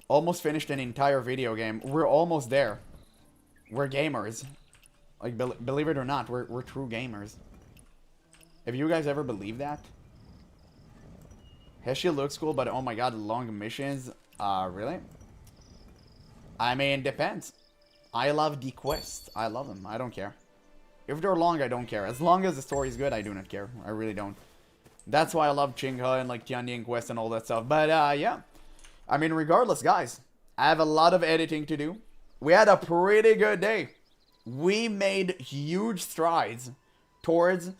S1: Almost finished an entire video game. We're almost there. We're gamers. Like, believe it or not, we're true gamers. Have you guys ever believed that? Heshi looks cool, but oh my god, long missions. Really? I mean, depends. I love the quest. I love them. I don't care. If they're long, I don't care. As long as the story's good, I do not care. I really don't. That's why I love Qinghe and like Tianying Quest and all that stuff. But yeah. I mean, regardless, guys. I have a lot of editing to do. We had a pretty good day. We made huge strides towards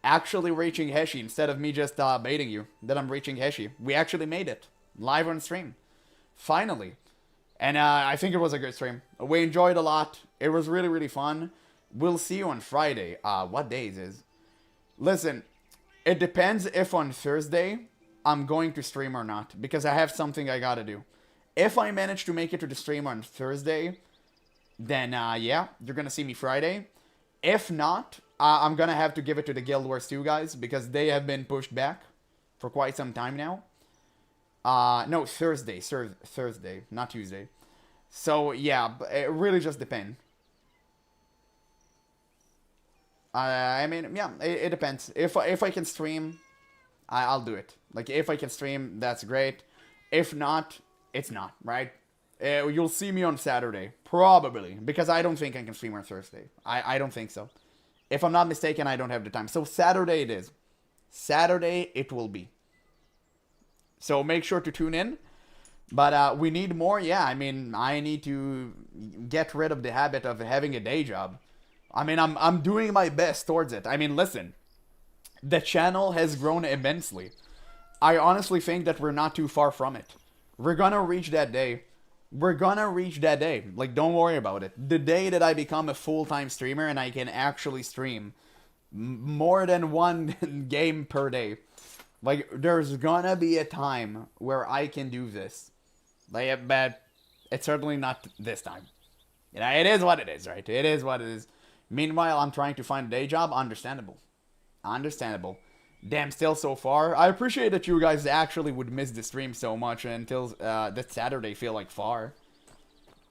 S1: actually reaching Heshi instead of me just baiting you that I'm reaching Heshi. We actually made it. Live on stream. Finally. And I think it was a good stream. We enjoyed a lot. It was really, really fun. We'll see you on Friday. What day is it? Listen, it depends if on Thursday I'm going to stream or not. Because I have something I gotta do. If I manage to make it to the stream on Thursday, then yeah, you're gonna see me Friday. If not, I'm gonna have to give it to the Guild Wars 2 guys. Because they have been pushed back for quite some time now. No, Thursday. Thursday, not Tuesday. So, yeah, it really just depends. I mean, yeah, it depends. If I can stream, I'll do it. Like, if I can stream, that's great. If not, it's not, right? You'll see me on Saturday, probably. Because I don't think I can stream on Thursday. I don't think so. If I'm not mistaken, I don't have the time. So, Saturday it is. Saturday it will be. So make sure to tune in. But we need more. Yeah, I mean, I need to get rid of the habit of having a day job. I mean, I'm doing my best towards it. I mean, listen. The channel has grown immensely. I honestly think that we're not too far from it. We're gonna reach that day. We're gonna reach that day. Like, don't worry about it. The day that I become a full-time streamer and I can actually stream more than one game per day. Like, there's gonna be a time where I can do this. Like, but it's certainly not this time. You know, it is what it is, right? It is what it is. Meanwhile, I'm trying to find a day job. Understandable. Understandable. Damn, still so far. I appreciate that you guys actually would miss the stream so much until that Saturday feel like far.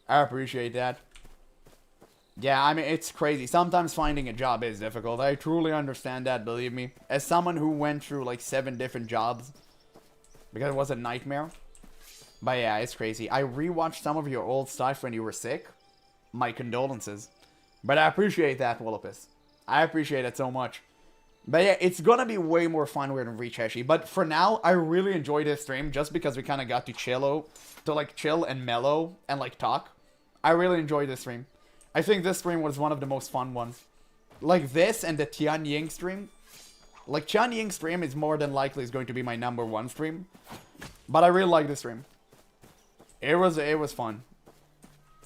S1: I appreciate that. Yeah, I mean, it's crazy. Sometimes finding a job is difficult. I truly understand that, believe me. As someone who went through like 7 different jobs, because it was a nightmare. But yeah, it's crazy. I rewatched some of your old stuff when you were sick. My condolences. But I appreciate that, Willopus. I appreciate it so much. But yeah, it's gonna be way more fun when we reach Heshi. But for now, I really enjoyed this stream just because we kind of got to chill and mellow and like talk. I really enjoyed this stream. I think this stream was one of the most fun ones. Like this and the Tian Ying stream. Like Tian Ying stream is more than likely is going to be my #1 stream. But I really like this stream. It was fun.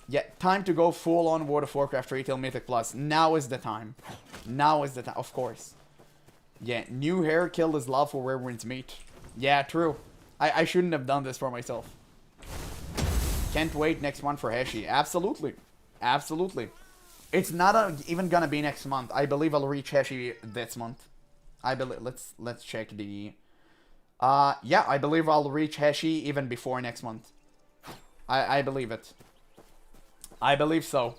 S1: Yeah, time to go full on World of Warcraft Retail Mythic Plus. Now is the time. Now is the time, of course. Yeah, new hair killed his love for where winds meet. Yeah, true. I shouldn't have done this for myself. Can't wait next month for Heshi. Absolutely. Absolutely. It's not even gonna be next month. I believe I'll reach Heshi this month. I believe, let's check the... yeah, I believe I'll reach Heshi even before next month. I believe it. I believe so.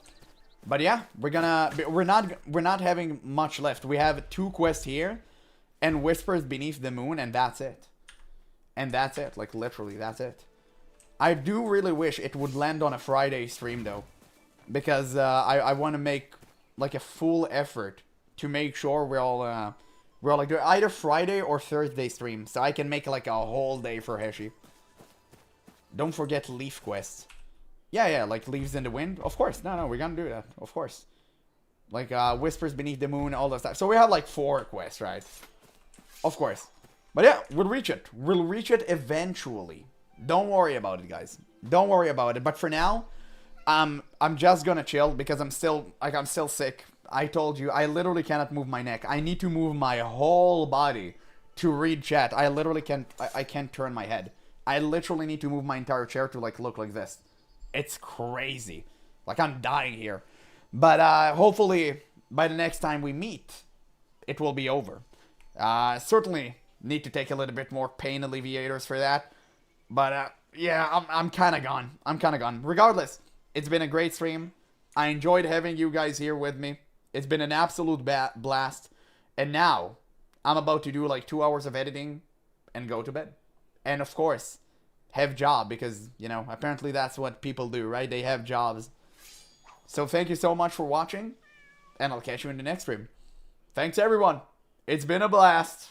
S1: But yeah, we're not having much left. We have 2 quests here and Whispers Beneath the Moon, and that's it. And that's it, like literally that's it. I do really wish it would land on a Friday stream though, because I want to make like a full effort to make sure we're all like doing either Friday or Thursday stream, so I can make like a whole day for Heshi. Don't forget Leaf Quest. Yeah, like Leaves in the Wind. Of course. No, we're gonna do that. Of course. Like, Whispers Beneath the Moon, all that stuff. So we have, like, 4 quests, right? Of course. But yeah, we'll reach it. We'll reach it eventually. Don't worry about it, guys. Don't worry about it. But for now, I'm just gonna chill because I'm still sick. I told you, I literally cannot move my neck. I need to move my whole body to read chat. I literally can't, I can't turn my head. I literally need to move my entire chair to, like, look like this. It's crazy. Like, I'm dying here. But hopefully, by the next time we meet, it will be over. Certainly need to take a little bit more pain alleviators for that. But yeah, I'm kind of gone. I'm kind of gone. Regardless, it's been a great stream. I enjoyed having you guys here with me. It's been an absolute blast. And now, I'm about to do like 2 hours of editing and go to bed. And of course, have job, because, you know, apparently that's what people do, right? They have jobs. So thank you so much for watching, and I'll catch you in the next stream. Thanks, everyone. It's been a blast.